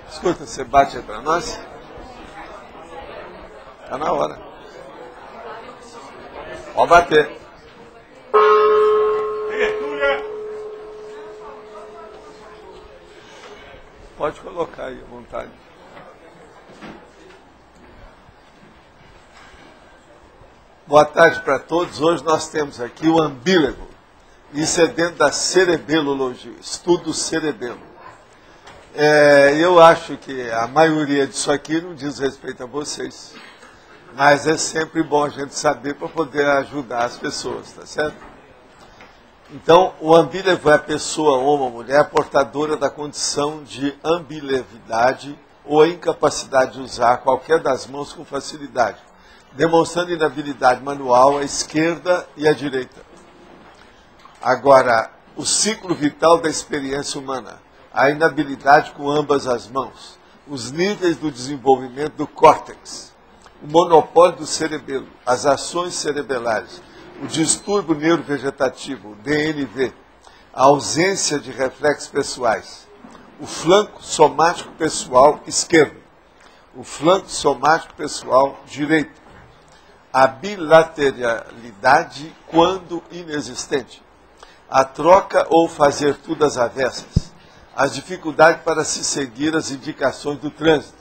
Escuta, você bate aí para nós? Está na hora. Pode bater. Pode colocar aí à vontade. Boa tarde para todos. Hoje nós temos aqui o ambílego. Isso é dentro da cerebelologia, estudo cerebelo. Eu acho que a maioria disso aqui não diz respeito a vocês. Mas é sempre bom a gente saber para poder ajudar as pessoas, tá certo? Então, o ambílevo é a pessoa, homem ou mulher, portadora da condição de ambilevidade ou incapacidade de usar qualquer das mãos com facilidade, demonstrando inabilidade manual à esquerda e à direita. Agora, o ciclo vital da experiência humana, a inabilidade com ambas as mãos, os níveis do desenvolvimento do córtex, o monopólio do cerebelo, as ações cerebelares, o distúrbio neurovegetativo, DNV, a ausência de reflexos pessoais, o flanco somático pessoal esquerdo, o flanco somático pessoal direito, a bilateralidade quando inexistente, a troca ou fazer tudo às avessas, as dificuldades para se seguir as indicações do trânsito,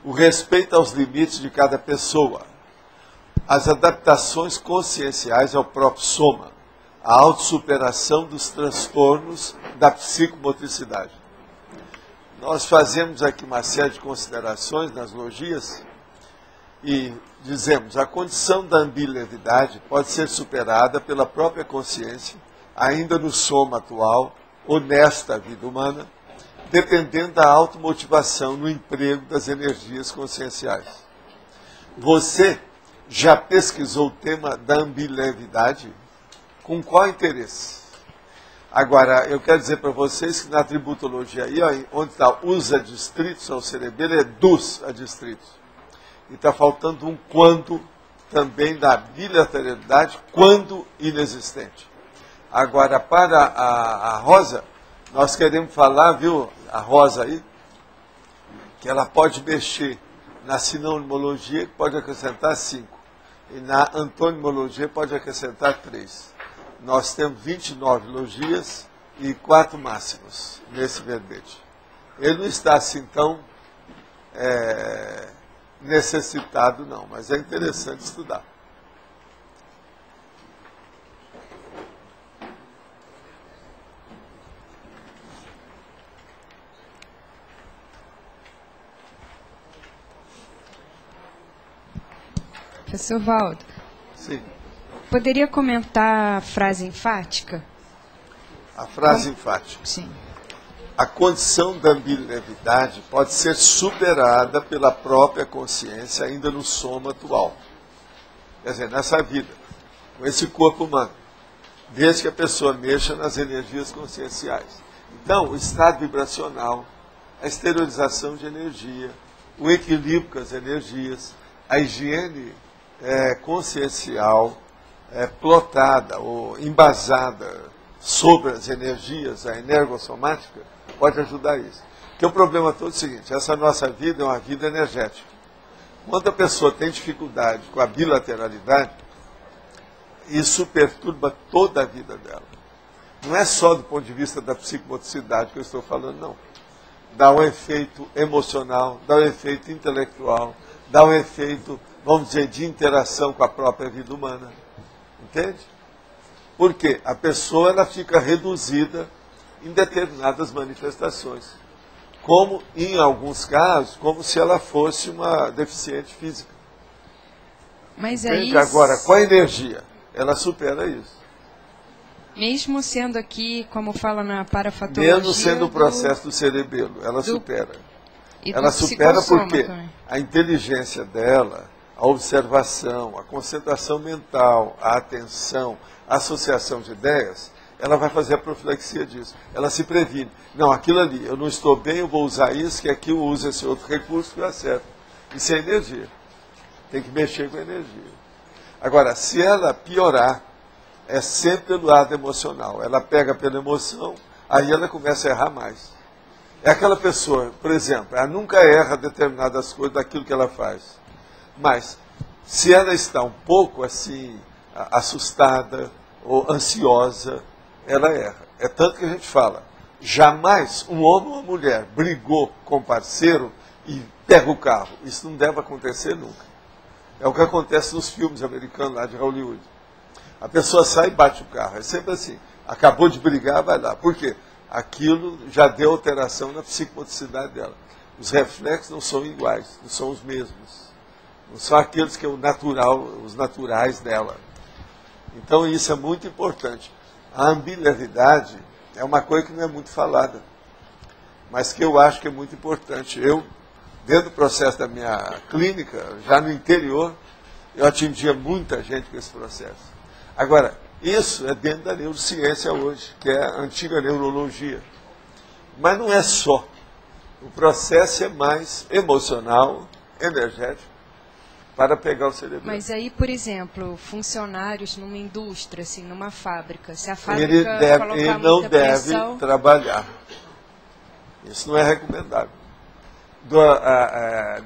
o respeito aos limites de cada pessoa, as adaptações conscienciais ao próprio soma, a autossuperação dos transtornos da psicomotricidade. Nós fazemos aqui uma série de considerações nas logias e dizemos a condição da ambilevidade pode ser superada pela própria consciência, ainda no soma atual, ou nesta vida humana, dependendo da automotivação no emprego das energias conscienciais. Você já pesquisou o tema da ambilevidade? Com qual interesse? Agora, eu quero dizer para vocês que na tributologia aí, ó, onde está os adstritos ao cerebelo, é dos adstritos. E está faltando um quando também da bilateralidade, quando inexistente. Agora, para a Rosa, nós queremos falar, viu, a Rosa aí, que ela pode mexer na sinonimologia, que pode acrescentar 5. E na antonimologia pode acrescentar 3. Nós temos 29 logias e 4 máximos nesse verbete. Ele não está assim tão necessitado, não, mas é interessante estudar. Professor Valdo, sim. Poderia comentar a frase enfática? A frase enfática. Sim. A condição da ambilevidade pode ser superada pela própria consciência ainda no soma atual. Quer dizer, nessa vida, com esse corpo humano, desde que a pessoa mexa nas energias conscienciais. Então, o estado vibracional, a exteriorização de energia, o equilíbrio com as energias, a higiene consciencial plotada ou embasada sobre as energias, a energossomática, pode ajudar isso. Porque o problema todo é o seguinte, essa nossa vida é uma vida energética. Quando a pessoa tem dificuldade com a bilateralidade, isso perturba toda a vida dela. Não é só do ponto de vista da psicomotricidade que eu estou falando, não. Dá um efeito emocional, dá um efeito intelectual, dá um efeito, vamos dizer, de interação com a própria vida humana. Entende? Porque a pessoa ela fica reduzida em determinadas manifestações. Como, em alguns casos, como se ela fosse uma deficiente física. Mas Entende? aí, Agora, com a energia, ela supera isso. mesmo sendo aqui, como fala na parafatologia... Mesmo sendo o processo do cerebelo, ela supera. E Ela do supera psicossoma porque também. a inteligência dela, a observação, a concentração mental, a atenção, a associação de ideias, ela vai fazer a profilaxia disso. Ela se previne. Não, aquilo ali, eu não estou bem, eu vou usar isso, que aqui eu uso esse outro recurso que eu acerto. Isso é energia. Tem que mexer com a energia. Agora, se ela piorar, é sempre pelo lado emocional. Ela pega pela emoção, aí ela começa a errar mais. É aquela pessoa, por exemplo, ela nunca erra determinadas coisas daquilo que ela faz. Mas, se ela está um pouco assim, assustada ou ansiosa, ela erra. É tanto que a gente fala, jamais um homem ou uma mulher brigou com o parceiro e pega o carro. Isso não deve acontecer nunca. É o que acontece nos filmes americanos lá de Hollywood. A pessoa sai e bate o carro. É sempre assim. Acabou de brigar, vai lá. Por quê? Aquilo já deu alteração na psicomotricidade dela. Os reflexos não são iguais, não são os mesmos. Não são aqueles que é o natural, os naturais dela. Então isso é muito importante. A ambilineridade é uma coisa que não é muito falada, mas que eu acho que é muito importante. Eu, dentro do processo da minha clínica, já no interior, eu atingia muita gente com esse processo. Agora, isso é dentro da neurociência hoje, que é a antiga neurologia. Mas não é só. O processo é mais emocional, energético, para pegar o cerebro. Mas aí, por exemplo, funcionários numa indústria, assim, numa fábrica, se a fábrica colocar ele não muita deve pressão... trabalhar. Isso não é recomendável.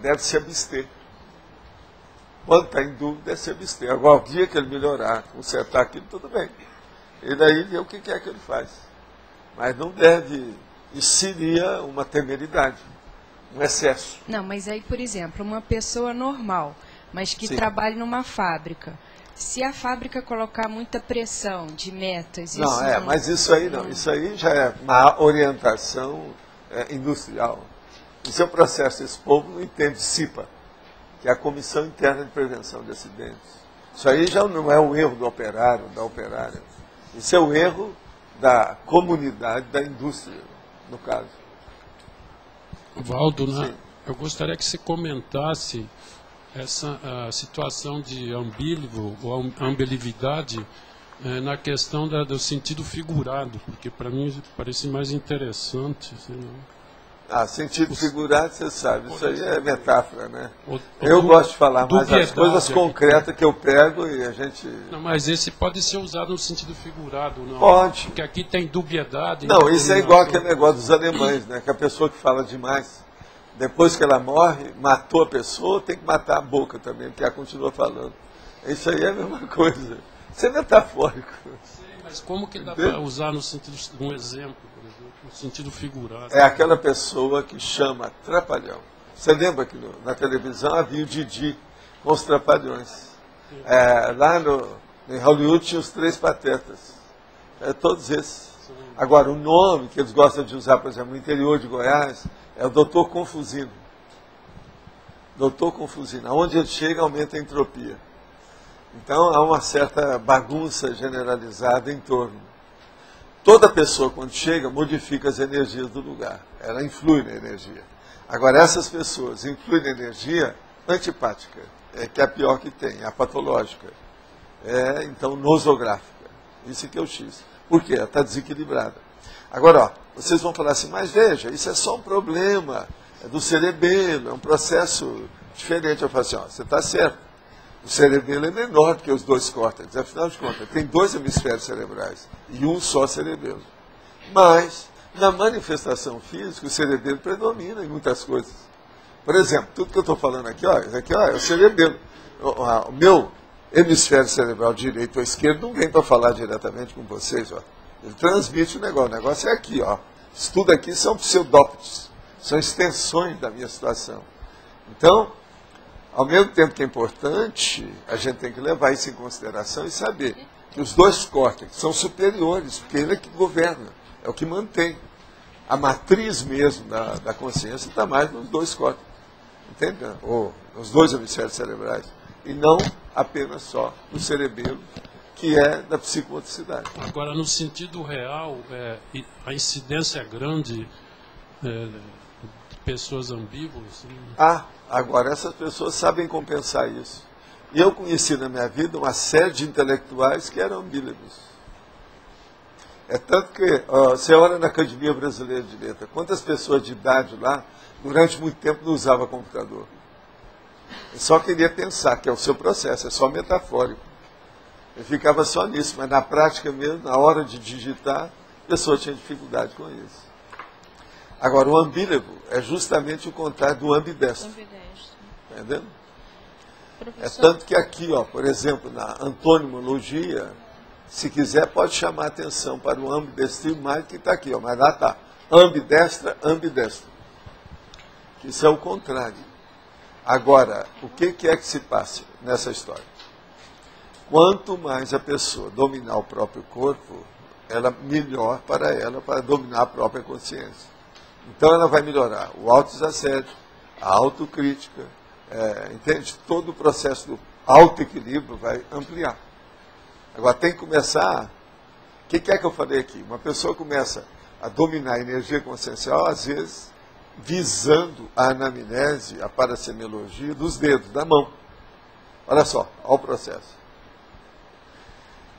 Deve se abster. Quando está em dúvida, deve se abster. Agora, o dia que ele melhorar, consertar aquilo, tudo bem. Ele aí vê o que é que ele faz. Mas não deve... Isso seria uma temeridade, um excesso. Não, mas aí, por exemplo, uma pessoa normal, mas que Sim. trabalha numa fábrica, se a fábrica colocar muita pressão de metas... Não, isso mas isso aí não. Isso aí já é uma orientação industrial. Isso é o processo. Esse povo não entende CIPA, que é a Comissão Interna de Prevenção de Acidentes. Isso aí já não é o erro do operário, da operária. Isso é o erro da comunidade, da indústria, no caso. Valdo, né? Sim. Eu gostaria que você comentasse essa situação de ambílivo ou ambelividade na questão do sentido figurado, porque para mim parece mais interessante. Sentido figurado, você sabe, isso aí é metáfora, né? Eu gosto de falar mais as coisas concretas que eu pego e a gente... Não, mas esse pode ser usado no sentido figurado, não? Pode. Porque aqui tem dubiedade... Não, isso é igual aquele negócio dos alemães, né? Que a pessoa que fala demais, depois que ela morre, matou a pessoa, tem que matar a boca também, porque ela continua falando. Isso aí é a mesma coisa. Isso é metafórico. Sim, mas como que dá para usar no sentido, um exemplo, por exemplo, no sentido figurado? É aquela pessoa que chama trapalhão. Você lembra que na televisão havia o Didi com os trapalhões. Lá em Hollywood tinha os três patetas. Todos esses. Agora, o nome que eles gostam de usar, por exemplo, no interior de Goiás, é o Doutor Confusino. Doutor Confusino. Aonde ele chega, aumenta a entropia. Então, há uma certa bagunça generalizada em torno. Toda pessoa, quando chega, modifica as energias do lugar. Ela influi na energia. Agora, essas pessoas influem na energia antipática, que é a pior que tem, a patológica. Então, nosográfica. Isso que é o X. Por quê? Ela está desequilibrada. Agora, vocês vão falar assim, mas veja, isso é só um problema do cerebelo, é um processo diferente. Eu falo assim, você está certo. O cerebelo é menor do que os dois córtex. Afinal de contas, tem dois hemisférios cerebrais e um só cerebelo. Mas, na manifestação física, o cerebelo predomina em muitas coisas. Por exemplo, tudo que eu estou falando aqui, isso aqui é o cerebelo. O meu hemisfério cerebral direito ou esquerdo não vem para falar diretamente com vocês. Ele transmite o negócio é aqui. Isso tudo aqui são pseudópodes, são extensões da minha situação. Então, ao mesmo tempo que é importante, a gente tem que levar isso em consideração e saber que os dois córtex são superiores, porque ele é que governa, é o que mantém. A matriz mesmo da consciência está mais nos dois córtex, entende? Ou nos dois hemisférios cerebrais, e não apenas só no cerebelo, que é da psicomotricidade. Agora, no sentido real, a incidência é grande de pessoas ambíguas? Agora, essas pessoas sabem compensar isso. E eu conheci na minha vida uma série de intelectuais que eram ambílegos. É tanto que, você olha na Academia Brasileira de Letras, quantas pessoas de idade lá, durante muito tempo, não usavam computador. Eu só queria pensar, que é o seu processo, é só metafórico. Eu ficava só nisso, mas na prática mesmo, na hora de digitar, A pessoa tinha dificuldade com isso. Agora, o ambílevo é justamente o contrário do ambidestro. Entendeu? É tanto que aqui, ó, por exemplo, na antonimologia, se quiser pode chamar atenção para o ambidestrio mais que está aqui, ó, mas lá está. Ambidestra, ambidestro. Isso é o contrário. Agora, o que é que se passa nessa história? Quanto mais a pessoa dominar o próprio corpo, melhor para ela para dominar a própria consciência. Então ela vai melhorar o autodesassédio, a autocrítica, entende? Todo o processo do autoequilíbrio vai ampliar. Agora tem que começar, o que é que eu falei aqui? Uma pessoa começa a dominar a energia consciencial, às vezes, visando a anamnese, a parasemiologia dos dedos, da mão. Olha só, olha o processo.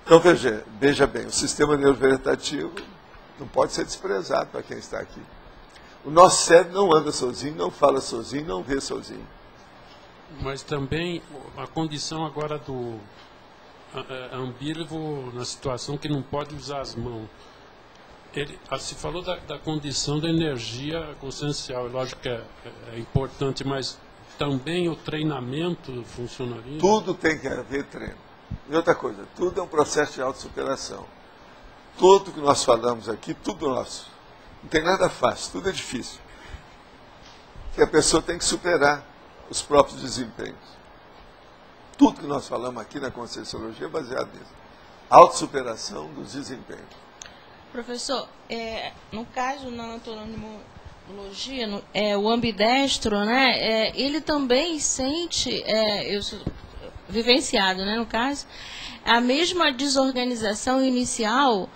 Então veja bem, o sistema neurovegetativo não pode ser desprezado para quem está aqui. O nosso cérebro não anda sozinho, não fala sozinho, não vê sozinho. Mas também a condição agora do ambílevo na situação que não pode usar as mãos. Se falou da condição da energia consciencial, lógico que é importante, mas também o treinamento funcionaria? Tudo tem que haver treino. E outra coisa, tudo é um processo de autossuperação. Tudo que nós falamos aqui, tudo nosso. Não tem nada fácil, tudo é difícil. Porque a pessoa tem que superar os próprios desempenhos. Tudo que nós falamos aqui na Conscienciologia é baseado nisso. Autossuperação dos desempenhos. Professor, no caso, na antonimologia, o ambidestro, né, ele também sente, vivenciado, né, no caso, a mesma desorganização inicial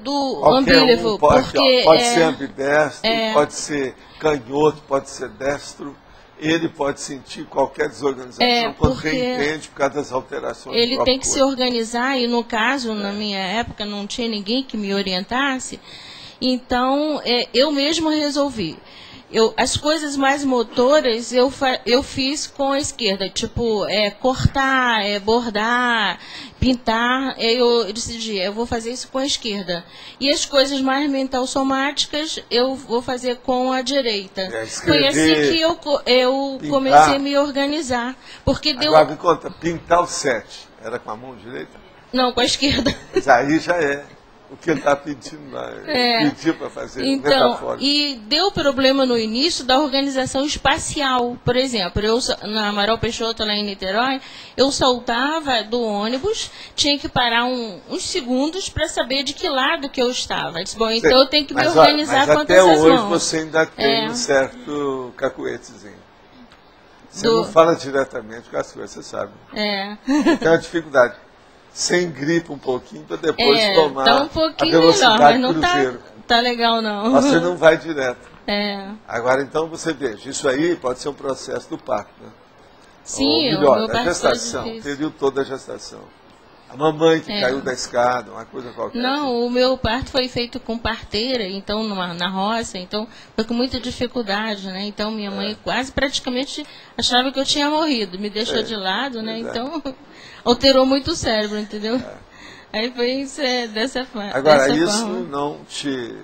do ambílevo. Pode ser ambidestro, pode ser canhoto, pode ser destro. Ele pode sentir qualquer desorganização quando reentende por causa das alterações. Ele tem que se organizar, e no caso, na minha época, não tinha ninguém que me orientasse, então eu mesma resolvi. As coisas mais motoras eu fiz com a esquerda, tipo cortar, bordar, pintar, eu decidi, eu vou fazer isso com a esquerda. E as coisas mais mental-somáticas eu vou fazer com a direita. Foi assim que eu comecei a me organizar. Porque Agora me conta, pintar o 7, era com a mão direita? Não, com a esquerda. Mas aí já é o que ele está pedindo lá, pediu para fazer. Então, e deu problema no início da organização espacial. Por exemplo, na Amaral Peixoto, lá em Niterói, eu saltava do ônibus, tinha que parar uns segundos para saber de que lado que eu estava. Eu disse, bom, então eu tenho que me organizar quanto a essas mãos. Até hoje você ainda tem um certo cacuetezinho. Você não fala diretamente com as coisas, você sabe. Tem uma dificuldade. Você engripa um pouquinho para depois tomar tá um pouquinho a velocidade melhor, mas não cruzeiro. Tá legal não. Você não vai direto. Agora então você veja, isso aí pode ser um processo do parto, né? Sim, ou melhor, o meu da gestação, o período todo da gestação. A mamãe que caiu da escada, uma coisa qualquer. Não, o meu parto foi feito com parteira, então na roça, então foi com muita dificuldade, né? Então minha mãe quase praticamente achava que eu tinha morrido, me deixou de lado, né? Então alterou muito o cérebro, entendeu? Aí foi dessa forma. Agora, isso não te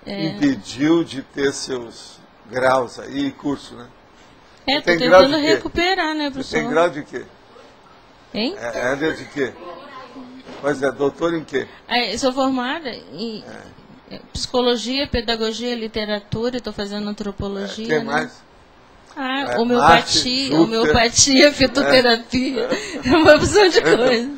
impediu de ter seus graus aí, curso, né? Tô tentando recuperar, né, professor? Você tem grau de quê? Hein? De quê? Pois é, doutor em quê? Eu sou formada em psicologia, pedagogia, literatura, estou fazendo antropologia. O que mais? Homeopatia, fitoterapia, uma opção de coisa.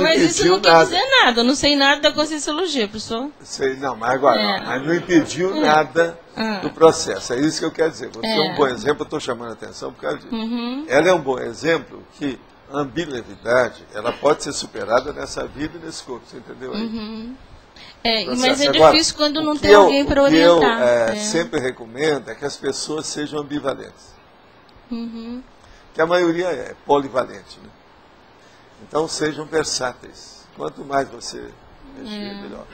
Mas isso não quer dizer nada, eu não sei nada da Conscienciologia, professor. Sei, não, mas agora, mas não impediu nada do processo, é isso que eu quero dizer. Você é um bom exemplo, eu estou chamando a atenção por causa disso. Ela é um bom exemplo que a ambilevidade, ela pode ser superada nessa vida e nesse corpo, você entendeu aí? Mas é difícil quando não tem alguém para orientar. O que eu sempre recomendo é que as pessoas sejam ambivalentes. Que a maioria é polivalente, né? Então sejam versáteis. Quanto mais você mexer, melhor.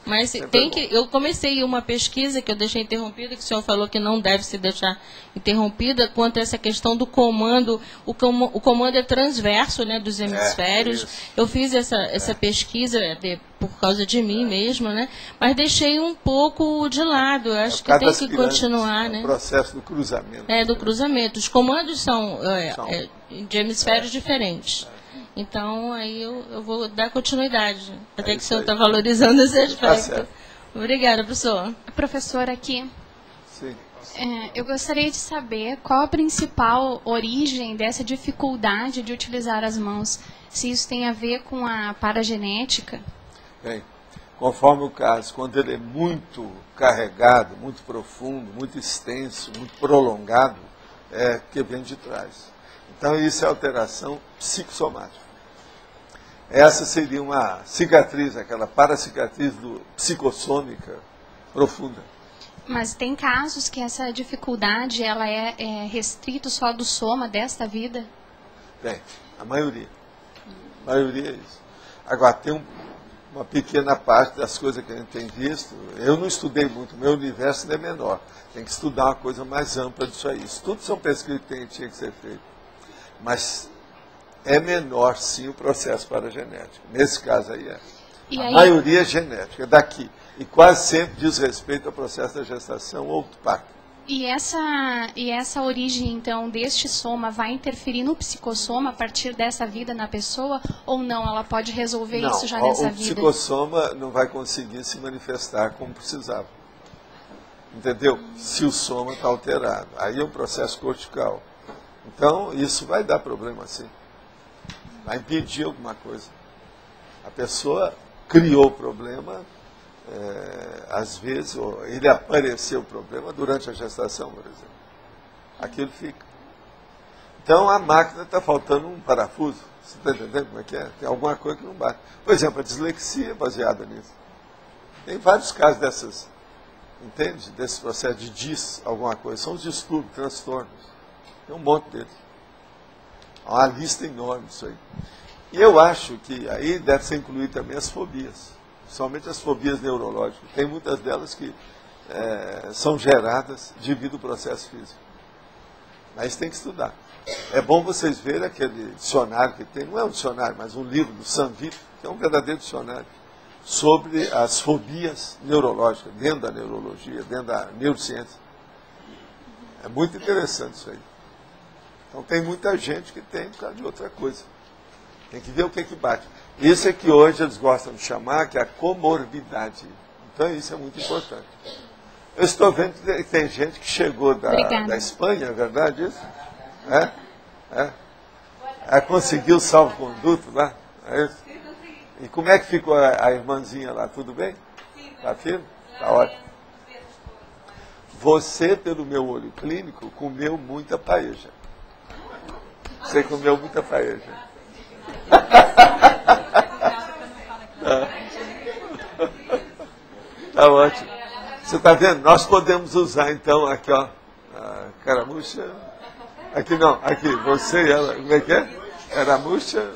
Mas tem que, eu comecei uma pesquisa que eu deixei interrompida, que o senhor falou que não deve se deixar interrompida, quanto a essa questão do comando. O comando é transverso, né, dos hemisférios. Eu fiz essa pesquisa por causa de mim mesmo, né, mas deixei um pouco de lado. Eu acho que tem que continuar, né? O processo do cruzamento. Do cruzamento. Os comandos são de hemisférios diferentes. Então, aí eu vou dar continuidade, até que o senhor está valorizando esse aspecto. Obrigada, professor. Professor, aqui, sim. Eu gostaria de saber qual a principal origem dessa dificuldade de utilizar as mãos, se isso tem a ver com a paragenética. Bem, conforme o caso, quando ele é muito carregado, muito profundo, muito extenso, muito prolongado, é que vem de trás. Então, isso é alteração psicossomática. Essa seria uma cicatriz, aquela paracicatriz psicossômica profunda. Mas tem casos que essa dificuldade ela é restrita só do soma desta vida? Tem, a maioria. A maioria é isso. Agora, tem uma pequena parte das coisas que a gente tem visto. Eu não estudei muito, meu universo é menor. Tem que estudar uma coisa mais ampla disso aí. Isso tudo são pesquisas que tinha que ser feito. Mas é menor, sim, o processo paragenético. Nesse caso aí é. A maioria é genética, é daqui. E quase sempre diz respeito ao processo da gestação ou do parto. E essa origem, então, deste soma vai interferir no psicossoma a partir dessa vida na pessoa? Ou não? Ela pode resolver isso já nessa vida? O psicossoma não vai conseguir se manifestar como precisava. Entendeu? Se o soma está alterado. Aí é um processo cortical. Então, isso vai dar problema, sim. Vai impedir alguma coisa. A pessoa criou o problema, às vezes, ele apareceu o problema durante a gestação, por exemplo. Aquilo fica. Então, a máquina está faltando um parafuso. Você está entendendo como é que é? Tem alguma coisa que não bate. Por exemplo, a dislexia é baseada nisso. Tem vários casos dessas, entende? Desse processo de alguma coisa. São os distúrbios, transtornos. Tem um monte deles. Há uma lista enorme disso aí. E eu acho que aí deve ser incluído também as fobias. Principalmente as fobias neurológicas. Tem muitas delas que são geradas devido ao processo físico. Mas tem que estudar. É bom vocês verem aquele dicionário que tem, não é um dicionário, mas um livro do Sanvit, que é um verdadeiro dicionário, sobre as fobias neurológicas, dentro da neurologia, dentro da neurociência. É muito interessante isso aí. Então tem muita gente que tem por causa de outra coisa. Tem que ver o que bate. Isso é que hoje eles gostam de chamar, que é a comorbidade. Então isso é muito importante. Eu estou vendo que tem gente que chegou da Espanha, é verdade isso? Conseguiu o salvo-conduto lá? É isso? E como é que ficou a irmãzinha lá? Tudo bem? Está firme? Está ótimo. Você, pelo meu olho clínico, comeu muita paeja. Você comeu muita paeja. Tá ótimo. Você está vendo? Nós podemos usar, então, aqui, ó, a caramuxa. Aqui não, aqui, você e ela. Como é que é? Caramuxa.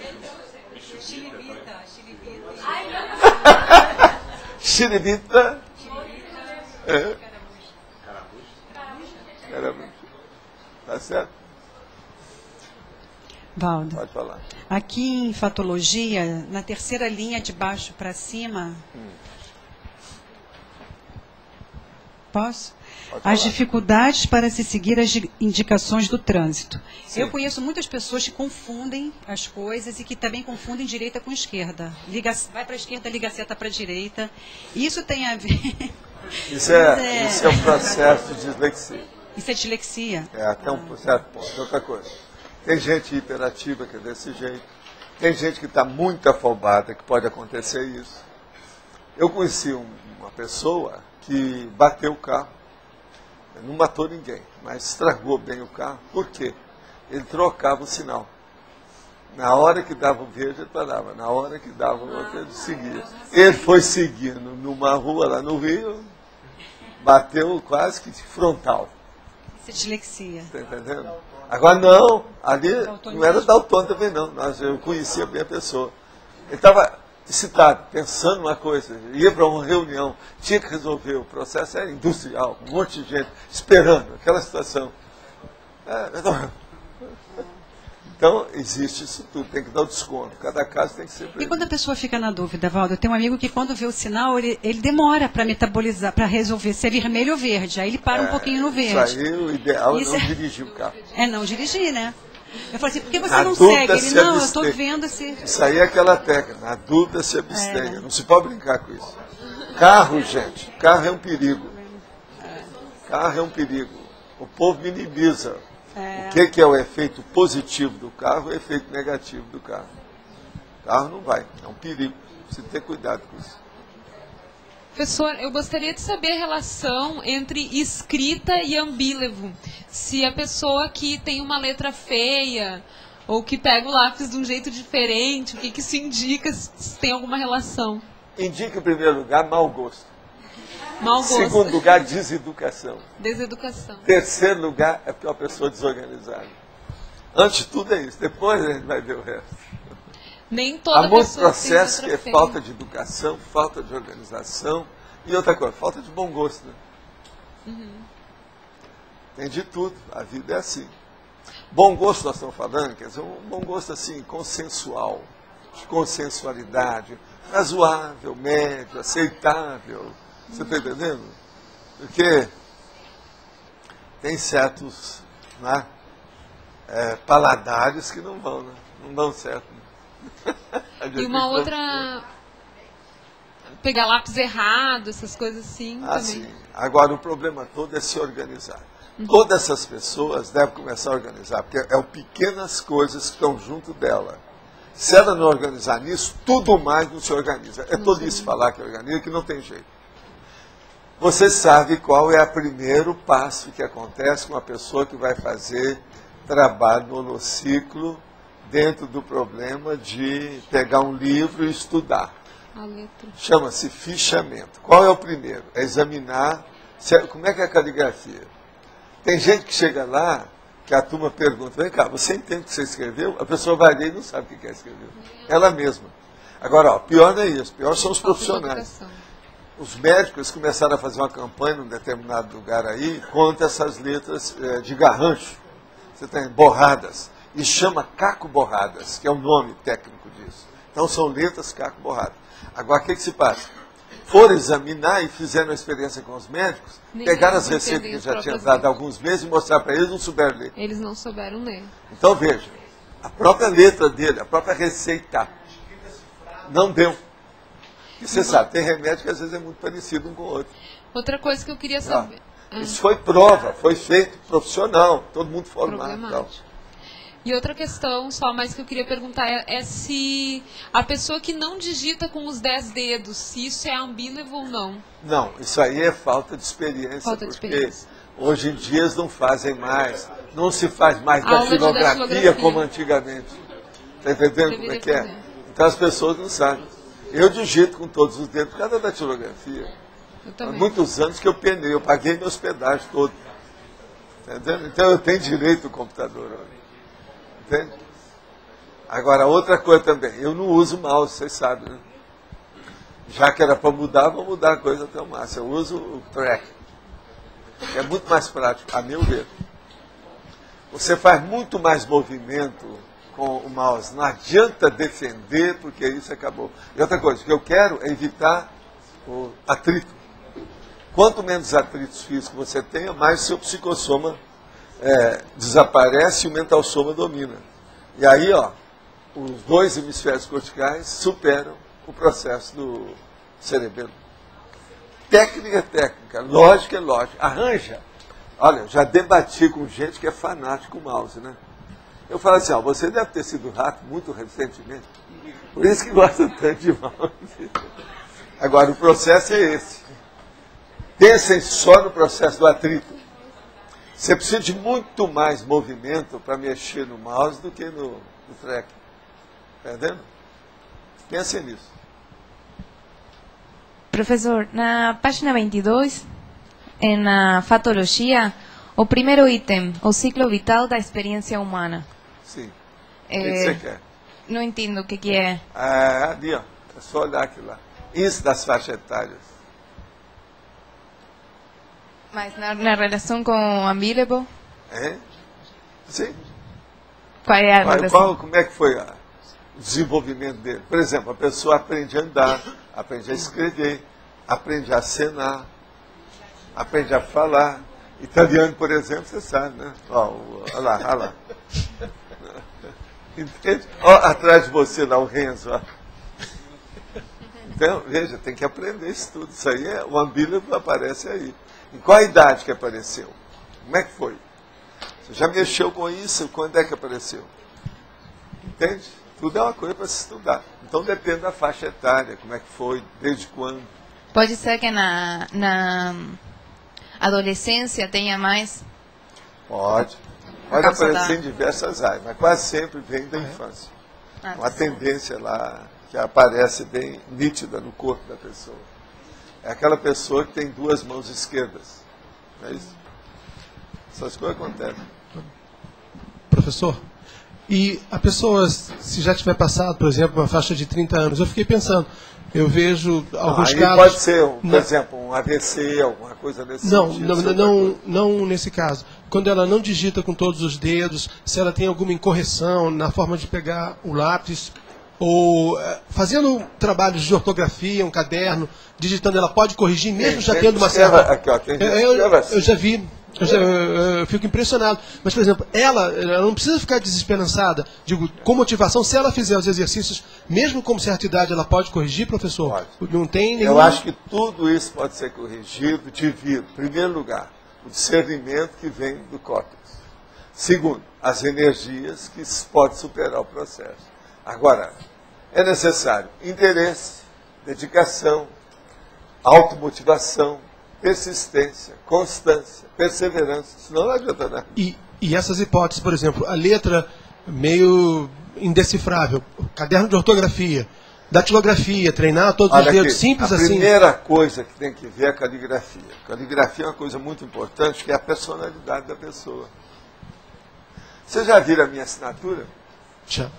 Xiribita. Caramuxa. Tá certo? Valdo, pode falar. Aqui em fatologia, na terceira linha de baixo para cima, posso? As dificuldades para se seguir as indicações do trânsito. Sim. Eu conheço muitas pessoas que confundem as coisas e que também confundem direita com esquerda. Vai para a esquerda, liga a seta para a direita. Isso tem a ver... Isso é um processo de dislexia. Isso é dislexia? É, até um certo ponto. Outra coisa. Tem gente hiperativa que é desse jeito. Tem gente que está muito afobada, que pode acontecer isso. Eu conheci uma pessoa que bateu o carro. Não matou ninguém, mas estragou bem o carro. Por quê? Ele trocava o sinal. Na hora que dava o verde, ele parava. Na hora que dava o outro, ele seguia. Ele foi seguindo numa rua lá no Rio, bateu quase que frontal. Isso é dislexia. Está entendendo? Agora não, ali não era daltônico também não. Eu conhecia bem a pessoa. Ele estava excitado, pensando uma coisa, ia para uma reunião, tinha que resolver, o processo era industrial, um monte de gente esperando aquela situação. Então, existe isso tudo, tem que dar o desconto, cada caso tem que ser... E quando a pessoa fica na dúvida, Valdo, eu tenho um amigo que quando vê o sinal, ele demora para metabolizar, para resolver se é vermelho ou verde, aí ele para um pouquinho no verde. Isso aí, o ideal é não dirigir o carro. É não dirigir, né? Eu falei assim, por que você não segue? Ele, não, eu estou vendo se... Isso aí é aquela técnica, na dúvida se abstenha, não se pode brincar com isso. Carro, gente, carro é um perigo. Carro é um perigo. O povo minimiza. O que é o efeito positivo do carro e o efeito negativo do carro. O carro não vai, é um perigo. Você tem que ter cuidado com isso. Professor, eu gostaria de saber a relação entre escrita e ambílevo. Se a pessoa que tem uma letra feia ou que pega o lápis de um jeito diferente, o que isso indica, se tem alguma relação? Indica, em primeiro lugar, mau gosto. Mau gosto. Segundo lugar, deseducação. Deseducação. Terceiro lugar, é porque é uma pessoa desorganizada. Antes de tudo é isso, depois a gente vai ver o resto. Nem toda Há muito pessoa processo tem que é feia. falta de educação, falta de organização e outra coisa, falta de bom gosto. Né? Tem de tudo, a vida é assim. Bom gosto nós estamos falando, quer dizer, um bom gosto assim, consensual, de consensualidade, razoável, médio, aceitável. Você está entendendo? Porque tem certos, né, paladares que não vão, né? Não dão certo. Né? E uma outra... Pegar lápis errado, essas coisas assim também. Sim. Agora, o problema todo é se organizar. Todas essas pessoas devem começar a organizar, porque é pequenas coisas que estão junto dela. Se ela não organizar nisso, tudo mais não se organiza. É tolice falar que organiza, que não tem jeito. Você sabe qual é o primeiro passo que acontece com uma pessoa que vai fazer trabalho no holociclo dentro do problema de pegar um livro e estudar. A letra. Chama-se fichamento. Qual é o primeiro? É examinar como é que é a caligrafia. Tem gente que chega lá, que a turma pergunta, vem cá, você entende o que você escreveu? A pessoa vai ler e não sabe o que escreveu. Ela mesma. Agora, pior não é isso, pior são os profissionais. Os médicos começaram a fazer uma campanha num determinado lugar aí contra essas letras de garrancho. Você tem borradas. E chama caco-borradas, que é o nome técnico disso. Então são letras caco-borradas. Agora, o que se passa? Foram examinar e fizeram uma experiência com os médicos, pegaram as receitas que já tinham dado há alguns meses e mostraram para eles, não souberam ler. Eles não souberam ler. Então veja, a própria letra dele, a própria receita, não deu. E você sabe, tem remédio que às vezes é muito parecido um com o outro. Outra coisa que eu queria saber... Isso foi prova, foi feito profissional, todo mundo formado. E outra questão, só mais que eu queria perguntar, é se a pessoa que não digita com os 10 dedos, se isso é ambílevo ou não. Não, isso aí é falta de experiência, porque hoje em dia eles não fazem mais, não se faz mais datilografia como antigamente. Está entendendo como é que é? Então as pessoas não sabem. Eu digito com todos os dedos por causa da datilografia. Há muitos anos que eu penei, eu paguei meu hospedagem todo. Entendeu? Então eu tenho direito ao computador hoje. Entende? Agora, outra coisa também, eu não uso mouse, vocês sabem, né? Já que era para mudar, vou mudar a coisa até o máximo. Eu uso o track. É muito mais prático, a meu ver. Você faz muito mais movimento com o mouse. Não adianta defender, porque isso acabou. E outra coisa, o que eu quero é evitar o atrito. Quanto menos atritos físicos você tenha, mais seu psicossoma desaparece e o mental soma domina. E aí, os dois hemisférios corticais superam o processo do cerebelo. Técnica é técnica, lógica é lógica. Arranja. Olha, já debati com gente que é fanático com mouse, né? Eu falo assim, você deve ter sido rato muito recentemente, por isso que gosta tanto de mouse. Agora, o processo é esse. Pensem só no processo do atrito. Você precisa de muito mais movimento para mexer no mouse do que no track. Entendendo? Pensem nisso. Professor, na página 22, na fatologia, o primeiro item, o ciclo vital da experiência humana. Sim. O que você quer? Não entendo o que é. Ali, É só olhar aquilo lá. Isso das faixas etárias. Mas na relação com o ambílevo? Sim. Qual é a relação? Como é que foi o desenvolvimento dele? Por exemplo, a pessoa aprende a andar, aprende a escrever, aprende a acenar, aprende a falar. Italiano, por exemplo, você sabe, né? Olha lá. Entende? Atrás de você lá, o Renzo. Ó. Então, veja, tem que aprender isso tudo. Isso aí, o ambílevo aparece aí. Em qual idade que apareceu? Como é que foi? Você já mexeu com isso? Quando é que apareceu? Entende? Tudo é uma coisa para se estudar. Então depende da faixa etária, como é que foi, desde quando. Pode ser que na adolescência tenha mais? Pode aparecer em diversas áreas, mas quase sempre vem da infância. Uma tendência lá que aparece bem nítida no corpo da pessoa. É aquela pessoa que tem duas mãos esquerdas. Não é isso? Essas coisas acontecem. Professor, e a pessoa, se já tiver passado, por exemplo, uma faixa de 30 anos, eu fiquei pensando, eu vejo alguns casos... Pode ser, por exemplo, um AVC, alguma coisa desse sentido. Não nesse caso. Quando ela não digita com todos os dedos, se ela tem alguma incorreção na forma de pegar o lápis, ou fazendo trabalhos de ortografia, um caderno, digitando, ela pode corrigir, mesmo já tendo uma certa... Aqui, ó, eu já vi... Eu fico impressionado. Mas, por exemplo, ela não precisa ficar desesperançada. Digo, com motivação, se ela fizer os exercícios, mesmo com certa idade, ela pode corrigir, professor? Pode. Não tem nenhum... Eu acho que tudo isso pode ser corrigido devido, em primeiro lugar, o discernimento que vem do córtex. Segundo, as energias que podem superar o processo. Agora, é necessário interesse, dedicação, automotivação, persistência, constância, perseverança, senão não adianta nada. E essas hipóteses, por exemplo, a letra meio indecifrável, caderno de ortografia, datilografia, treinar todos os dedos, simples assim. A primeira coisa que tem que ver é a caligrafia. Caligrafia é uma coisa muito importante, que é a personalidade da pessoa. Vocês já viram a minha assinatura? Já.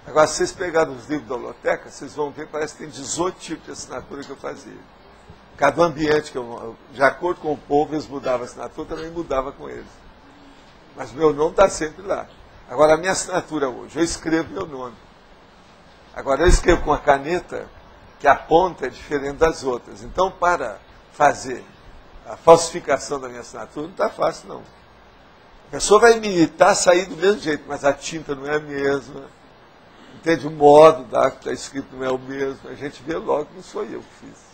Agora, se vocês pegarem os livros da Holoteca, vocês vão ver, parece que tem 18 tipos de assinatura que eu fazia. Cada ambiente que eu, de acordo com o povo, eles mudavam a assinatura, também mudava com eles. Mas meu nome está sempre lá. Agora, a minha assinatura hoje, eu escrevo meu nome. Agora, eu escrevo com a caneta, que a ponta é diferente das outras. Então, para fazer a falsificação da minha assinatura, não está fácil, não. A pessoa vai imitar, sair do mesmo jeito, mas a tinta não é a mesma. Entende? O modo que está escrito não é o mesmo. A gente vê logo que não sou eu que fiz.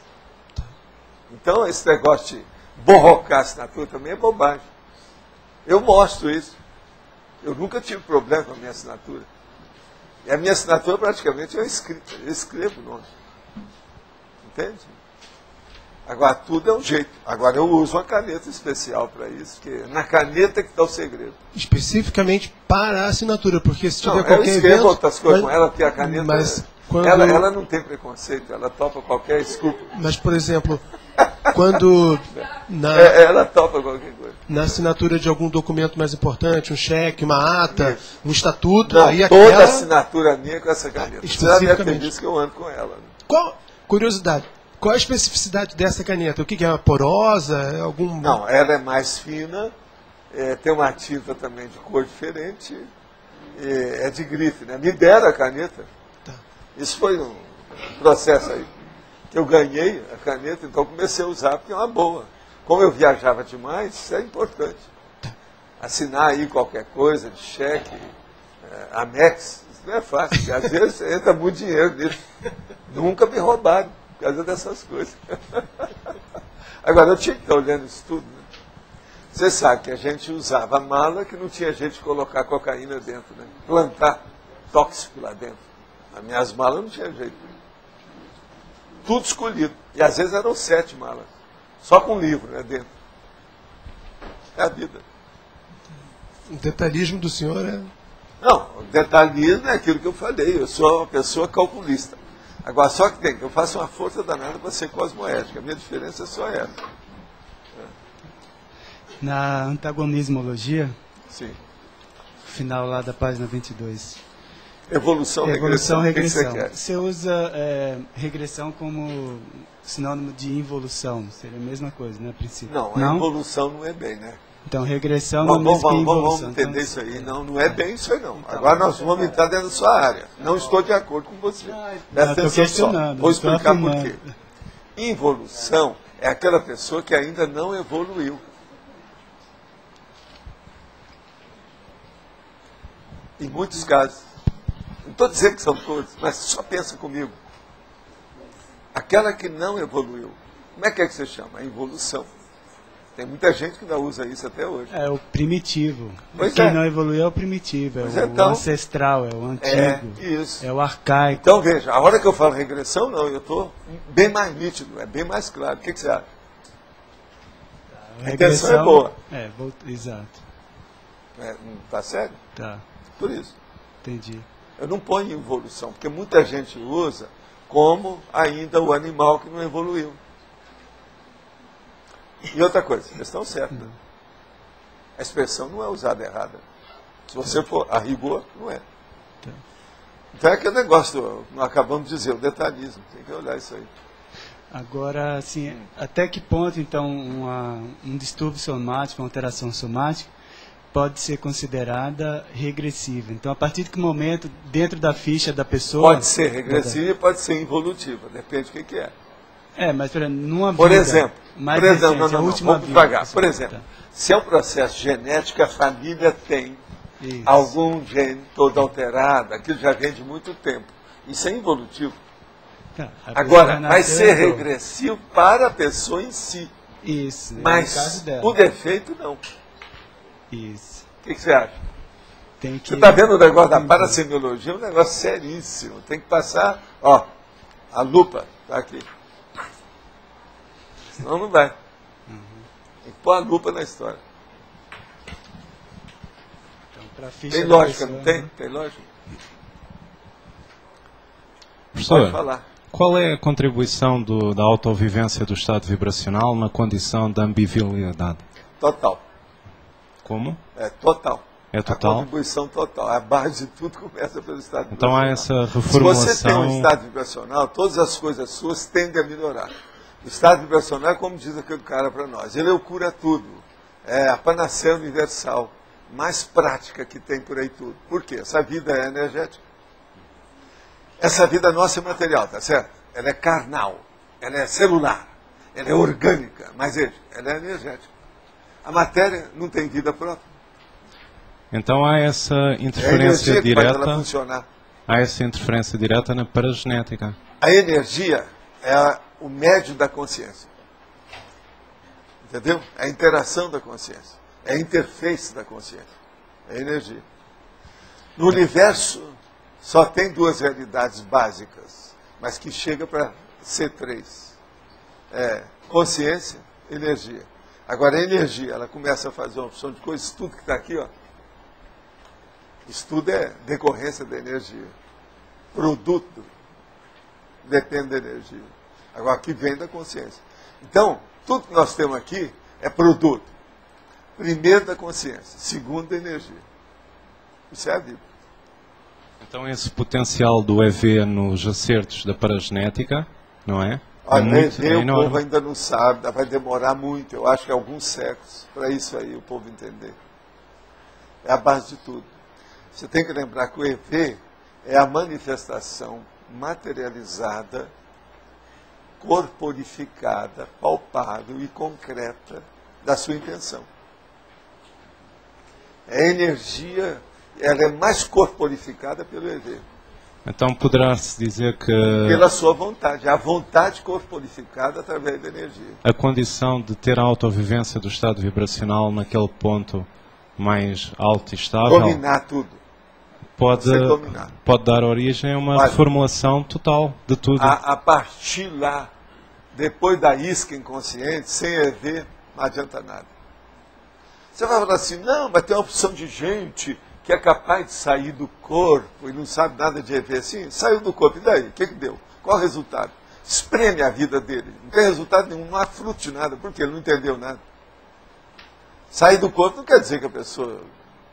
Então, esse negócio de borrocar a assinatura também é bobagem. Eu mostro isso. Eu nunca tive problema com a minha assinatura. E a minha assinatura, praticamente, é escrita. Eu escrevo o nome. Entende? Agora, tudo é um jeito. Agora, eu uso uma caneta especial para isso, porque na caneta que está o segredo. Especificamente para a assinatura, porque se tiver qualquer eu escrevo evento... outras coisas com ela, porque a caneta... Mas quando... ela não tem preconceito, ela topa qualquer escrúpulo. Mas, por exemplo... Quando ela topa qualquer coisa. Na assinatura de algum documento mais importante, um cheque, uma ata, um estatuto, não, aí toda aquela... assinatura minha é com essa caneta. Você já deve ter visto que eu ando com ela. Né? Curiosidade, qual a especificidade dessa caneta? O que é uma porosa? Não, ela é mais fina, tem uma tinta também de cor diferente, é de grife, né? Me deram a caneta. Tá. Isso foi um processo aí. Que eu ganhei a caneta, então comecei a usar, porque é uma boa. Como eu viajava demais, isso é importante. Assinar aí qualquer coisa, de cheque, Amex, isso não é fácil, porque às vezes entra muito dinheiro nisso. Nunca me roubaram, por causa dessas coisas. Agora, eu tinha que estar olhando isso tudo. Né? Você sabe que a gente usava mala que não tinha jeito de colocar cocaína dentro, né? Plantar tóxico lá dentro. As minhas malas não tinha jeito. Tudo escolhido. E às vezes eram 7 malas. Só com livro, né, dentro. É a vida. O detalhismo do senhor é... Não, o detalhismo é aquilo que eu falei. Eu sou uma pessoa calculista. Agora, só que eu faço uma força danada para ser cosmoética. A minha diferença é só essa. Na antagonismologia, sim, final lá da página 22, Evolução, regressão. regressão. O que você quer? Você usa regressão como sinônimo de involução. Seria a mesma coisa, né, a princípio? Não, a evolução não é bem, né? Então, regressão não é mesmo que involução. Vamos entender então, isso aí. Não é bem isso aí, não. Então, agora nós vamos entrar dentro da sua área. Não estou de acordo com você. Presta atenção só. Vou explicar por quê. Involução é aquela pessoa que ainda não evoluiu. Em muitos casos. Não estou dizendo que são todos, mas só pensa comigo. Aquela que não evoluiu. Como é que você chama? A involução. Tem muita gente que ainda usa isso até hoje. É o primitivo. Pois Quem não evoluiu é o primitivo, é o ancestral, é o antigo, isso. É o arcaico. Então veja, a hora que eu falo regressão, não, eu estou bem mais nítido, é bem mais claro. O que você acha? A intenção é boa. Exato. Tá sério? Tá. Por isso. Entendi. Eu não ponho involução, porque muita gente usa como ainda o animal que não evoluiu. E outra coisa, eles estão certos. A expressão não é usada errada. Se você for a rigor, não é. Então é aquele negócio, nós acabamos de dizer, o detalhismo. Tem que olhar isso aí. Agora, assim, até que ponto, então, um distúrbio somático, uma alteração somática, pode ser considerada regressiva? Então, a partir de que momento, dentro da ficha da pessoa... Pode ser regressiva e pode ser involutiva, depende do que é. Mas numa por vida exemplo, mais recente, vamos devagar. Por exemplo, se é um processo genético, a família tem algum gene todo alterado, aquilo já vem de muito tempo. Isso é involutivo. Agora, vai ser regressivo para a pessoa em si. Isso, mas no caso dela. O defeito não. Isso. O que você acha? Você está vendo o negócio da parasemiologia? É um negócio seríssimo. Tem que passar, a lupa está aqui. Senão não vai. Tem que pôr a lupa na história. Então, ficha tem lógica, pessoa, não tem? Né? Tem lógica? Professor, pode falar. Qual é a contribuição da autovivência do estado vibracional na condição de ambivalidade? Total. Como? É total. É total? A contribuição total. A base de tudo começa pelo estado vibracional. Então há essa reformulação... Se você tem um estado vibracional, todas as coisas suas tendem a melhorar. O estado vibracional é como diz aquele cara para nós. Ele é o cura tudo. É a panaceia universal. Mais prática que tem por aí tudo. Por quê? Essa vida é energética. Essa vida nossa é material, tá certo? Ela é carnal. Ela é celular. Ela é orgânica. Mas ela é energética. A matéria não tem vida própria. Então há essa interferência direta. Ela funcionar. Há essa interferência direta na paragenética. A energia é o médio da consciência. Entendeu? É a interação da consciência. É a interface da consciência. É a energia. No universo só tem duas realidades básicas, mas que chega para ser três. Consciência e energia. Agora, a energia, ela começa a fazer uma opção de coisa, isso tudo que está aqui, isso tudo é decorrência da energia. Produto depende da energia. Agora, aqui vem da consciência. Então, tudo que nós temos aqui é produto. Primeiro da consciência, segundo da energia. Isso é a vida. Então, esse potencial do EV nos acertos da paragenética, não é? Olha, o povo ainda não sabe, vai demorar muito, eu acho que alguns séculos, para isso aí o povo entender. É a base de tudo. Você tem que lembrar que o EV é a manifestação materializada, corporificada, palpável e concreta da sua intenção. A energia, ela é mais corporificada pelo EV. Então poderá-se dizer que... Pela sua vontade, a vontade corporificada através da energia. A condição de ter a autovivência do estado vibracional naquele ponto mais alto e estável... Dominar tudo. Pode dar origem a uma reformulação total de tudo. A partir lá, depois da isca inconsciente, sem EV, não adianta nada. Você vai falar assim, não, mas tem uma opção de gente que é capaz de sair do corpo e não sabe nada de EV assim. Saiu do corpo, e daí? O que deu? Qual o resultado? Espreme a vida dele. Não tem resultado nenhum, não há fruto de nada, porque ele não entendeu nada. Sair do corpo não quer dizer que a pessoa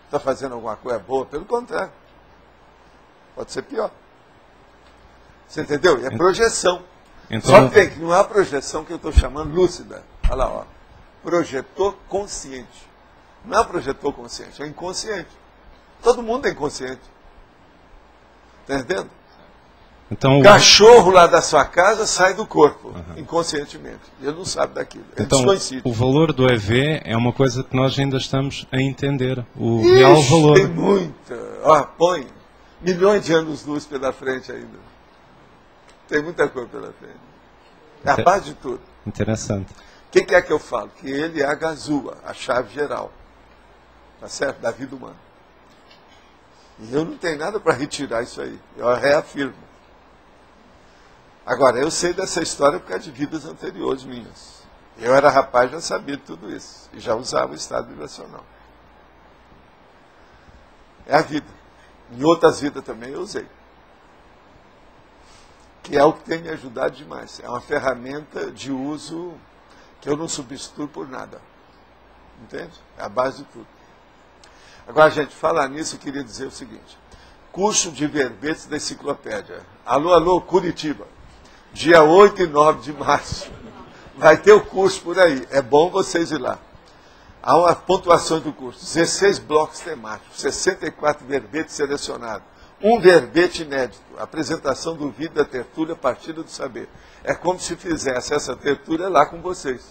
está fazendo alguma coisa boa, pelo contrário. pode ser pior. Você entendeu? E é projeção. Então, Só que não é a projeção que eu estou chamando lúcida. Olha lá, ó. Projetor consciente. Não é projetor consciente, é inconsciente. Todo mundo é inconsciente. Está entendendo? Então, o cachorro lá da sua casa sai do corpo, inconscientemente. Ele não sabe daquilo. É então, desconhecido. O valor do EV é uma coisa que nós ainda estamos a entender. O real valor. Tem muita. Ó, põe milhões de anos-luz pela frente ainda. Tem muita coisa pela frente. É a base de tudo. Interessante. O que é que eu falo? Que ele é a gazua, a chave geral. Tá certo? Da vida humana. E eu não tenho nada para retirar isso aí. Eu reafirmo. Agora, eu sei dessa história por causa de vidas anteriores minhas. Eu era rapaz e já sabia de tudo isso. E já usava o estado vibracional. É a vida. Em outras vidas também eu usei. Que é o que tem me ajudado demais. É uma ferramenta de uso que eu não substituo por nada. Entende? É a base de tudo. Agora, gente, falar nisso, eu queria dizer o seguinte. Curso de verbetes da enciclopédia. Alô, alô, Curitiba. Dia 8 e 9 de março. Vai ter o curso por aí. É bom vocês ir lá. Há uma pontuação do curso. 16 blocos temáticos. 64 verbetes selecionados. Um verbete inédito. Apresentação do vídeo da tertúlia Partilha do Saber. É como se fizesse essa tertúlia lá com vocês.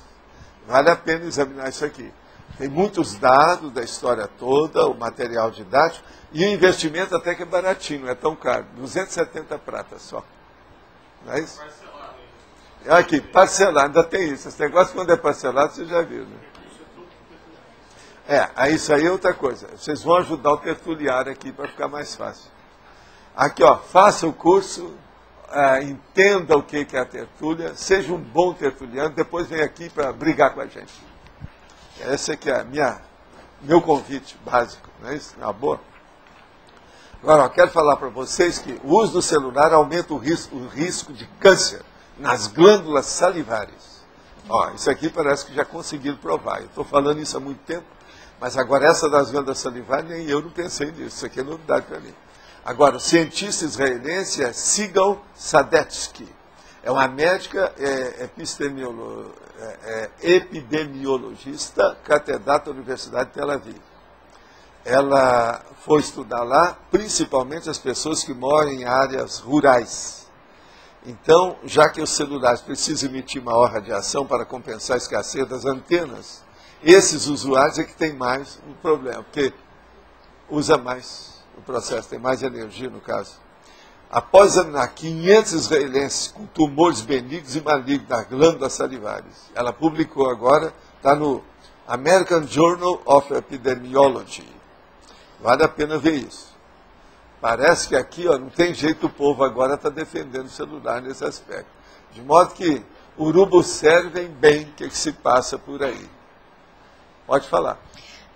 Vale a pena examinar isso aqui. Tem muitos dados da história toda, o material didático, e o investimento até que é baratinho, não é tão caro. 270 pratas só. Não é isso? Aqui, parcelado, ainda tem isso. Esse negócio quando é parcelado, você já viu, né? Isso aí é outra coisa. Vocês vão ajudar o tertuliário aqui para ficar mais fácil. Aqui, ó, faça o curso, entenda o que é a tertúlia, seja um bom tertuliano, depois vem aqui para brigar com a gente. Esse aqui é meu convite básico, não é isso? Uma boa? Agora, eu quero falar para vocês que o uso do celular aumenta o risco de câncer nas glândulas salivares. Ó, isso aqui parece que já conseguiram provar. Eu estou falando isso há muito tempo, mas agora essa das glândulas salivares, nem eu não pensei nisso. Isso aqui é novidade para mim. Agora, o cientista israelense é Sigal Sadetsky. É uma médica epidemiologista, catedrática da Universidade de Tel Aviv. Ela foi estudar lá, principalmente as pessoas que moram em áreas rurais. Então, já que os celulares precisam emitir maior radiação para compensar a escassez das antenas, esses usuários é que têm mais um problema, porque usa mais o processo, tem mais energia no caso. Após examinar 500 israelenses com tumores benignos e malignos das glândulas salivares, ela publicou agora, está no American Journal of Epidemiology. Vale a pena ver isso. Parece que aqui não tem jeito, o povo agora está defendendo o celular nesse aspecto. De modo que urubos servem bem o que se passa por aí. Pode falar.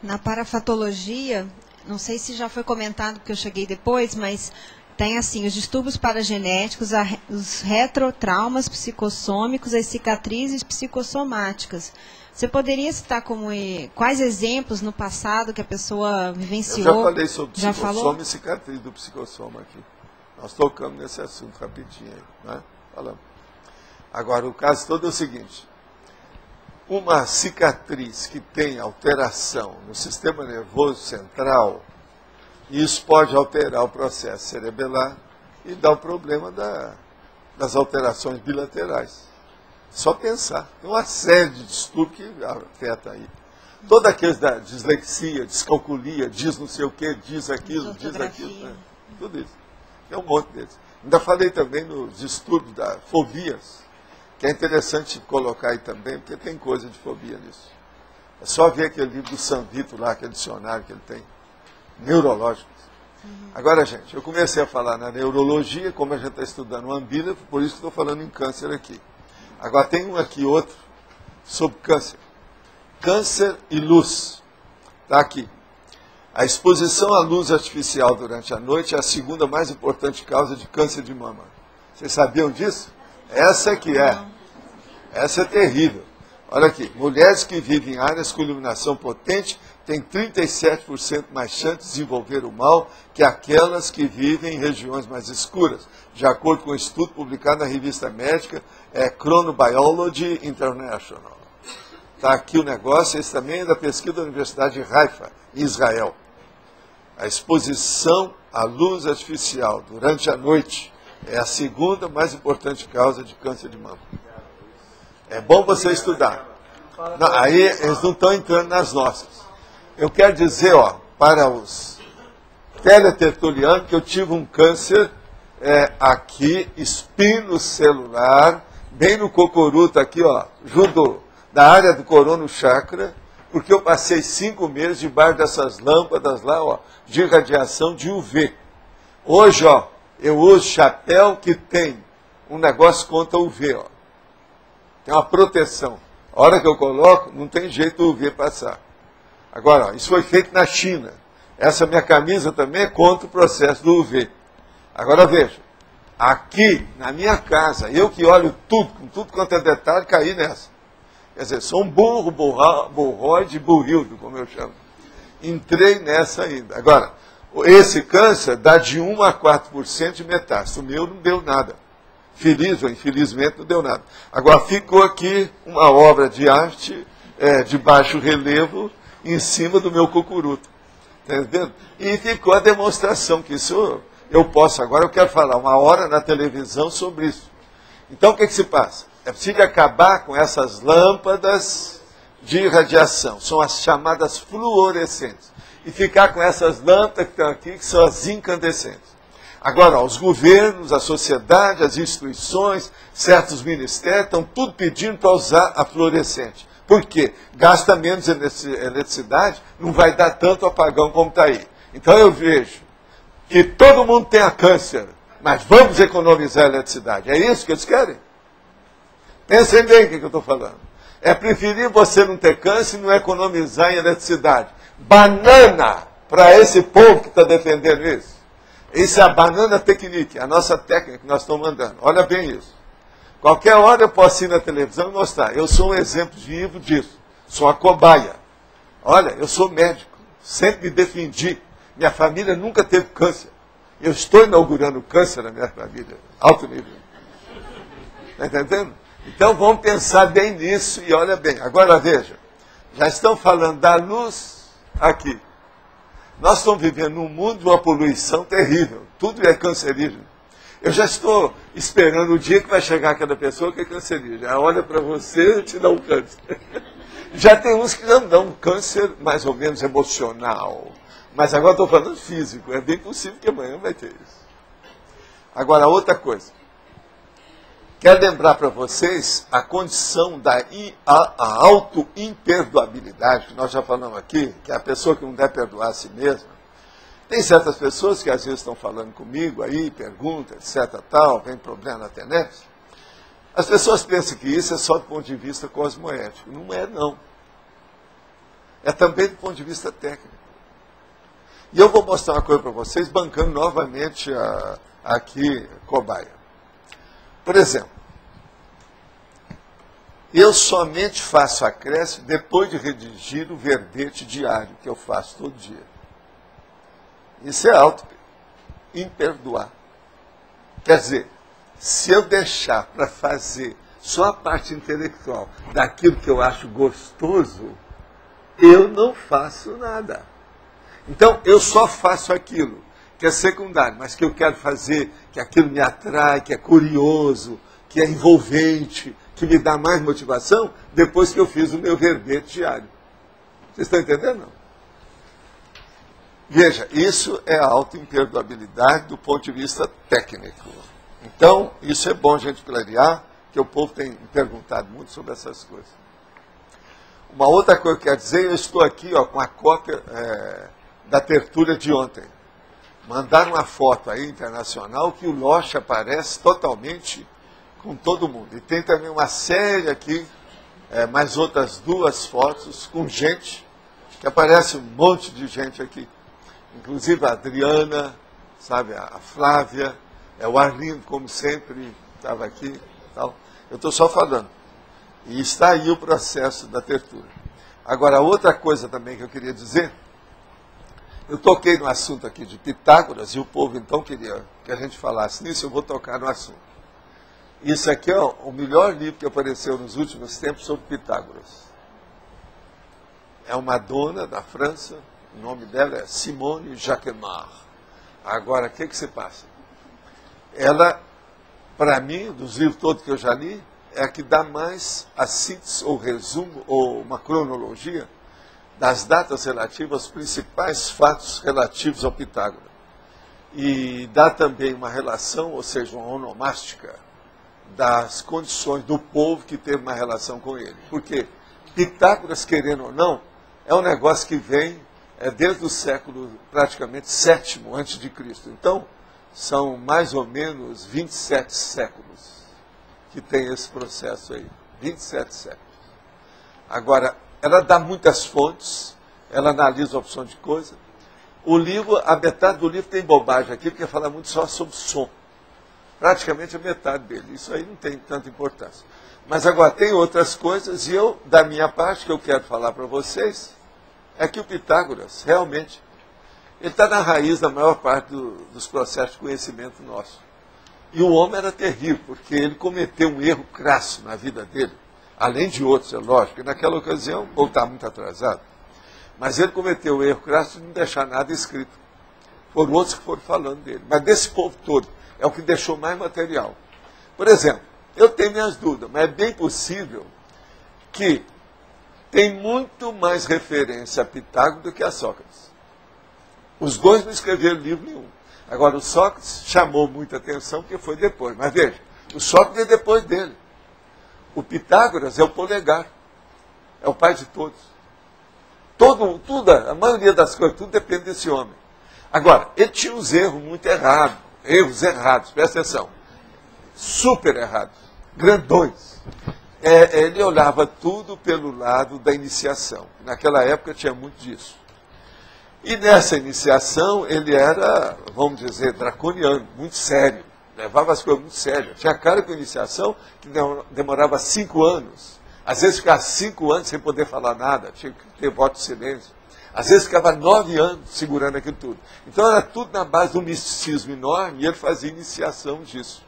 Na parafatologia, não sei se já foi comentado, porque eu cheguei depois, mas tem assim, os distúrbios paragenéticos, os retrotraumas psicossômicos, as cicatrizes psicossomáticas. Você poderia citar quais exemplos no passado que a pessoa vivenciou? Eu já falei sobre psicossoma e cicatriz do psicossoma aqui. Nós tocamos nesse assunto rapidinho aí, né? Falamos. Agora, o caso todo é o seguinte. Uma cicatriz que tem alteração no sistema nervoso central, isso pode alterar o processo cerebelar e dar o problema das alterações bilaterais. Só pensar. Tem uma série de distúrbios que afeta aí. Todos aqueles da dislexia, descalculia, diz não sei o que, diz aquilo, né? Tudo isso. Tem um monte deles. Ainda falei também nos distúrbios das fobias, que é interessante colocar aí também, porque tem coisa de fobia nisso. É só ver aquele livro do Sanvito lá, aquele dicionário que ele tem, neurológico. Agora, gente, eu comecei a falar na neurologia, como a gente está estudando o ambílevo, por isso que estou falando em câncer aqui. Agora tem um aqui, outro, sobre câncer. Câncer e luz. Está aqui. A exposição à luz artificial durante a noite é a segunda mais importante causa de câncer de mama. Vocês sabiam disso? Essa que é. Essa é terrível. Olha aqui. Mulheres que vivem em áreas com iluminação potente têm 37% mais chance de desenvolver o mal que aquelas que vivem em regiões mais escuras, de acordo com um estudo publicado na revista médica Chronobiology International. Está aqui o negócio, esse também é da pesquisa da Universidade de Haifa, em Israel. A exposição à luz artificial durante a noite é a segunda mais importante causa de câncer de mama. É bom você estudar. Não, aí eles não estão entrando nas nossas. Eu quero dizer, para os teletertulianos, que eu tive um câncer aqui, espinocelular, bem no cocoruto aqui, junto da área do corono chakra, porque eu passei 5 meses debaixo dessas lâmpadas lá, de radiação de UV. Hoje, eu uso chapéu que tem um negócio contra UV, Tem uma proteção. A hora que eu coloco, não tem jeito do UV passar. Agora, isso foi feito na China. Essa minha camisa também é contra o processo do UV. Agora veja, aqui na minha casa, eu que olho tudo, com tudo quanto é detalhe, caí nessa. Quer dizer, sou um burroide, burrildo, como eu chamo. Entrei nessa ainda. Agora, esse câncer dá de 1 a 4% de metástase. O meu não deu nada. Feliz ou infelizmente não deu nada. Agora, ficou aqui uma obra de arte de baixo relevo em cima do meu cocuruto. Está entendendo? E ficou a demonstração que isso eu posso. Agora eu quero falar 1 hora na televisão sobre isso. Então, o que se passa? É preciso acabar com essas lâmpadas de radiação. São as chamadas fluorescentes. E ficar com essas lâmpadas que estão aqui, que são as incandescentes. Agora, os governos, a sociedade, as instituições, certos ministérios, estão tudo pedindo para usar a fluorescente. Por quê? Gasta menos eletricidade, não vai dar tanto apagão como está aí. Então eu vejo que todo mundo tenha câncer, mas vamos economizar a eletricidade. É isso que eles querem? Pensem bem o que eu estou falando. É preferir você não ter câncer e não economizar em eletricidade. Banana para esse povo que está defendendo isso. Isso é a banana technique, a nossa técnica que nós estamos mandando. Olha bem isso. Qualquer hora eu posso ir na televisão e mostrar. Eu sou um exemplo vivo disso. Sou uma cobaia. Olha, eu sou médico. Sempre me defendi. Minha família nunca teve câncer. Eu estou inaugurando câncer na minha família. Alto nível. Está entendendo? Então vamos pensar bem nisso e olha bem. Agora veja. Já estão falando da luz aqui. Nós estamos vivendo num mundo de uma poluição terrível. Tudo é cancerígeno. Eu já estou esperando o dia que vai chegar aquela pessoa que é cancerígena. Olha para você e te dá um câncer. Já tem uns que não dão um câncer mais ou menos emocional. Mas agora estou falando físico. É bem possível que amanhã vai ter isso. Agora, outra coisa. Quero lembrar para vocês a condição da auto-imperdoabilidade, que nós já falamos aqui, que é a pessoa que não deve perdoar a si mesma. Tem certas pessoas que às vezes estão falando comigo aí, perguntam, etc, tal, vem problema na internet. As pessoas pensam que isso é só do ponto de vista cosmoético. Não é, não. É também do ponto de vista técnico. E eu vou mostrar uma coisa para vocês, bancando novamente aqui cobaia. Por exemplo, eu somente faço acréscimo depois de redigir o verbete diário, que eu faço todo dia. Isso é auto-imperdoar. Quer dizer, se eu deixar para fazer só a parte intelectual daquilo que eu acho gostoso, eu não faço nada. Então, eu só faço aquilo que é secundário, mas que eu quero fazer, que aquilo me atrai, que é curioso, que é envolvente, que me dá mais motivação, depois que eu fiz o meu verbete diário. Vocês estão entendendo? Não? Veja, isso é a auto-imperdoabilidade do ponto de vista técnico. Então, isso é bom a gente clarear, que o povo tem perguntado muito sobre essas coisas. Uma outra coisa que eu quero dizer, eu estou aqui com a cópia da tertúlia de ontem. Mandaram uma foto aí internacional que o Loche aparece totalmente com todo mundo. E tem também uma série aqui, mais outras 2 fotos com gente, que aparece um monte de gente aqui. Inclusive a Adriana, sabe, a Flávia, o Arlindo, como sempre, estava aqui. Tal. Eu estou só falando. E está aí o processo da tertúlia. Agora, outra coisa também que eu queria dizer, eu toquei no assunto aqui de Pitágoras, e o povo então queria que a gente falasse nisso, eu vou tocar no assunto. Isso aqui é o melhor livro que apareceu nos últimos tempos sobre Pitágoras. É uma dona da França, o nome dela é Simone Jacquemart. Agora, o que se passa? Ela, para mim, dos livros todos que eu já li, é a que dá mais a síntese, ou resumo, ou uma cronologia das datas relativas aos principais fatos relativos ao Pitágoras. E dá também uma relação, ou seja, uma onomástica, das condições do povo que teve uma relação com ele. Porque Pitágoras, querendo ou não, é um negócio que vem desde o século praticamente VII a.C. Então, são mais ou menos 27 séculos que tem esse processo aí. 27 séculos. Agora, ela dá muitas fontes, ela analisa opção de coisa. O livro, a metade do livro tem bobagem aqui, porque fala muito só sobre som. Praticamente a metade dele. Isso aí não tem tanta importância. Mas agora tem outras coisas, e eu, da minha parte, que eu quero falar para vocês, é que o Pitágoras, realmente, ele está na raiz da maior parte dos processos de conhecimento nosso. E o homem era terrível, porque ele cometeu um erro crasso na vida dele, além de outros, é lógico, que naquela ocasião, ou está muito atrasado, mas ele cometeu o erro crasso de não deixar nada escrito. Foram outros que foram falando dele. Mas desse povo todo, é o que deixou mais material. Por exemplo, eu tenho minhas dúvidas, mas é bem possível que tem muito mais referência a Pitágoras do que a Sócrates. Os dois não escreveram livro nenhum. Agora, o Sócrates chamou muita atenção porque foi depois. Mas veja, o Sócrates é depois dele. O Pitágoras é o polegar. É o pai de todos. A maioria das coisas, tudo depende desse homem. Agora, ele tinha uns erros muito errados. Erros errados, presta atenção. Super errados. Grandões. Ele olhava tudo pelo lado da iniciação. Naquela época tinha muito disso. E nessa iniciação ele era, vamos dizer, draconiano, muito sério. Levava as coisas muito sérias. Tinha cara com iniciação que demorava 5 anos. Às vezes ficava 5 anos sem poder falar nada, tinha que ter voto de silêncio. Às vezes ficava 9 anos segurando aquilo tudo. Então era tudo na base de um misticismo enorme e ele fazia iniciação disso.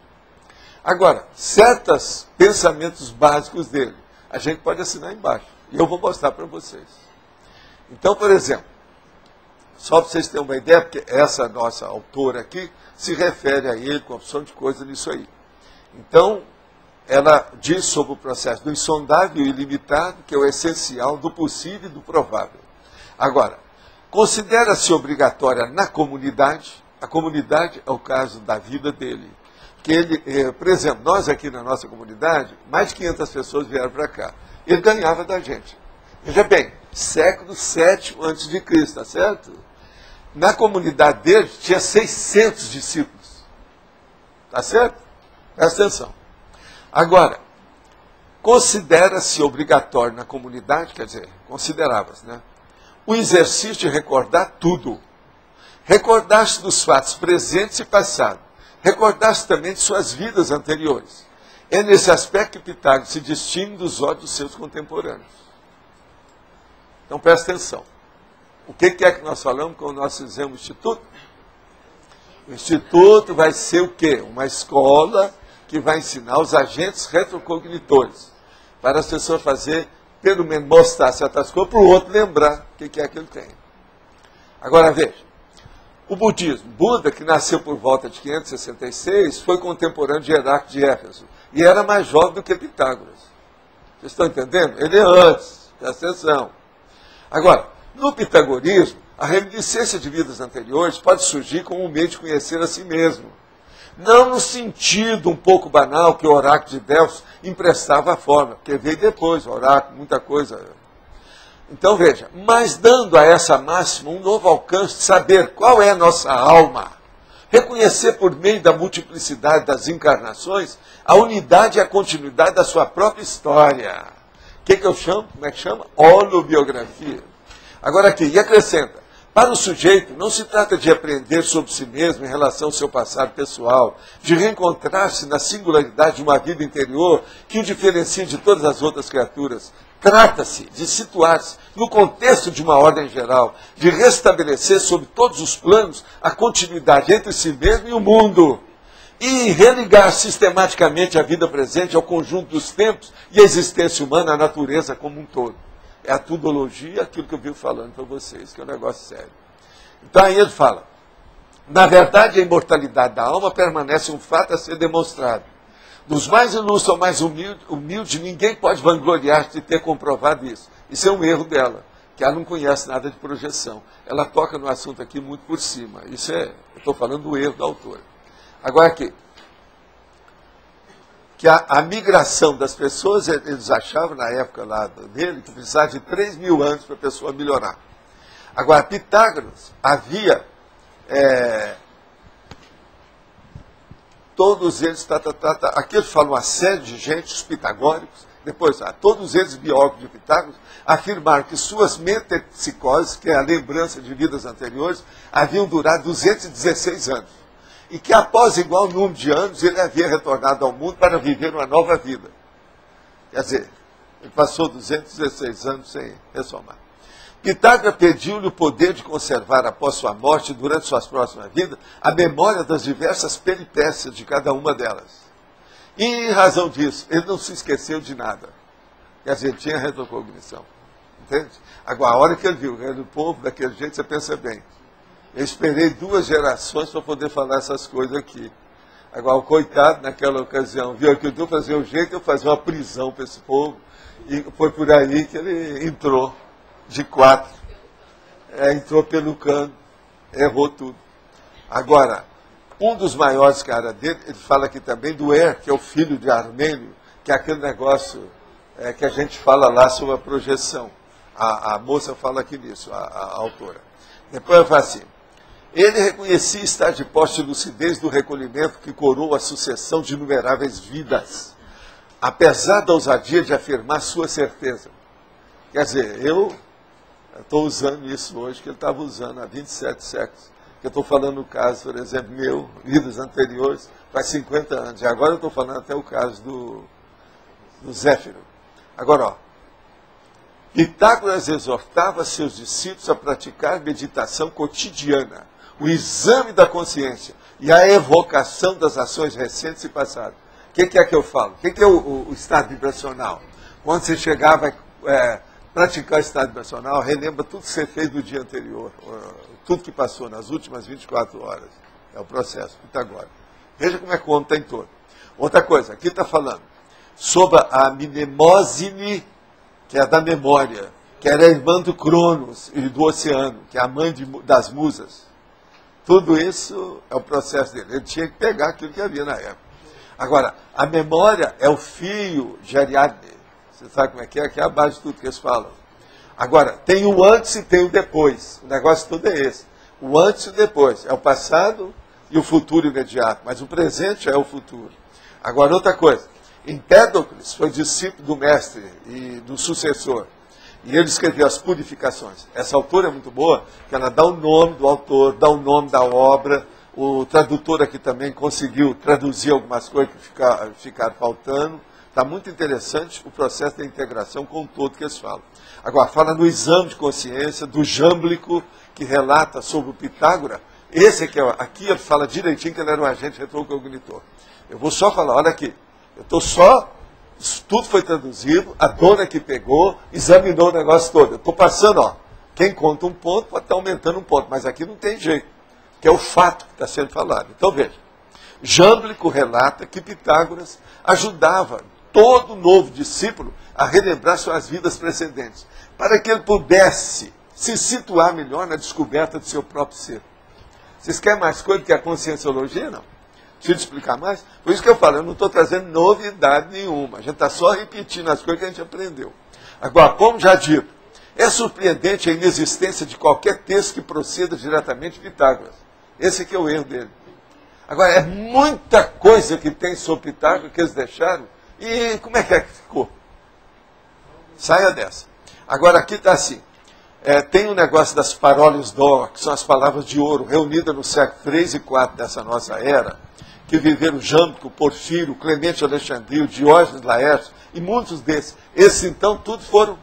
Agora, certos pensamentos básicos dele, a gente pode assinar embaixo. E eu vou mostrar para vocês. Então, por exemplo, só para vocês terem uma ideia, porque essa nossa autora aqui se refere a ele com opção de coisa nisso aí. Então, ela diz sobre o processo do insondável e ilimitado, que é o essencial do possível e do provável. Agora, considera-se obrigatória na comunidade, a comunidade é o caso da vida dele. Que ele, por exemplo, nós aqui na nossa comunidade, mais de 500 pessoas vieram para cá. Ele ganhava da gente. Veja bem, século VII a.C., tá certo? Na comunidade dele tinha 600 discípulos. Tá certo? Presta atenção. Agora, considera-se obrigatório na comunidade, quer dizer, considerava-se, né? O exercício de recordar tudo. Recordar-se dos fatos presentes e passados. Recordar-se também de suas vidas anteriores. É nesse aspecto que Pitágoras se distingue dos olhos dos seus contemporâneos. Então presta atenção. O que é que nós falamos quando nós fizemos o Instituto? O Instituto vai ser o quê? Uma escola que vai ensinar os agentes retrocognitores. Para as pessoas fazer, pelo menos mostrar certas coisas, para o outro lembrar o que é que ele tem. Agora veja. O budismo, Buda, que nasceu por volta de 566, foi contemporâneo de Heráclito de Éfeso. E era mais jovem do que Pitágoras. Vocês estão entendendo? Ele é antes, presta atenção. Agora, no pitagorismo, a reminiscência de vidas anteriores pode surgir como um meio de conhecer a si mesmo. Não no sentido um pouco banal que o oráculo de Delfos emprestava a forma, porque veio depois o oráculo, muita coisa. Então veja, mas dando a essa máxima um novo alcance de saber qual é a nossa alma, reconhecer por meio da multiplicidade das encarnações a unidade e a continuidade da sua própria história. O que eu chamo? Como é que chama? Holobiografia. Agora aqui, e acrescenta, Para o sujeito, não se trata de aprender sobre si mesmo em relação ao seu passado pessoal, de reencontrar-se na singularidade de uma vida interior que o diferencia de todas as outras criaturas. Trata-se de situar-se no contexto de uma ordem geral, de restabelecer sobre todos os planos a continuidade entre si mesmo e o mundo, e religar sistematicamente a vida presente ao conjunto dos tempos e a existência humana, à natureza como um todo. É a tudologia, aquilo que eu vivo falando para vocês, que é um negócio sério. Então aí ele fala, na verdade a imortalidade da alma permanece um fato a ser demonstrado. Dos mais ilustres ao mais humilde, ninguém pode vangloriar de ter comprovado isso. Isso é um erro dela, que ela não conhece nada de projeção. Ela toca no assunto aqui muito por cima. Isso é, eu estou falando do erro da autora. Agora aqui, que a migração das pessoas, eles achavam na época lá dele que precisava de 3.000 anos para a pessoa melhorar. Agora, Pitágoras havia todos eles, aqui ele fala uma série de gente, os pitagóricos, depois, todos eles, biógrafos de Pitágoras, afirmaram que suas metempsicoses, que é a lembrança de vidas anteriores, haviam durado 216 anos. E que após igual número de anos, ele havia retornado ao mundo para viver uma nova vida. Quer dizer, ele passou 216 anos sem ressomar. Pitágoras pediu-lhe o poder de conservar após sua morte, durante suas próximas vidas, a memória das diversas peripécias de cada uma delas. E, em razão disso, ele não se esqueceu de nada. Quer dizer, ele tinha retrocognição. Entende? Agora, a hora que ele viu o povo daquele jeito, você pensa bem. Eu esperei 2 gerações para poder falar essas coisas aqui. Agora, o coitado, naquela ocasião, viu que eu fazia um jeito, eu fazia uma prisão para esse povo. E foi por aí que ele entrou. De 4, entrou pelo cano, errou tudo. Agora, um dos maiores caras dele, ele fala aqui também do que é o filho de Armênio, que é aquele negócio que a gente fala lá sobre a projeção. A moça fala aqui nisso, a autora. Depois ela fala assim, ele reconhecia estar de posse de lucidez do recolhimento que coroa a sucessão de inumeráveis vidas, apesar da ousadia de afirmar sua certeza. Quer dizer, eu estou usando isso hoje, que ele estava usando há 27 séculos. Eu estou falando o caso, por exemplo, meu, vidas anteriores, faz 50 anos. E agora eu estou falando até o caso do Zéfiro. Agora, ó, Pitágoras exortava seus discípulos a praticar meditação cotidiana, o exame da consciência e a evocação das ações recentes e passadas. O que é que eu falo? O que é o estado vibracional? Quando você chegava praticar o estado vibracional, relembra tudo que você fez no dia anterior, tudo que passou nas últimas 24 horas. É o processo pitagórico. Veja como é que o homem está em todo. Outra coisa, aqui está falando sobre a Mnemosine, que é da memória, que era a irmã do Cronos e do oceano, que é a mãe das musas. Tudo isso é o processo dele. Ele tinha que pegar aquilo que havia na época. Agora, a memória é o fio de Ariadne. Você sabe como é? Que é a base de tudo que eles falam. Agora, tem o antes e tem o depois. O negócio todo é esse. O antes e o depois. É o passado e o futuro imediato. Mas o presente é o futuro. Agora, outra coisa. Empédocles foi discípulo do mestre e do sucessor. E ele escreveu as purificações. Essa autora é muito boa, que ela dá o nome do autor, dá o nome da obra. O tradutor aqui também conseguiu traduzir algumas coisas que ficaram faltando. Está muito interessante o processo da integração com o todo que eles falam. Agora, fala no exame de consciência do Jâmblico, que relata sobre o Pitágoras. Esse aqui ele fala direitinho que ele era um agente retrocognitor. Eu vou só falar, olha aqui, eu estou só, tudo foi traduzido, a dona que pegou, examinou o negócio todo. Eu estou passando, ó, quem conta um ponto pode estar aumentando um ponto, mas aqui não tem jeito, que é o fato que está sendo falado. Então veja, Jâmblico relata que Pitágoras ajudava todo novo discípulo a relembrar suas vidas precedentes, para que ele pudesse se situar melhor na descoberta do seu próprio ser. Vocês querem mais coisa do que a conscienciologia, não? Deixa eu te explicar mais. Por isso que eu falo, eu não estou trazendo novidade nenhuma. A gente está só repetindo as coisas que a gente aprendeu. Agora, como já dito, é surpreendente a inexistência de qualquer texto que proceda diretamente de Pitágoras. Esse aqui é o erro dele. Agora, é muita coisa que tem sobre Pitágoras que eles deixaram. E como é que ficou? Saia dessa. Agora aqui está assim. Tem um negócio das paroles d'or, que são as palavras de ouro, reunidas no século 3 e 4 dessa nossa era, que viveram Jâmblico, Porfírio, Clemente Alexandrino, Diógenes Laércio, e muitos desses. Esses, então, tudo foram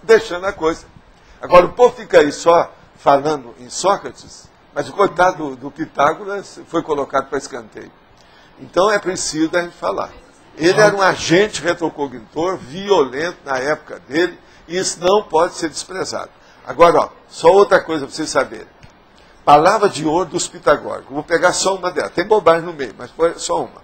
deixando a coisa. Agora, o povo fica aí só falando em Sócrates, mas o coitado do Pitágoras foi colocado para escanteio. Então, é preciso a gente falar. Ele era um agente retrocognitor violento na época dele, e isso não pode ser desprezado. Agora, ó, só outra coisa para vocês saberem. Palavra de ouro dos pitagóricos. Vou pegar só uma delas. Tem bobagem no meio, mas foi só uma.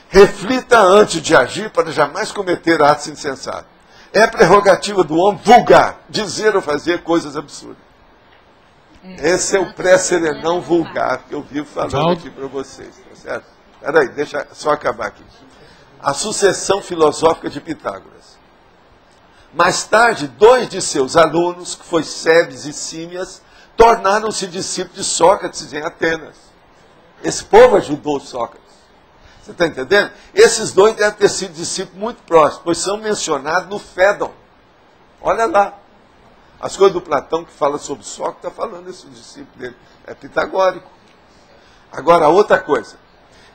Reflita antes de agir para jamais cometer atos insensatos. É prerrogativa do homem vulgar, dizer ou fazer coisas absurdas. Esse é o pré-serenão vulgar que eu vivo falando aqui para vocês. Tá certo? Espera aí, deixa só acabar aqui. A sucessão filosófica de Pitágoras. Mais tarde, 2 de seus alunos, que foi Cebes e Símias, tornaram-se discípulos de Sócrates em Atenas. Esse povo ajudou Sócrates. Você está entendendo? Esses 2 devem ter sido discípulos muito próximos, pois são mencionados no Fédon. Olha lá. As coisas do Platão que fala sobre Sócrates, está falando esse discípulo dele. É pitagórico. Agora, outra coisa.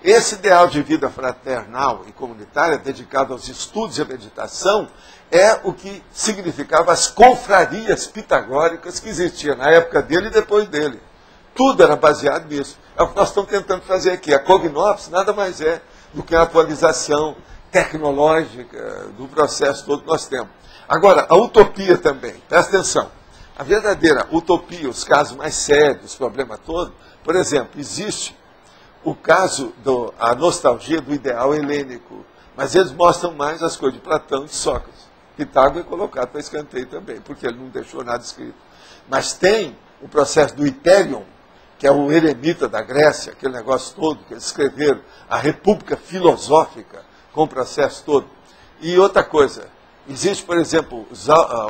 Esse ideal de vida fraternal e comunitária, dedicado aos estudos e à meditação, é o que significava as confrarias pitagóricas que existiam na época dele e depois dele. Tudo era baseado nisso. É o que nós estamos tentando fazer aqui. A Cognops nada mais é do que a atualização tecnológica do processo todo que nós temos. Agora, a utopia também. Presta atenção. A verdadeira utopia, os casos mais sérios, o problema todo, por exemplo, existe o caso da nostalgia do ideal helênico, mas eles mostram mais as coisas de Platão e de Sócrates. Pitágoras é colocado para escanteio também, porque ele não deixou nada escrito. Mas tem o processo do Hyperion, que é o eremita da Grécia, aquele negócio todo, que eles escreveram, a República Filosófica, com o processo todo. E outra coisa, existe, por exemplo,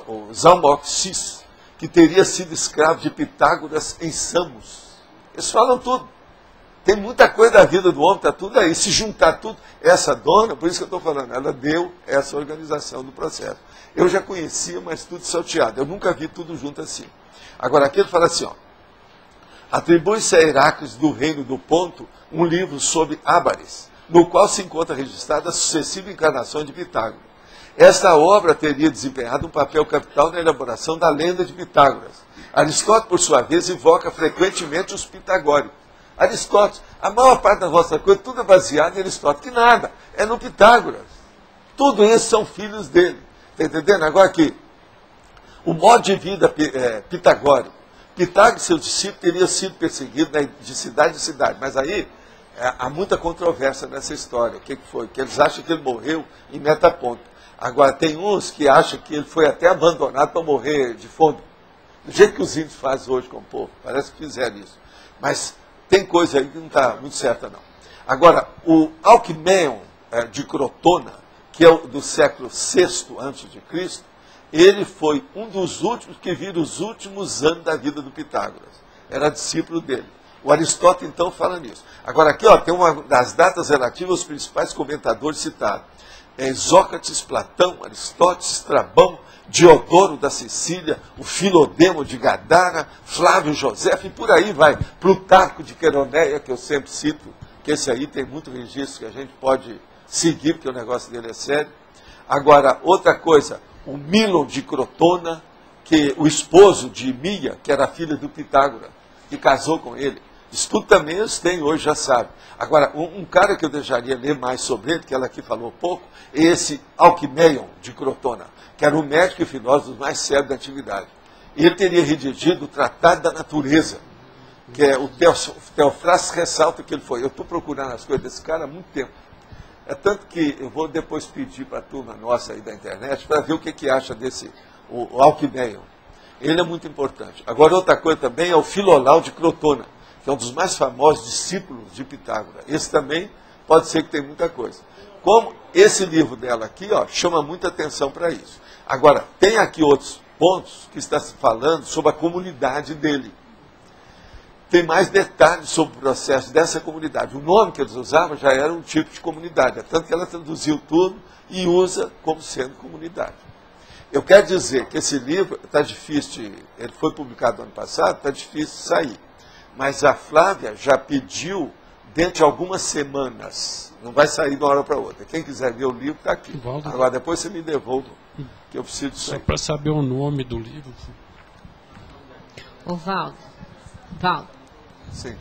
o Zalmoxis, que teria sido escravo de Pitágoras em Samos. Eles falam tudo. Tem muita coisa da vida do homem, está tudo aí. Se juntar tudo, essa dona, por isso que eu estou falando, ela deu essa organização do processo. Eu já conhecia, mas tudo salteado. Eu nunca vi tudo junto assim. Agora, aqui ele fala assim, ó. Atribui-se a Heráclito do Reino do Ponto um livro sobre Ábares, no qual se encontra registrada a sucessiva encarnação de Pitágoras. Esta obra teria desempenhado um papel capital na elaboração da lenda de Pitágoras. Aristóteles, por sua vez, invoca frequentemente os pitagóricos. Aristóteles, a maior parte da vossa coisa, tudo é baseado em Aristóteles, que nada, é no Pitágoras. Tudo isso são filhos dele. Está entendendo? Agora aqui, o modo de vida pitagórico. Pitágoras e seus discípulos teriam sido perseguidos de cidade em cidade, mas aí há muita controvérsia nessa história. O que foi? Que eles acham que ele morreu em Metaponto. Agora, tem uns que acham que ele foi até abandonado para morrer de fome. Do jeito que os índios fazem hoje com o povo. Parece que fizeram isso. Mas tem coisa aí que não está muito certa, não. Agora, o Alcmaion de Crotona, que é do século VI a.C., ele foi um dos últimos que viram os últimos anos da vida do Pitágoras. Era discípulo dele. O Aristóteles, então, fala nisso. Agora, aqui ó, tem uma das datas relativas aos principais comentadores citados. Sócrates, Platão, Aristóteles, Estrabão, Diodoro da Sicília, o Filodemo de Gadara, Flávio Josefo, e por aí vai. Plutarco de Queroneia, que eu sempre cito, que esse aí tem muito registro que a gente pode seguir, porque o negócio dele é sério. Agora, outra coisa, o Milon de Crotona, que o esposo de Mia, que era filha do Pitágoras, que casou com ele. Isso tudo também eles têm hoje, já sabe. Agora, um cara que eu deixaria ler mais sobre ele, que ela aqui falou pouco, é esse Alcmaion de Crotona, que era um médico e filósofo dos mais sérios da antiguidade. Ele teria redigido o Tratado da Natureza, que é o Teofrasto ressalta que ele foi. Eu estou procurando as coisas desse cara há muito tempo. É tanto que eu vou depois pedir para a turma nossa aí da internet para ver o que acha desse, o Alcmaion. Ele é muito importante. Agora, outra coisa também é o Filolau de Crotona, que é um dos mais famosos discípulos de Pitágoras. Esse também pode ser que tenha muita coisa. Como esse livro dela aqui, ó, chama muita atenção para isso. Agora, tem aqui outros pontos que está se falando sobre a comunidade dele. Tem mais detalhes sobre o processo dessa comunidade. O nome que eles usavam já era um tipo de comunidade, é tanto que ela traduziu tudo e usa como sendo comunidade. Eu quero dizer que esse livro está difícil, ele foi publicado ano passado, está difícil de sair. Mas a Flávia já pediu dentro de algumas semanas. Não vai sair de uma hora para outra. Quem quiser ver o livro está aqui. Valdo. Agora depois você me devolve, que eu preciso disso. Só para saber o nome do livro. Ô Valdo. Sim.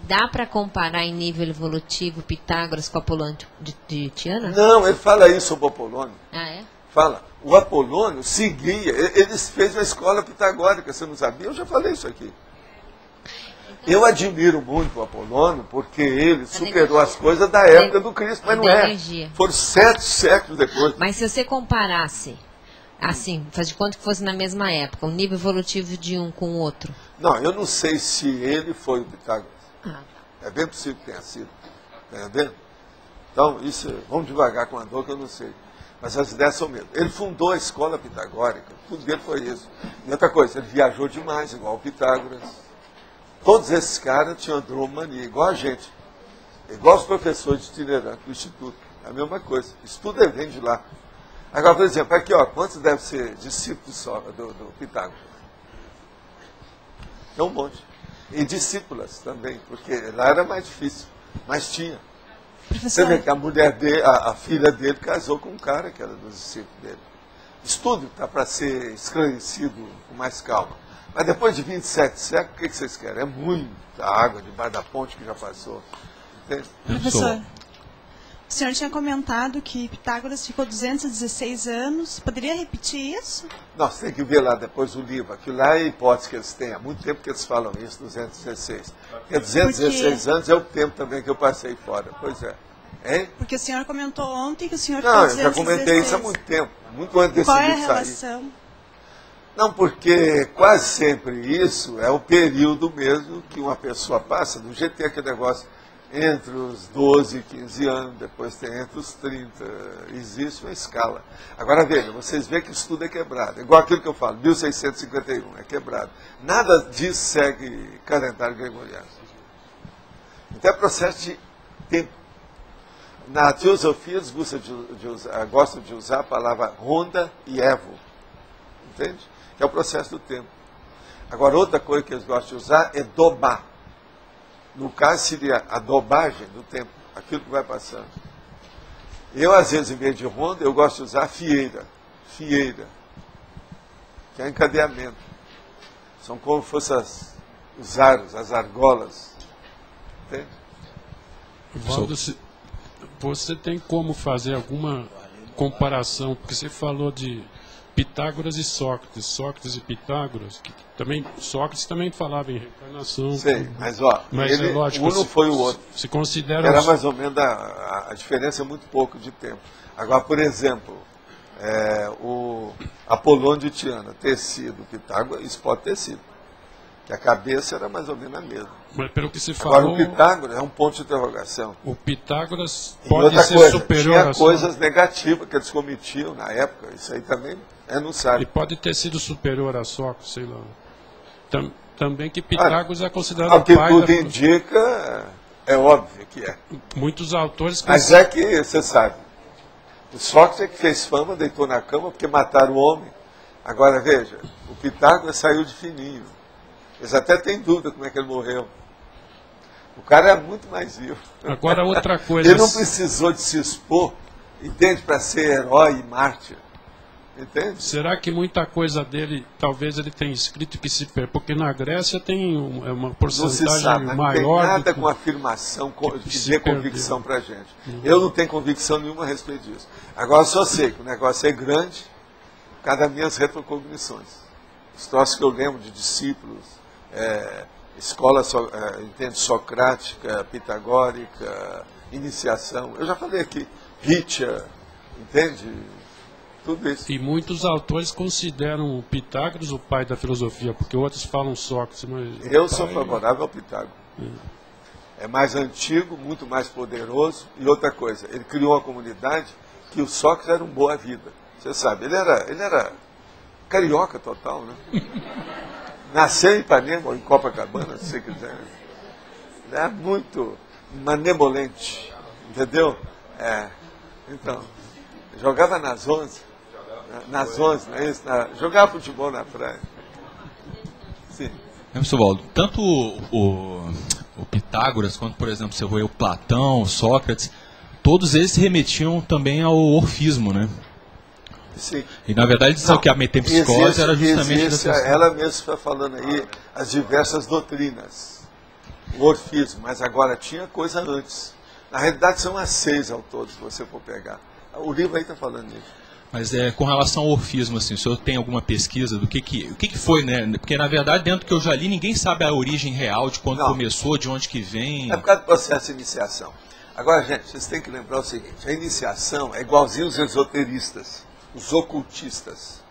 Dá para comparar em nível evolutivo Pitágoras com Apolônio de Tiana? Não, ele fala isso sobre o Apolônio. Ah, é? Fala, o Apolônio seguia, ele fez uma escola pitagórica, você não sabia? Eu já falei isso aqui. Eu admiro muito o Apolônio, porque ele superou as coisas da época do Cristo, mas não é. Foram 7 séculos depois. Mas se você comparasse, assim, faz de conta que fosse na mesma época, o nível evolutivo de um com o outro. Não, eu não sei se ele foi o Pitágoras. É bem possível que tenha sido. Está entendendo? Então, isso, vamos devagar com a dor que eu não sei. Mas as ideias são mesmo. Ele fundou a escola pitagórica, tudo dele foi isso. E outra coisa, ele viajou demais, igual o Pitágoras. Todos esses caras tinham andromania, igual a gente. Igual os professores de itinerante do Instituto. É a mesma coisa. Isso tudo vem de lá. Agora, por exemplo, aqui, ó, quantos devem ser discípulos do Pitágoras? Tem um monte. E discípulas também, porque lá era mais difícil, mas tinha. Professor. Você vê que a mulher dele, a filha dele casou com um cara que era dos discípulos dele. Isso tudo está para ser esclarecido com mais calma. Mas depois de 27 séculos, o que vocês querem? É muita água debaixo da ponte que já passou. Entende? Professor, o senhor tinha comentado que Pitágoras ficou 216 anos. Poderia repetir isso? Não, você tem que ver lá depois o livro. Aquilo lá é a hipótese que eles têm. Há muito tempo que eles falam isso, 216. Porque 216 anos é o tempo também que eu passei fora. Pois é. Hein? Porque o senhor comentou ontem que o senhor Não, ficou eu já comentei isso há muito tempo. Muito antes desse Qual é a livro sair. relação? Não, porque quase sempre isso é o período mesmo que uma pessoa passa, do jeito que tem aquele negócio entre os 12 e 15 anos, depois tem entre os 30, existe uma escala. Agora veja, vocês veem que isso tudo é quebrado, igual aquilo que eu falo, 1651, é quebrado. Nada disso segue calendário gregoriano. Então é processo de tempo. Na teosofia eles gostam de usar a palavra ronda e evo, entende? Que é o processo do tempo. Agora, outra coisa que eles gostam de usar é dobar. No caso, seria a dobagem do tempo, aquilo que vai passando. Eu, às vezes, em vez de ronda, eu gosto de usar fieira, que é encadeamento. São como se fossem os aros, as argolas. Entende? Valdo, você tem como fazer alguma comparação, porque você falou de Pitágoras e Sócrates, Sócrates e Pitágoras, que também, Sócrates também falava em reencarnação. Sei, mas ó, mas ele, é lógico, um não foi o outro. Se considera... Era mais ou menos, a diferença é muito pouco de tempo. Agora, por exemplo, o Apolônio de Tiana ter sido Pitágoras, isso pode ter sido. Que a cabeça era mais ou menos a mesma. Mas pelo que se falou... Agora, o Pitágoras é um ponto de interrogação. O Pitágoras E pode outra ser coisa, superior tinha a coisas negativas que eles cometiam na época, isso aí também não sabe. E pode ter sido superior a Sócrates, sei lá. Também que Pitágoras é considerado o que pai tudo da... indica, é óbvio que é. Muitos autores... Mas é que, você sabe, o Sócrates é que fez fama, deitou na cama porque mataram o homem. Agora, veja, o Pitágoras saiu de fininho. Eles até têm dúvida como é que ele morreu. O cara é muito mais vivo. Agora, outra coisa... Ele não precisou de se expor, entende, para ser herói e mártir. Entende? Será que muita coisa dele, talvez ele tenha escrito que se perde? Porque na Grécia tem uma porcentagem não se sabe, maior... Não tem nada com afirmação que dê convicção para a gente. Eu não tenho convicção nenhuma a respeito disso. Agora, só sei que o negócio é grande, cada minhas retrocognições. Os troços que eu lembro de discípulos, escola entende, socrática, pitagórica, iniciação. Eu já falei aqui, Hitcher, entende? Tudo isso. E muitos autores consideram o Pitágoras o pai da filosofia, porque outros falam Sócrates. Mas eu sou favorável ao Pitágoras. É mais antigo, muito mais poderoso. E outra coisa, ele criou uma comunidade que o Sócrates era um boa-vida. Você sabe, ele era carioca total, né? Nasceu em Ipanema ou em Copacabana, se você quiser. Ele é muito manemolente, entendeu? Então, jogava nas 11. Nas 11, não é isso? Jogar futebol na praia. Sim. Professor Waldo, tanto o Pitágoras, quanto, por exemplo, você vê o Platão, o Sócrates, todos eles se remetiam também ao orfismo, né? Sim. E, na verdade, disseram que a metempsicose era justamente... Ela mesma está falando aí as diversas doutrinas, o orfismo, mas agora tinha coisa antes. Na realidade, são as 6 ao todo, se você for pegar. O livro aí está falando isso. Mas com relação ao orfismo, assim, o senhor tem alguma pesquisa do que foi, né? Porque, na verdade, dentro do que eu já li, ninguém sabe a origem real de quando começou, de onde que vem. É por causa do processo de iniciação. Agora, gente, vocês têm que lembrar o seguinte, a iniciação é igualzinho os esoteristas, os ocultistas,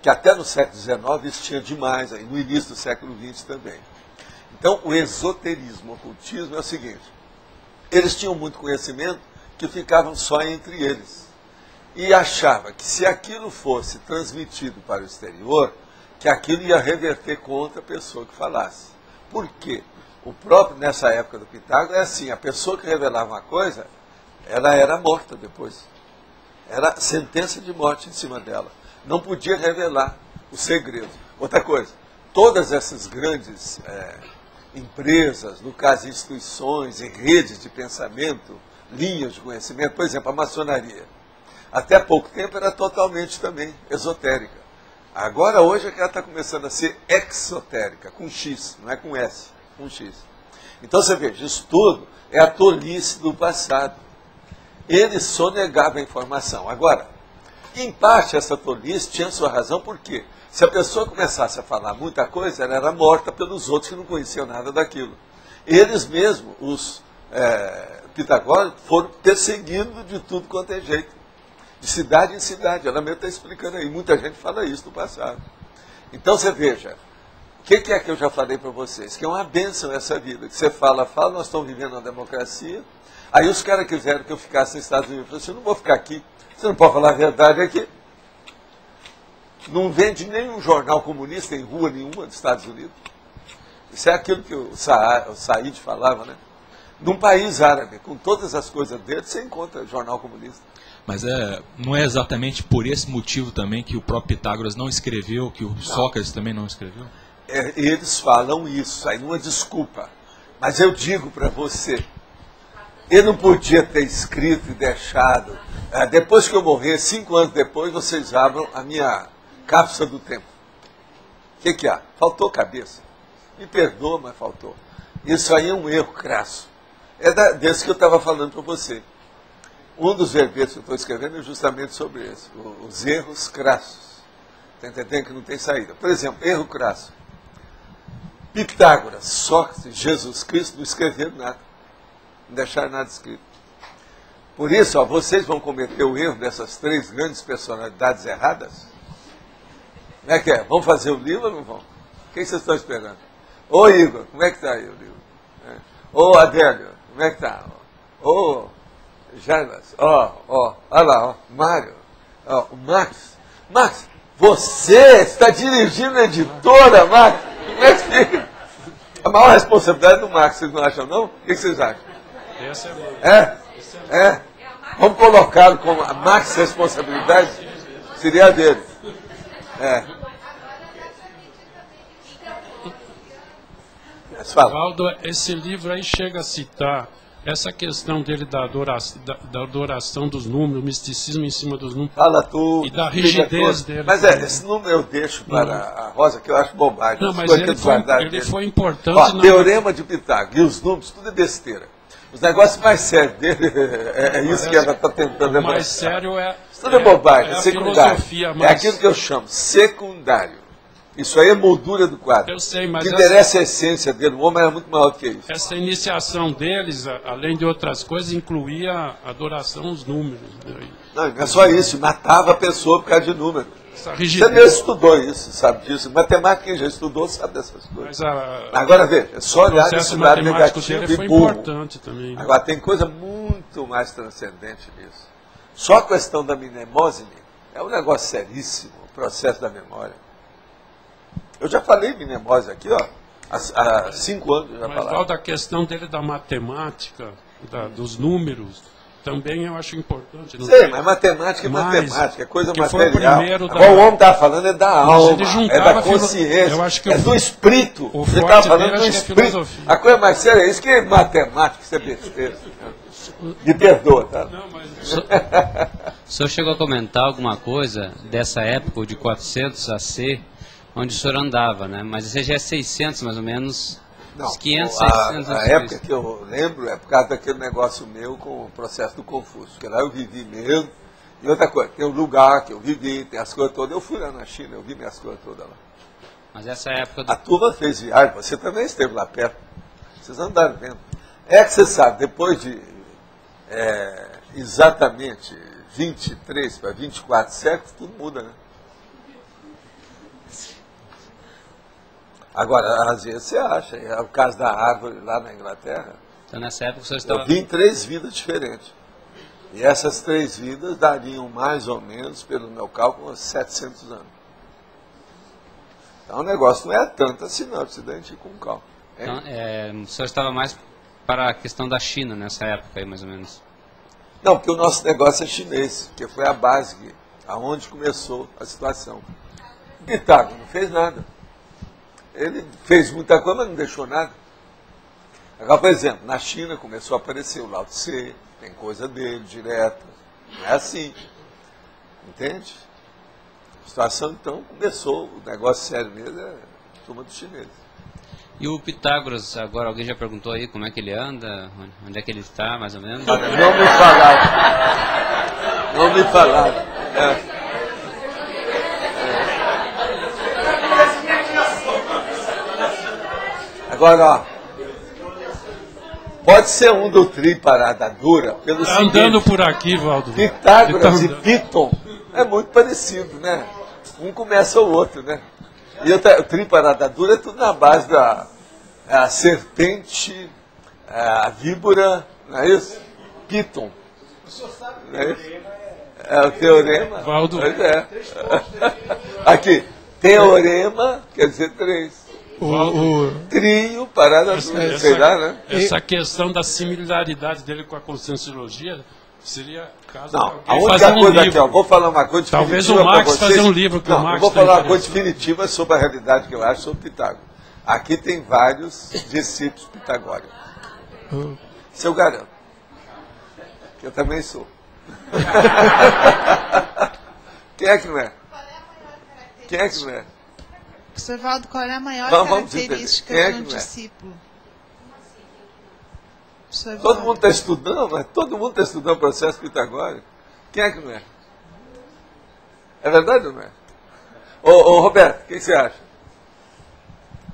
que até no século XIX isso tinha demais, aí, no início do século XX também. Então, o esoterismo, o ocultismo é o seguinte, eles tinham muito conhecimento que ficavam só entre eles. E achava que se aquilo fosse transmitido para o exterior, que aquilo ia reverter contra a pessoa que falasse. Por quê? O próprio, nessa época do Pitágoras, é assim, a pessoa que revelava uma coisa, ela era morta depois. Era sentença de morte em cima dela. Não podia revelar o segredo. Outra coisa, todas essas grandes empresas, no caso instituições e redes de pensamento, linhas de conhecimento, por exemplo, a maçonaria, até pouco tempo era totalmente também esotérica. Agora, hoje, é que ela está começando a ser exotérica, com X, não é com S, com X. Então, você veja, isso tudo é a tolice do passado. Ele sonegava a informação. Agora, em parte, essa tolice tinha sua razão, porque se a pessoa começasse a falar muita coisa, ela era morta pelos outros que não conheciam nada daquilo. Eles mesmos, os pitagóricos, foram perseguindo de tudo quanto é jeito. De cidade em cidade. Ela mesmo está explicando aí. Muita gente fala isso no passado. Então, você veja, o que é que eu já falei para vocês? Que é uma bênção essa vida. Que você fala, nós estamos vivendo uma democracia. Aí os caras quiseram que eu ficasse nos Estados Unidos. Eu falei assim, eu não vou ficar aqui. Você não pode falar a verdade aqui. Não vende nenhum jornal comunista em rua nenhuma dos Estados Unidos. Isso é aquilo que o Said falava, né? Num país árabe, com todas as coisas dele, você encontra jornal comunista. Mas não é exatamente por esse motivo também que o próprio Pitágoras não escreveu, que o Sócrates também não escreveu? Eles falam isso, aí não é desculpa. Mas eu digo para você, ele não podia ter escrito e deixado. Depois que eu morrer, 5 anos depois, vocês abram a minha cápsula do tempo. O que há? Faltou cabeça. Me perdoa, mas faltou. Isso aí é um erro crasso. É desse que eu estava falando para você. Um dos verbetes que eu estou escrevendo é justamente sobre isso. Os erros crassos. Está entendendo que não tem saída? Por exemplo, erro crasso. Pitágoras, Sócrates, Jesus Cristo não escreveram nada. Não deixaram nada escrito. Por isso, vocês vão cometer o erro dessas 3 grandes personalidades erradas? Como é que é? Vão fazer o livro ou não vão? O que vocês estão esperando? Ô Igor, como é que está aí o livro? Ô Adélio, como é que está? Ô Jarbas, olha lá, Mário, o Max. Max, você está dirigindo a editora, Max? Como é que fica? A maior responsabilidade é do Max, vocês não acham, não? O que vocês acham? Essa é boa. Vamos colocá-lo como a Max responsabilidade? Seria a dele. Waldo, esse livro aí chega a citar essa questão dele da adoração dos números, misticismo em cima dos números. Fala tudo. E da rigidez dele. Mas esse número eu deixo para a Rosa, que eu acho bobagem. Não, mas ele foi importante. Teorema de Pitágoras. E os números, tudo é besteira. Os negócios mais sérios dele, é isso que ela está tentando demonstrar. O mais sério tudo é bobagem, é secundário. É aquilo que eu chamo secundário. Isso aí é moldura do quadro. Eu sei, mas o que interessa é a essência dele. O homem era muito maior do que isso. Essa iniciação deles, além de outras coisas, incluía a adoração aos números. Não é só isso. Matava a pessoa por causa de número. Você mesmo estudou isso, sabe disso. Matemática, quem já estudou, sabe dessas coisas. Agora, veja, é só olhar nesse lado negativo e burro. Também, né? Agora, tem coisa muito mais transcendente nisso. Só a questão da mnemosine é um negócio seríssimo, o processo da memória. Eu já falei mnemose aqui, há 5 anos eu já falava. Mas da questão dele da matemática, dos números, também eu acho importante. Sei, mas matemática é matemática, é coisa material. Agora o homem está falando é da alma, é da consciência, é do espírito. Você está falando do espírito. A coisa mais séria é isso, que é matemática, isso é besteira. Me perdoa, tá? O senhor chegou a comentar alguma coisa dessa época, de 400 AC, onde o senhor andava, né? Mas esse já é 600, mais ou menos, não, 500, 600... A época que eu lembro é por causa daquele negócio meu com o processo do Confúcio, que lá eu vivi mesmo. E outra coisa, tem um lugar que eu vivi, tem as coisas todas. Eu fui lá na China, eu vi minhas coisas todas lá. Mas essa época... A turma fez viagem, você também esteve lá perto. Vocês andaram vendo. É que você sabe, depois de exatamente 23 para 24 séculos, tudo muda, né? Agora, às vezes você acha, é o caso da árvore lá na Inglaterra. Então, nessa época, o senhor estava... Eu vi em 3 vidas diferentes. E essas 3 vidas dariam mais ou menos, pelo meu cálculo, uns 700 anos. Então, o negócio não é tanto assim, não. Precisa ir com calma. Então, o senhor estava mais para a questão da China nessa época aí, mais ou menos? Não, porque o nosso negócio é chinês, que foi a base, aonde começou a situação. Pitágoras não fez nada. Ele fez muita coisa, mas não deixou nada. Agora, por exemplo, na China começou a aparecer o Lao Tse, tem coisa dele direta. Não é assim. Entende? A situação, então, começou. O negócio sério mesmo é a turma dos chineses. E o Pitágoras, agora alguém já perguntou aí como é que ele anda? Onde é que ele está, mais ou menos? Não me falaram. Não me falaram. Agora, ó, pode ser um do tri parada dura, pelo seguinte, andando por aqui, Valdo. Pitágoras e Piton é muito parecido, né? Um começa o outro, né? E o tri parada dura é tudo na base da serpente, a víbora, não é isso? Piton. Não é isso? É o teorema. Valdo. Pois é. Aqui, teorema quer dizer 3. Trio, parada dura, sei lá, né? Essa questão da similaridade dele com a Conscienciologia seria caso não, a única coisa aqui, ó, vou falar uma coisa talvez definitiva. Talvez o Marx vocês. Fazer um livro que não, o Marx vou falar uma coisa definitiva sobre a realidade que eu acho sobre Pitágoras. Aqui tem vários discípulos pitagóricos. Isso eu garanto. Que eu também sou. Quem é que não é? Quem é que não é? Professor Valdo, qual é a maior característica de um discípulo? Todo mundo está estudando, mas todo mundo está estudando o processo pitagórico. Quem é que não é? É verdade ou não é? Ô Roberto, o que você acha?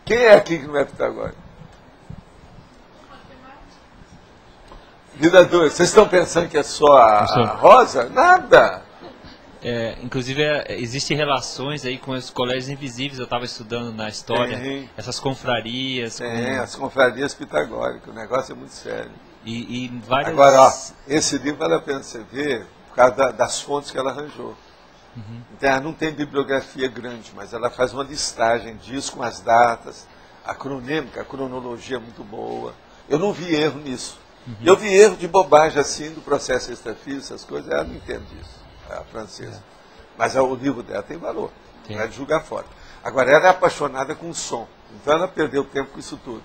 Quem é aqui que não é pitagórico? Vida 2, vocês estão pensando que é só a Rosa? Nada! Inclusive, existem relações aí com os colégios invisíveis, eu estava estudando na história, essas confrarias. As confrarias pitagóricas, o negócio é muito sério. E várias... Agora, ó, esse livro vale a pena você ver por causa das fontes que ela arranjou. Então, ela não tem bibliografia grande, mas ela faz uma listagem disso com as datas, a cronêmica, a cronologia é muito boa. Eu não vi erro nisso. Eu vi erro de bobagem assim do processo extrafísico, essas coisas, ela não entende isso. A francesa. Mas o livro dela tem valor. Não é de julgar fora. Agora, ela é apaixonada com o som. Então, ela perdeu tempo com isso tudo.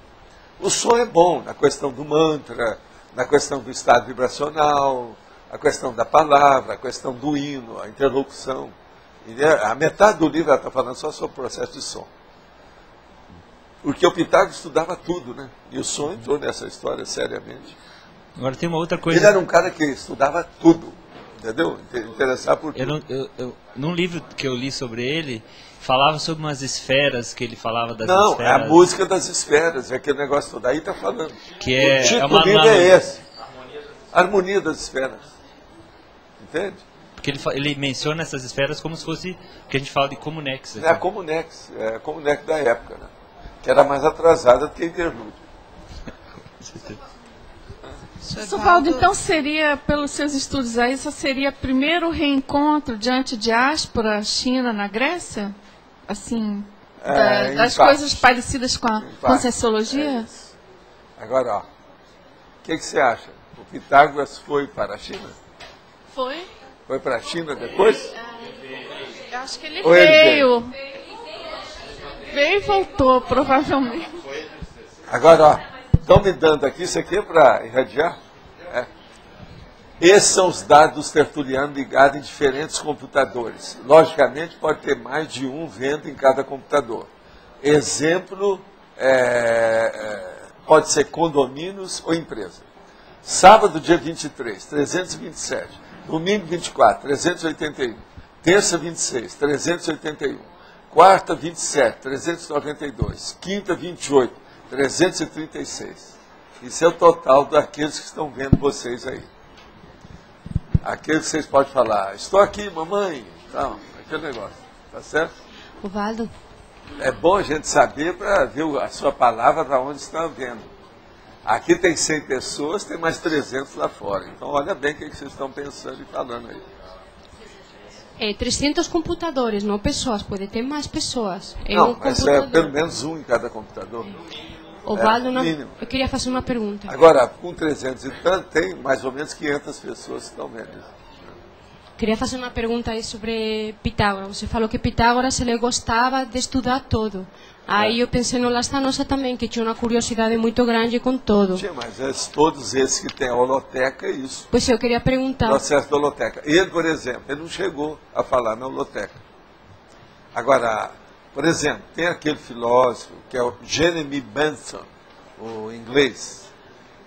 O som é bom na questão do mantra, na questão do estado vibracional, a questão da palavra, a questão do hino, a interlocução. A metade do livro ela está falando só sobre o processo de som. Porque o Pitágoras estudava tudo, né? E o som entrou nessa história seriamente. Agora tem uma outra coisa. Ele era um cara que estudava tudo. Entendeu? Interessar por tudo. Num livro que eu li sobre ele, falava sobre umas esferas, que ele falava das Não, esferas. é a música das esferas, é aquele negócio todo. Aí está falando. Que o título do livro é esse. Harmonia das esferas. Entende? Porque ele menciona essas esferas como se fosse o que a gente fala de Comunex. É a Comunex da época, né? Que era mais atrasada do que a Interlúdio. Professor Valdo, então seria, pelos seus estudos aí, isso seria o primeiro reencontro de antidiáspora China na Grécia? Assim, das coisas parecidas com a Conscienciologia? Agora, ó, o que você acha? O Pitágoras foi para a China? Foi? Foi para a China depois? Eu acho que ele Ou ele veio. Veio e voltou, provavelmente. Agora, ó, estão me dando aqui, isso aqui é para irradiar? É. Esses são os dados dos tertulianos ligados em diferentes computadores. Logicamente, pode ter mais de um vendo em cada computador. Exemplo, pode ser condomínios ou empresa. Sábado, dia 23, 327. Domingo, 24, 381. Terça, 26, 381. Quarta, 27, 392. Quinta, 28, 336. Isso é o total daqueles que estão vendo vocês aí. Aqueles que vocês podem falar, estou aqui, mamãe. Então, aquele negócio. Tá certo? Ubaldo. É bom a gente saber para ver a sua palavra para onde estão vendo. Aqui tem 100 pessoas, tem mais 300 lá fora. Então, olha bem o que vocês estão pensando e falando aí. 300 computadores, não pessoas. Pode ter mais pessoas. Não, mas é pelo menos um em cada computador. Ubaldo, eu queria fazer uma pergunta. Agora, com 300 e tanto, tem mais ou menos 500 pessoas que estão vendo isso. Queria fazer uma pergunta aí sobre Pitágoras. Você falou que Pitágoras ele gostava de estudar todo. Aí eu pensei no Lastanosa também, que tinha uma curiosidade muito grande com todo. Tinha, mas todos esses que têm a holoteca é isso. Pois eu queria perguntar. Processo da holoteca. Ele, por exemplo, ele não chegou a falar na holoteca. Agora, por exemplo, tem aquele filósofo que é o Jeremy Bentham, o inglês,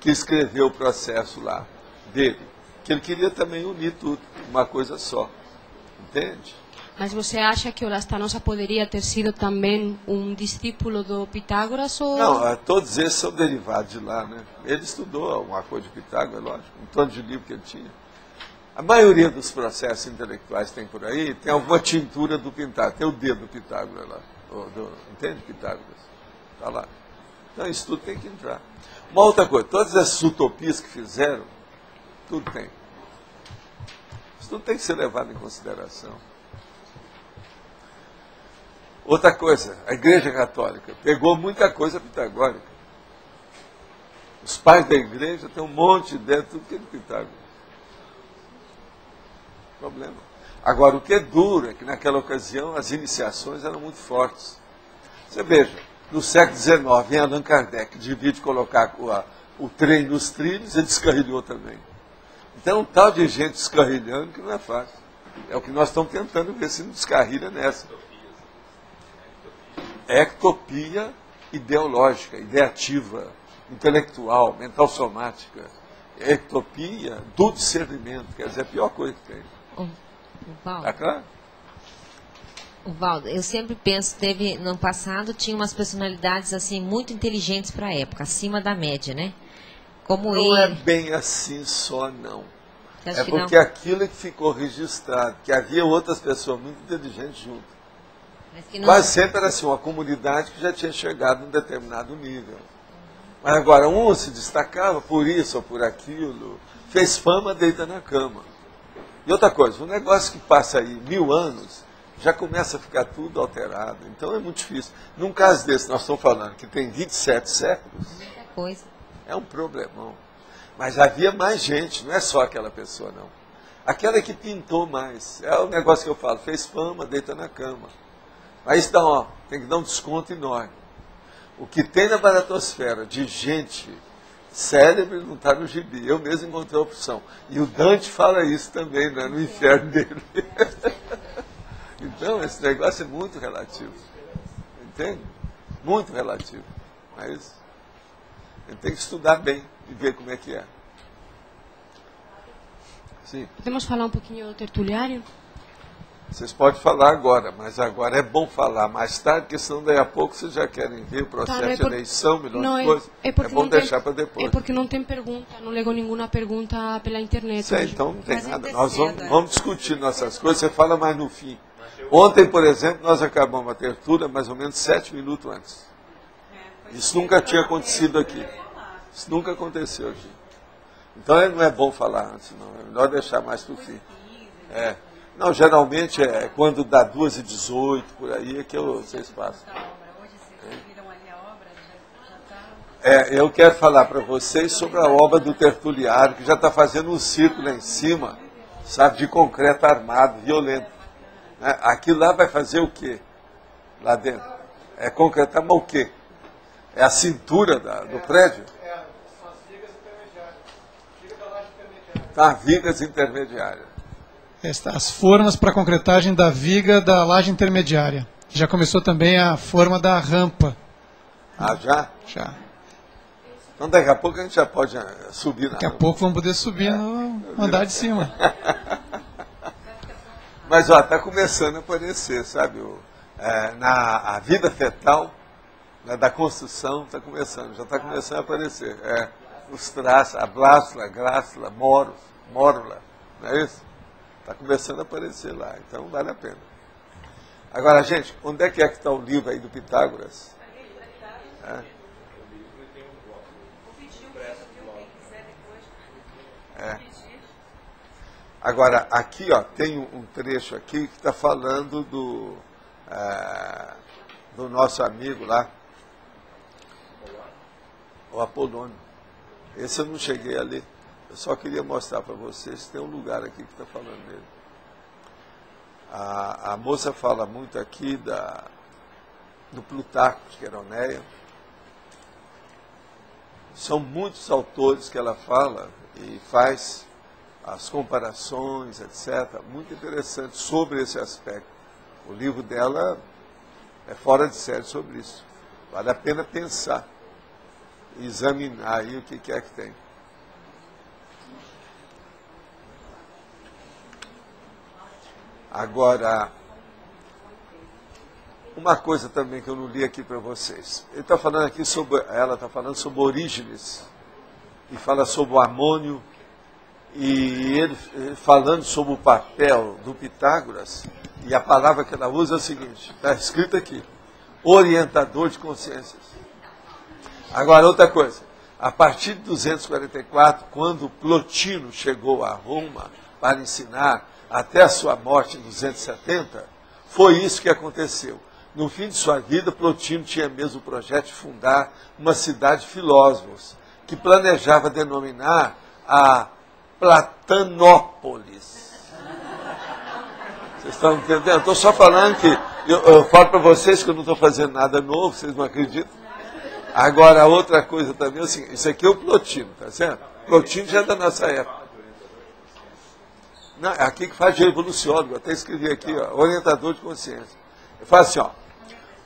que escreveu o processo lá dele, que ele queria também unir tudo, uma coisa só. Entende? Mas você acha que o Lastanosa poderia ter sido também um discípulo do Pitágoras? Ou... Não, todos esses são derivados de lá, né? Ele estudou alguma coisa de Pitágoras, lógico, um tanto de livro que ele tinha. A maioria dos processos intelectuais que tem por aí tem alguma tintura do Pitágoras, tem o dedo do Pitágoras lá. Entende Pitágoras? Está lá. Então isso tudo tem que entrar. Uma outra coisa, todas essas utopias que fizeram, tudo tem. Isso tudo tem que ser levado em consideração. Outra coisa, a Igreja Católica pegou muita coisa pitagórica. Os pais da igreja têm um monte de ideia de tudo que é de Pitágoras. Problema. Agora, o que é duro é que naquela ocasião as iniciações eram muito fortes. Você veja, no século XIX, vem Allan Kardec, divide colocar o trem nos trilhos, ele descarrilhou também. Então, um tal de gente descarrilhando que não é fácil. É o que nós estamos tentando ver se não descarrilha nessa. Ectopia ideológica, ideativa, intelectual, mental somática. Ectopia do discernimento, quer dizer, é a pior coisa que tem. Ubaldo, Tá claro? Ubaldo, eu sempre penso, no passado tinha umas personalidades assim muito inteligentes para a época, acima da média, né? Como não ele. É bem assim só, não. É porque aquilo é que ficou registrado, que havia outras pessoas muito inteligentes junto. Quase sempre era assim, uma comunidade que já tinha chegado a um determinado nível. Mas agora, um se destacava por isso ou por aquilo, fez fama, deita na cama. E outra coisa, um negócio que passa aí 1000 anos, já começa a ficar tudo alterado. Então é muito difícil. Num caso desse, nós estamos falando que tem 27 séculos, é um problemão. Mas havia mais gente, não é só aquela pessoa, não. Aquela que pintou mais. É o negócio que eu falo, fez fama, deita na cama. Mas então, tem que dar um desconto enorme. O que tem na baratosfera de gente célebre não está no gibi. Eu mesmo encontrei a opção. E o Dante fala isso também, né, no inferno dele. Então, esse negócio é muito relativo. Entende? Muito relativo. Mas a gente tem que estudar bem e ver como é que é. Sim. Podemos falar um pouquinho do tertuliário? Vocês podem falar agora, mas agora é bom falar mais tarde, porque senão daí a pouco vocês já querem ver o processo de eleição, milhões de coisas. É bom deixar para depois. É porque não tem pergunta, não lego nenhuma pergunta pela internet. Sim, então não tem nada. Nós vamos discutir nossas coisas, você fala mais no fim. Ontem, por exemplo, nós acabamos a tertúlia mais ou menos 7 minutos antes. Isso nunca tinha acontecido aqui. Isso nunca aconteceu aqui. Então não é bom falar antes, não. É melhor deixar mais para o fim. Não, geralmente é quando dá 2h18, por aí, é que vocês passam. Eu quero falar para vocês sobre a obra do Tertuliário, que já está fazendo um círculo lá em cima, sabe, de concreto armado, violento. Aquilo lá vai fazer o quê? Lá dentro. É concretar, mas o quê? É a cintura do prédio? São as vigas intermediárias. Viga da laje intermediária. Tá, vigas intermediárias. As formas para concretagem da viga da laje intermediária. Já começou também a forma da rampa. Ah, já? Já. Então daqui a pouco a gente já pode subir na Daqui a pouco vamos poder subir no andar de cima. Mas está começando a aparecer, sabe? A vida fetal, né, da construção está começando, já está começando a aparecer. Os traços, a blástula, grástula, mórula, não é isso? Está começando a aparecer lá, então vale a pena. Agora, gente, onde é que está o livro aí do Pitágoras? Agora, aqui tem um trecho aqui que está falando do nosso amigo lá, o Apolônio. Esse eu não cheguei a ler. Eu só queria mostrar para vocês, tem um lugar aqui que está falando dele. A moça fala muito aqui do Plutarco de Queroneia. São muitos autores que ela fala e faz as comparações, etc. Muito interessante sobre esse aspecto. O livro dela é fora de série sobre isso. Vale a pena pensar e examinar aí o que é que tem. Agora, uma coisa também que eu não li aqui para vocês. Ele está falando aqui ela está falando sobre Orígenes, e fala sobre o amônio, e ele falando sobre o papel do Pitágoras, e a palavra que ela usa é o seguinte, está escrito aqui, orientador de consciências. Agora, outra coisa, a partir de 244, quando Plotino chegou a Roma para ensinar, até a sua morte em 270, foi isso que aconteceu. No fim de sua vida, Plotino tinha mesmo o projeto de fundar uma cidade de filósofos, que planejava denominar a Platanópolis. Vocês estão entendendo? Estou só falando que, eu falo para vocês que eu não estou fazendo nada novo, vocês não acreditam? Agora, outra coisa também é assim, isso aqui é o Plotino, tá certo? Plotino já é da nossa época. Não, é aqui que faz de evoluciólogo, até escrevi aqui, orientador de consciência. Eu falo assim,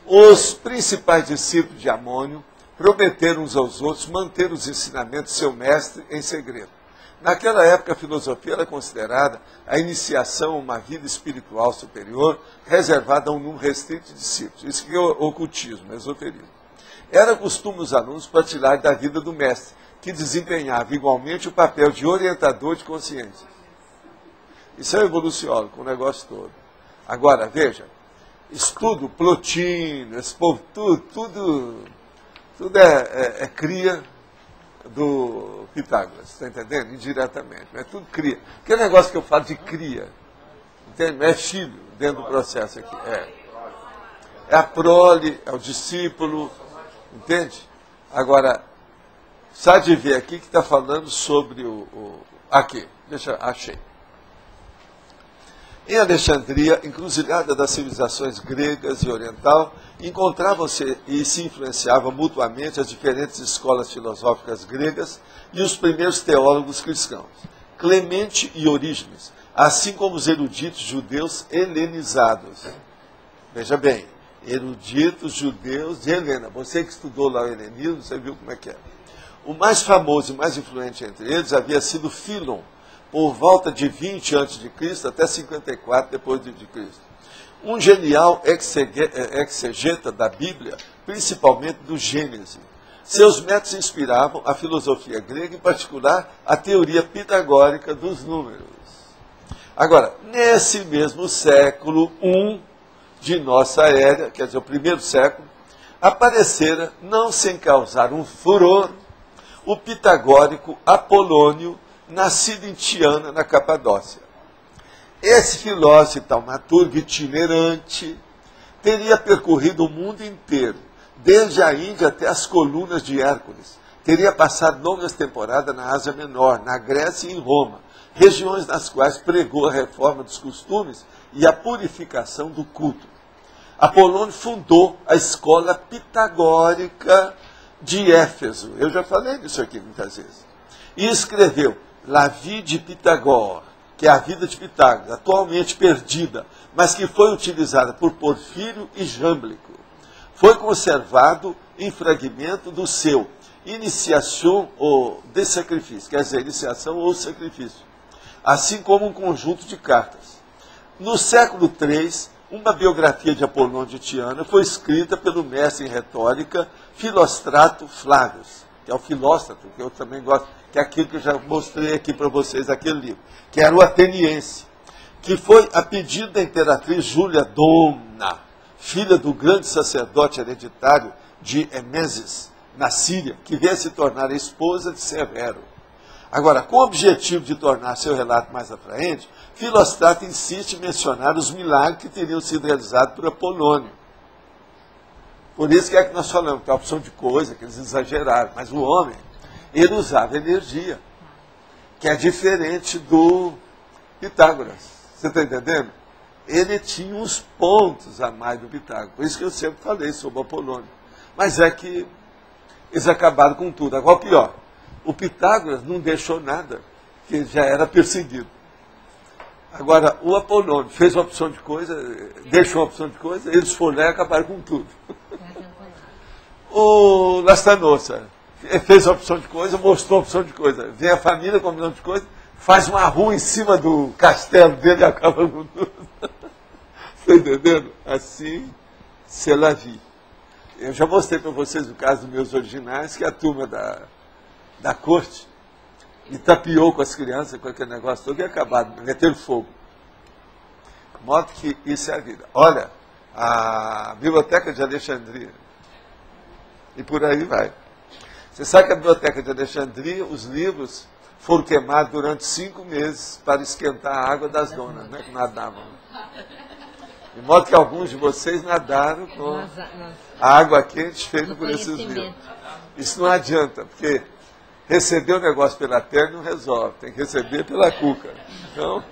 os principais discípulos de Amônio prometeram uns aos outros manter os ensinamentos de seu mestre em segredo. Naquela época, a filosofia era considerada a iniciação a uma vida espiritual superior, reservada a um número restrito de discípulos. Isso que é o ocultismo, esoterismo. Era costume os alunos partilhar da vida do mestre, que desempenhava igualmente o papel de orientador de consciência. Isso é evoluciólogo, o negócio todo. Agora, veja, estudo Plotino, esse povo, tudo é cria do Pitágoras, está entendendo? Indiretamente, é tudo cria. Aquele negócio que eu falo de cria, entende? É filho dentro do processo aqui. É a prole, é o discípulo, entende? Agora, sabe de ver aqui que está falando sobre aqui, achei. Em Alexandria, encruzilhada das civilizações gregas e oriental, encontravam-se e se influenciavam mutuamente as diferentes escolas filosóficas gregas e os primeiros teólogos cristãos, Clemente e Orígenes, assim como os eruditos judeus helenizados. Veja bem, eruditos judeus de Helena. Você que estudou lá o helenismo, você viu como é que é. O mais famoso e mais influente entre eles havia sido Fílon, por volta de 20 a.C. até 54 depois de Cristo. Um genial exegeta da Bíblia, principalmente do Gênesis. Seus métodos inspiravam a filosofia grega, em particular a teoria pitagórica dos números. Agora, nesse mesmo século I de nossa era, quer dizer, o primeiro século, aparecera, não sem causar um furor, o pitagórico Apolônio, nascido em Tiana, na Capadócia. Esse filósofo taumaturgo itinerante teria percorrido o mundo inteiro, desde a Índia até as colunas de Hércules. Teria passado longas temporadas na Ásia Menor, na Grécia e em Roma, regiões nas quais pregou a reforma dos costumes e a purificação do culto. Apolônio fundou a escola pitagórica de Éfeso. Eu já falei disso aqui muitas vezes. E escreveu La Vie de Pythagore, que é a vida de Pitágoras, atualmente perdida, mas que foi utilizada por Porfírio e Jâmblico. Foi conservado em fragmento do seu Iniciação ou de Sacrifício, quer dizer, iniciação ou sacrifício, assim como um conjunto de cartas. No século III, uma biografia de Apolônio de Tiana foi escrita pelo mestre em retórica Filóstrato Flávios, que é o Filóstrato, que eu também gosto, que é aquilo que eu já mostrei aqui para vocês, aquele livro, que era o ateniense, que foi a pedido da imperatriz Júlia Domna, filha do grande sacerdote hereditário de Emeses, na Síria, que veio se tornar a esposa de Severo. Agora, com o objetivo de tornar seu relato mais atraente, Filóstrato insiste em mencionar os milagres que teriam sido realizados por Apolônio. Por isso que é que nós falamos, que é a opção de coisa, que eles exageraram. Mas o homem, ele usava energia, que é diferente do Pitágoras. Você está entendendo? Ele tinha uns pontos a mais do Pitágoras. Por isso que eu sempre falei sobre o Apolônio. Mas é que eles acabaram com tudo. Agora, pior, o Pitágoras não deixou nada, que ele já era perseguido. Agora, o Apolônio fez uma opção de coisa, deixou uma opção de coisa, eles foram lá e acabaram com tudo. O Lastanossa fez uma opção de coisa, mostrou uma opção de coisa. Vem a família com uma opção de coisa, faz uma rua em cima do castelo dele e acaba com tudo. Está entendendo? Assim, c'est la vie. Eu já mostrei para vocês o caso dos meus originais, que a turma da corte me tapiou com as crianças, com aquele negócio todo, e acabaram, meteram fogo. De modo que isso é a vida. Olha, a Biblioteca de Alexandria, e por aí vai. Você sabe que a Biblioteca de Alexandria, os livros foram queimados durante 5 meses para esquentar a água das donas, né, que nadavam. De modo que alguns de vocês nadaram com a água quente feita por esses livros. Isso não adianta, porque receber o negócio pela perna não resolve, tem que receber pela cuca. Então,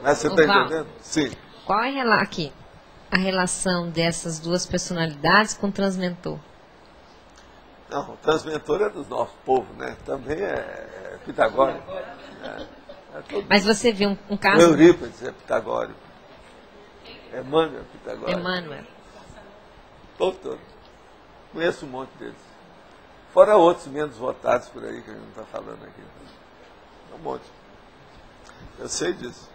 mas você está entendendo? Sim. Qual é aqui a relação dessas duas personalidades com o transmentor? Não, o transmentor é do nosso povo, né? Também é pitagórico. Mas você viu um caso... Eurípides é pitagórico. Emmanuel é pitagórico. Emmanuel. Todo. Conheço um monte deles. Fora outros menos votados por aí, que a gente não está falando aqui. Um monte. Eu sei disso.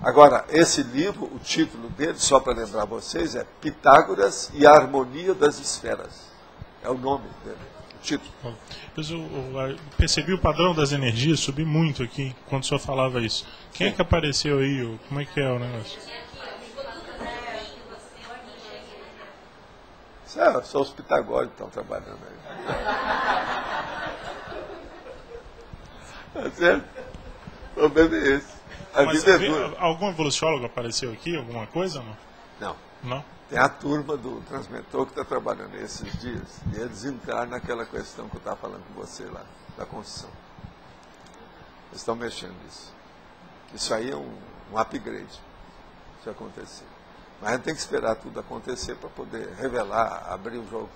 Agora, esse livro, o título dele, só para lembrar vocês, é Pitágoras e a Harmonia das Esferas. É o nome dele, o título. Eu percebi o padrão das energias subir muito aqui, quando o senhor falava isso. Quem é que apareceu aí? Como é que é o negócio? Só os pitagóricos estão trabalhando aí. Tá certo? O problema é esse. A vida é dura. Algum evoluciólogo apareceu aqui? Alguma coisa ou não? Não. Não? Tem a turma do transmentor que está trabalhando esses dias. E eles entraram naquela questão que eu estava falando com você lá, da construção. Eles estão mexendo nisso. Isso aí é um upgrade, se acontecer. Mas a gente tem que esperar tudo acontecer para poder revelar, abrir o jogo.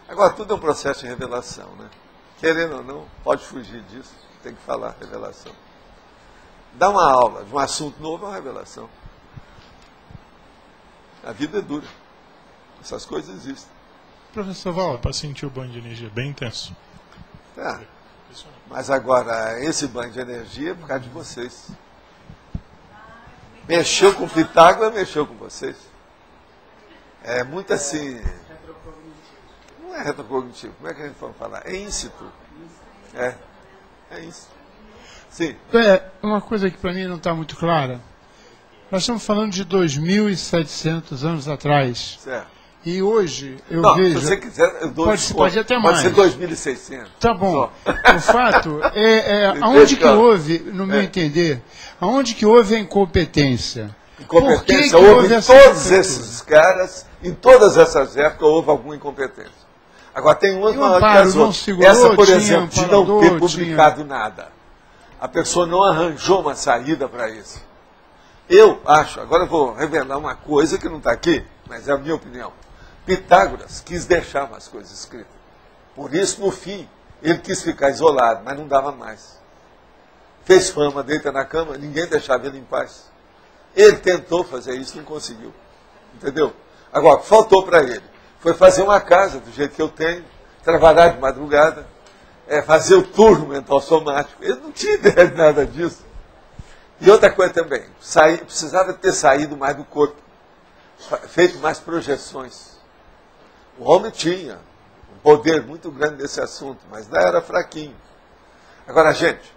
Agora, tudo é um processo de revelação, né? Querendo ou não, pode fugir disso, tem que falar revelação. Dar uma aula de um assunto novo é uma revelação. A vida é dura. Essas coisas existem. Professor Val, para sentir o banho de energia bem intenso. Tá. Mas agora, esse banho de energia é por causa de vocês. Mexeu com Pitágoras, mexeu com vocês. É muito assim... Não é retrocognitivo. Como é que a gente pode falar? É íncito. É íncito. Sim. Uma coisa que para mim não está muito clara. Nós estamos falando de 2.700 anos atrás. Certo. E hoje eu vejo... Se você quiser, eu dou pode até mais. Pode ser 2.600. Tá bom. O fato aonde que houve, no meu entender, aonde que houve a incompetência? Incompetência houve todos esses caras Em todas essas épocas houve alguma incompetência. Agora, tem umas maiores que as outras. Segurou, essa, por exemplo, de não ter tinha. publicado nada. A pessoa não arranjou uma saída para isso. Eu acho, agora eu vou revelar uma coisa que não está aqui, mas é a minha opinião. Pitágoras quis deixar umas coisas escritas. Por isso, no fim, ele quis ficar isolado, mas não dava mais. Fez fama, deita na cama, ninguém deixava ele em paz. Ele tentou fazer isso, não conseguiu. Entendeu? Agora, faltou para ele. Foi fazer uma casa do jeito que eu tenho, trabalhar de madrugada, fazer o turno mental somático. Ele não tinha ideia de nada disso. E outra coisa também, precisava ter saído mais do corpo, feito mais projeções. O homem tinha um poder muito grande nesse assunto, mas ainda era fraquinho. Agora, gente,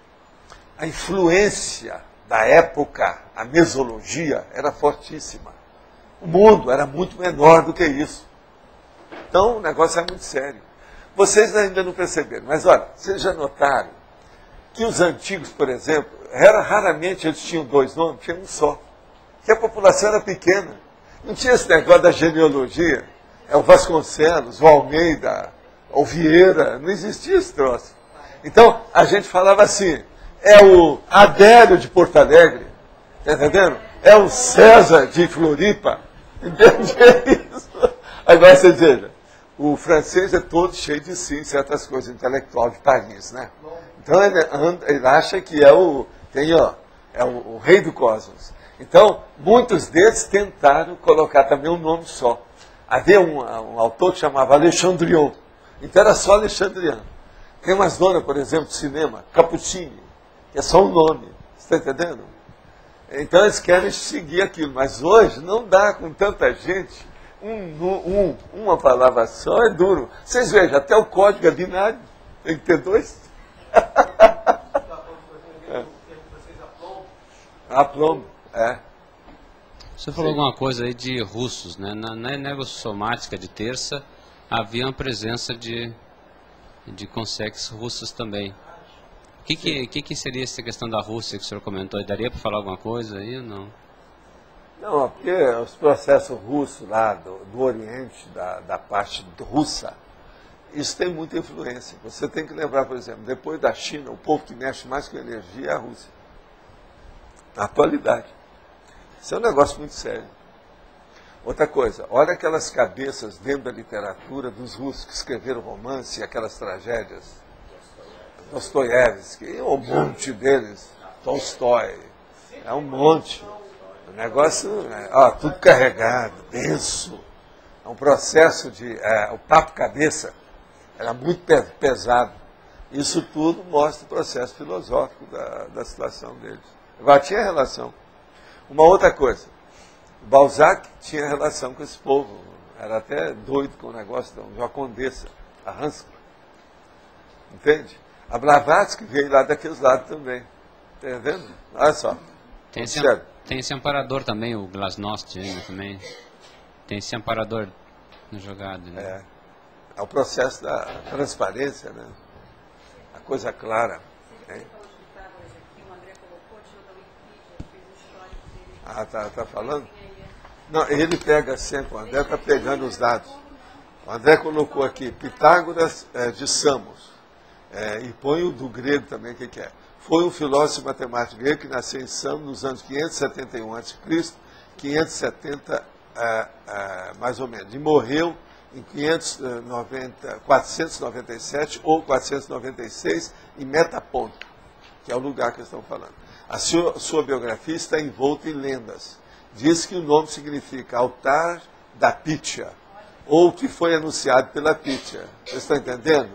a influência da época, a mesologia, era fortíssima. O mundo era muito menor do que isso. Então, o negócio é muito sério. Vocês ainda não perceberam, mas olha, vocês já notaram que os antigos, por exemplo, raramente eles tinham dois nomes, tinha um só. Porque a população era pequena. Não tinha esse negócio da genealogia. É o Vasconcelos, o Almeida, o Vieira, não existia esse troço. Então, a gente falava assim, é o Adélio de Porto Alegre, tá entendendo? É o César de Floripa, entende isso? Agora você veja, o francês é todo cheio de si, certas coisas, intelectual de Paris, né? Então ele acha que é o rei do cosmos. Então, muitos deles tentaram colocar também um nome só. Havia um autor que chamava Alexandrion. Então era só Alexandriano. Tem umas donas, por exemplo, de cinema, Cappuccini, que é só um nome. Você está entendendo? Então eles querem seguir aquilo. Mas hoje não dá com tanta gente. Uma palavra só é duro. Vocês vejam, até o código é binário. Tem que ter dois. Aplombo, Você falou alguma coisa aí de russos, né? Na negossomática de terça havia uma presença de consex russos também. O que seria essa questão da Rússia que o senhor comentou? Daria para falar alguma coisa aí ou não? Não, porque os processos russos lá do Oriente, da parte russa, isso tem muita influência. Você tem que lembrar, por exemplo, depois da China, o povo que mexe mais com energia é a Rússia. Na atualidade. Isso é um negócio muito sério. Outra coisa, olha aquelas cabeças dentro da literatura dos russos que escreveram romance e aquelas tragédias. Dostoiévski, um monte deles. Tolstói. É um monte. O negócio, tudo carregado, denso. É um processo de... o papo cabeça era muito pesado. Isso tudo mostra o processo filosófico da situação deles. Agora, tinha relação. Uma outra coisa, o Balzac tinha relação com esse povo. Era até doido com o negócio de uma condessa, a Hansky. Entende? A Blavatsky veio lá daqueles lados também. Está vendo? Olha só. Tem esse amparador também, o Glasnost também. Tem esse amparador no jogado. Né? É o processo da transparência, né? A coisa clara. Hein? Tá falando? Não, ele pega sempre, o André está pegando os dados. O André colocou aqui, Pitágoras de Samos. E põe o do grego também, o que é? Foi um filósofo e matemático grego que nasceu em Samos nos anos 571 a.C., 570 mais ou menos, e morreu em 497 ou 496 em Metaponto, que é o lugar que estão falando. A sua biografia está envolta em lendas. Diz que o nome significa altar da Pítya, ou que foi anunciado pela Pítya. Vocês estão entendendo?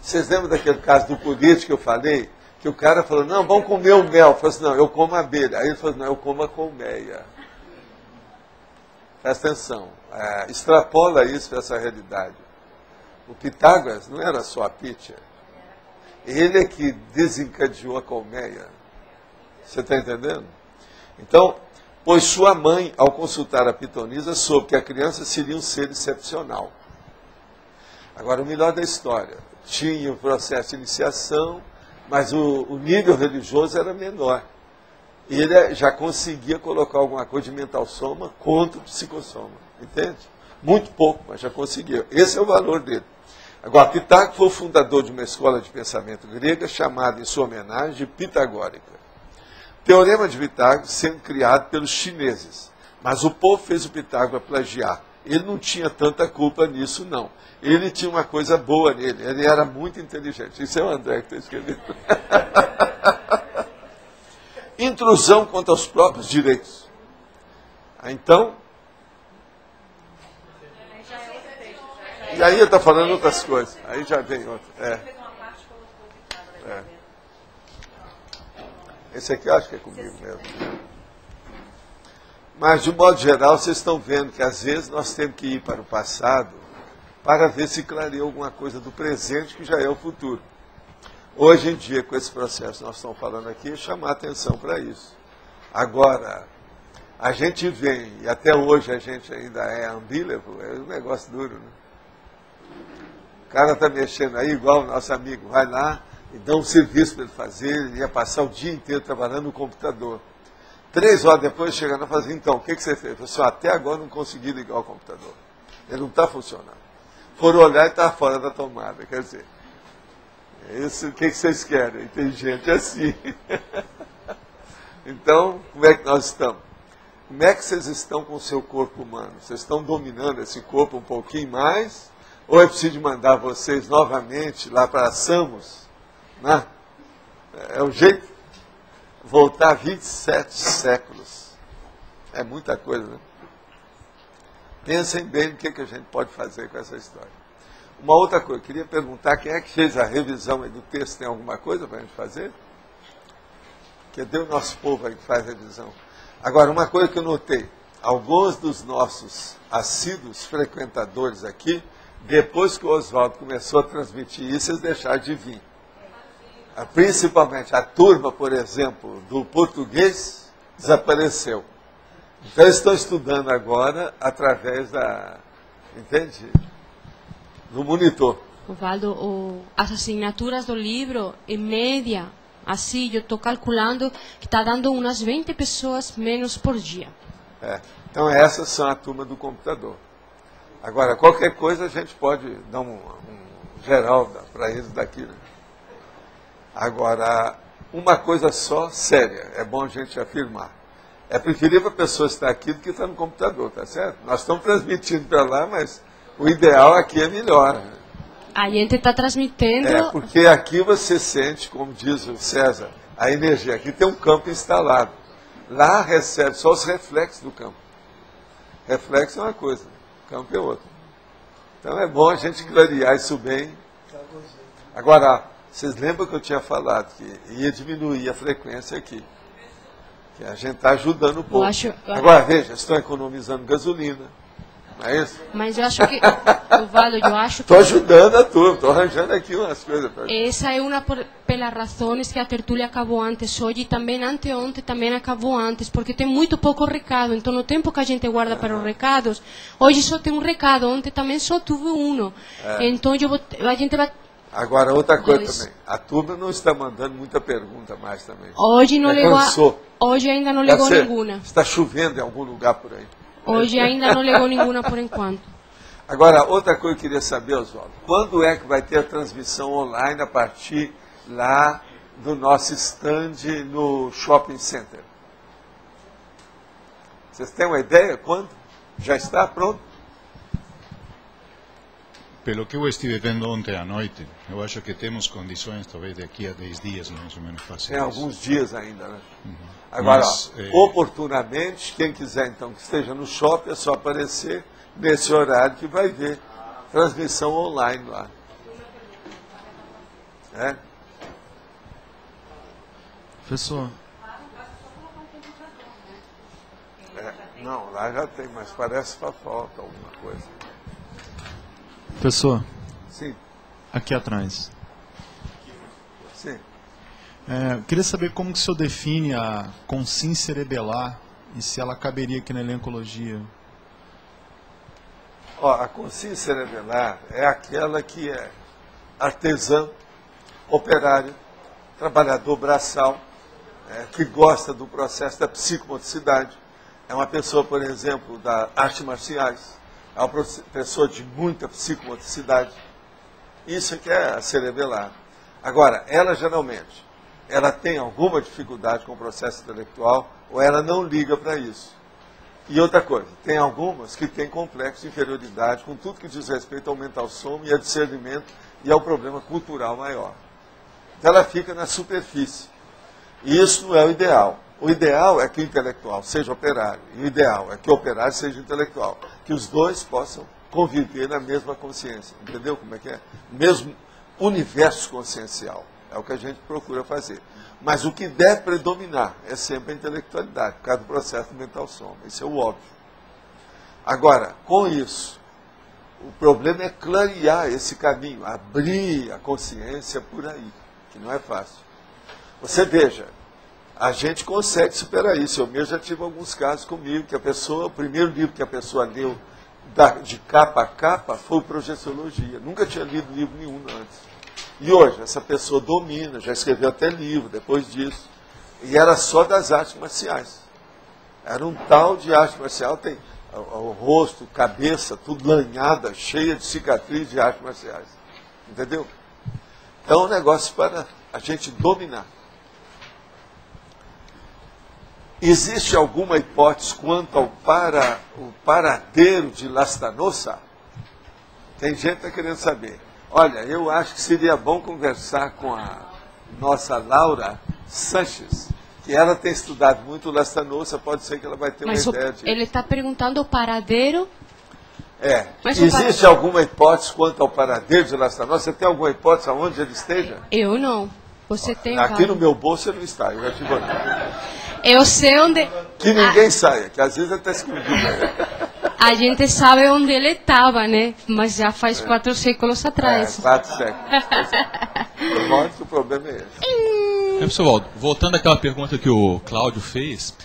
Vocês lembram daquele caso do político que eu falei? Que o cara falou, não, vamos comer o mel. Eu falei assim, não, eu como a abelha. Aí ele falou, não, eu como a colmeia. Presta atenção. Extrapola isso para essa realidade. O Pitágoras não era só a Pítya. Ele é que desencadeou a colmeia. Você está entendendo? Então, pois sua mãe, ao consultar a pitonisa, soube que a criança seria um ser excepcional. Agora, o melhor da história, tinha o processo de iniciação, mas o nível religioso era menor. Ele já conseguia colocar alguma coisa de mental soma contra o psicossoma. Entende? Muito pouco, mas já conseguiu. Esse é o valor dele. Agora, Pitágoras foi o fundador de uma escola de pensamento grega chamada, em sua homenagem, de pitagórica. Teorema de Pitágoras sendo criado pelos chineses. Mas o povo fez o Pitágoras plagiar. Ele não tinha tanta culpa nisso, não. Ele tinha uma coisa boa nele. Ele era muito inteligente. Isso é o André que está escrevendo. Intrusão contra os próprios direitos. Então... E aí eu estou falando outras coisas. Aí já vem outra. Esse aqui eu acho que é comigo mesmo. Mas, de modo geral, vocês estão vendo que, às vezes, nós temos que ir para o passado para ver se clareia alguma coisa do presente, que já é o futuro. Hoje em dia, com esse processo que nós estamos falando aqui, é chamar atenção para isso. Agora, a gente vem, e até hoje a gente ainda é ambílevo, é um negócio duro, né? O cara está mexendo aí, igual o nosso amigo, vai lá e dá um serviço para ele fazer, ele ia passar o dia inteiro trabalhando no computador. 3 horas depois, chegando a fazer, então, o que você fez? Eu falei, até agora não consegui ligar o computador. Ele não está funcionando. Foram olhar e está fora da tomada. Quer dizer, isso, o que vocês querem? Tem gente assim. Então, como é que nós estamos? Como é que vocês estão com o seu corpo humano? Vocês estão dominando esse corpo um pouquinho mais? Ou é preciso mandar vocês novamente lá para Samos? Né? É o jeito. Voltar 27 séculos. É muita coisa, né? Pensem bem no que a gente pode fazer com essa história. Uma outra coisa, eu queria perguntar quem é que fez a revisão aí do texto. Tem alguma coisa para a gente fazer? Cadê o nosso povo aí que faz revisão? Agora, uma coisa que eu notei. Alguns dos nossos assíduos frequentadores aqui, depois que o Oswaldo começou a transmitir isso, eles deixaram de vir. Principalmente a turma, por exemplo, do português, desapareceu. Então, eles estão estudando agora através da, entende? Do monitor. Osvaldo, as assinaturas do livro, em média, assim, eu estou calculando que está dando umas 20 pessoas menos por dia. Então, essas são a turma do computador. Agora, qualquer coisa a gente pode dar um geral para eles daqui, né? Agora, uma coisa só, séria, é bom a gente afirmar. É preferível a pessoa estar aqui do que estar no computador, tá certo? Nós estamos transmitindo para lá, mas o ideal aqui é melhor. A gente está transmitindo... porque aqui você sente, como diz o César, a energia. Aqui tem um campo instalado. Lá recebe só os reflexos do campo. Reflexo é uma coisa, campo é outra. Então é bom a gente clarear isso bem. Agora... Vocês lembram que eu tinha falado que ia diminuir a frequência aqui? Que a gente está ajudando um pouco. Agora, veja, estão economizando gasolina. Não é isso? Mas eu acho que... Osvaldo, eu acho que... Estou ajudando a turma, estou arranjando aqui umas coisas. Essa é uma pelas razões que a tertúlia acabou antes hoje e também anteontem também acabou antes, porque tem muito pouco recado. Então, no tempo que a gente guarda para os recados, hoje só tem um recado, ontem também só tive um. Então, a gente vai... Agora, outra coisa também. A turma não está mandando muita pergunta mais também. Hoje não ligou. Hoje ainda não ligou nenhuma. Está chovendo em algum lugar por aí. Hoje ainda não ligou nenhuma por enquanto. Agora, outra coisa que eu queria saber, Oswaldo. Quando é que vai ter a transmissão online a partir lá do nosso stand no Shopping Center? Vocês têm uma ideia? Quando? Já está pronto? Pelo que eu estive vendo ontem à noite, eu acho que temos condições, talvez daqui a 10 dias, mais ou menos, fazer Tem alguns dias ainda, né? Agora, oportunamente, quem quiser, então, que esteja no shopping, é só aparecer nesse horário que vai ver transmissão online lá. Professor. Não, lá já tem, mas parece que falta alguma coisa. Professor, sim. Aqui atrás. Sim. Eu queria saber como que o senhor define a consciência cerebelar e se ela caberia aqui na elencologia. A consciência cerebelar é aquela que é artesã, operário, trabalhador braçal, que gosta do processo da psicomotricidade. É uma pessoa, por exemplo, das artes marciais, é uma pessoa de muita psicomotricidade. Isso é que é a cerebelar. Agora, ela geralmente, ela tem alguma dificuldade com o processo intelectual ou ela não liga para isso. E outra coisa, tem algumas que têm complexo de inferioridade com tudo que diz respeito ao mental soma e ao discernimento e ao problema cultural maior. Então ela fica na superfície. E isso não é o ideal. O ideal é que o intelectual seja operário. E o ideal é que o operário seja intelectual. Que os dois possam conviver na mesma consciência. Entendeu como é que é? Mesmo universo consciencial. É o que a gente procura fazer. Mas o que deve predominar é sempre a intelectualidade, por causa do processo mental soma. Isso é o óbvio. Agora, com isso, o problema é clarear esse caminho, abrir a consciência por aí, que não é fácil. Você veja, a gente consegue superar isso. Eu mesmo já tive alguns casos comigo, que a pessoa, o primeiro livro que a pessoa leu de capa a capa foi o Projeciologia. Nunca tinha lido livro nenhum antes. E hoje, essa pessoa domina, já escreveu até livro depois disso. E era só das artes marciais. Era um tal de arte marcial, tem o rosto, cabeça, tudo lanhada, cheia de cicatriz de artes marciais. Entendeu? Então é um negócio para a gente dominar. Existe alguma hipótese quanto ao paradeiro de Lastanosa? Tem gente que está querendo saber. Olha, eu acho que seria bom conversar com a nossa Laura Sanches, que ela tem estudado muito Lastanosa, pode ser que ela vai ter uma ideia disso. Ele está perguntando o paradeiro. Mas existe alguma hipótese quanto ao paradeiro de Lastanosa? Você tem alguma hipótese aonde ele esteja? Eu não. Você tem? Aqui no meu bolso ele não está, eu já te vou. Eu sei onde... Que ninguém saia, que às vezes até escondido. A gente sabe onde ele estava, né? Mas já faz 4 séculos atrás. 4 séculos. Por modo que o problema é esse. Pessoal, voltando àquela pergunta que o Cláudio fez,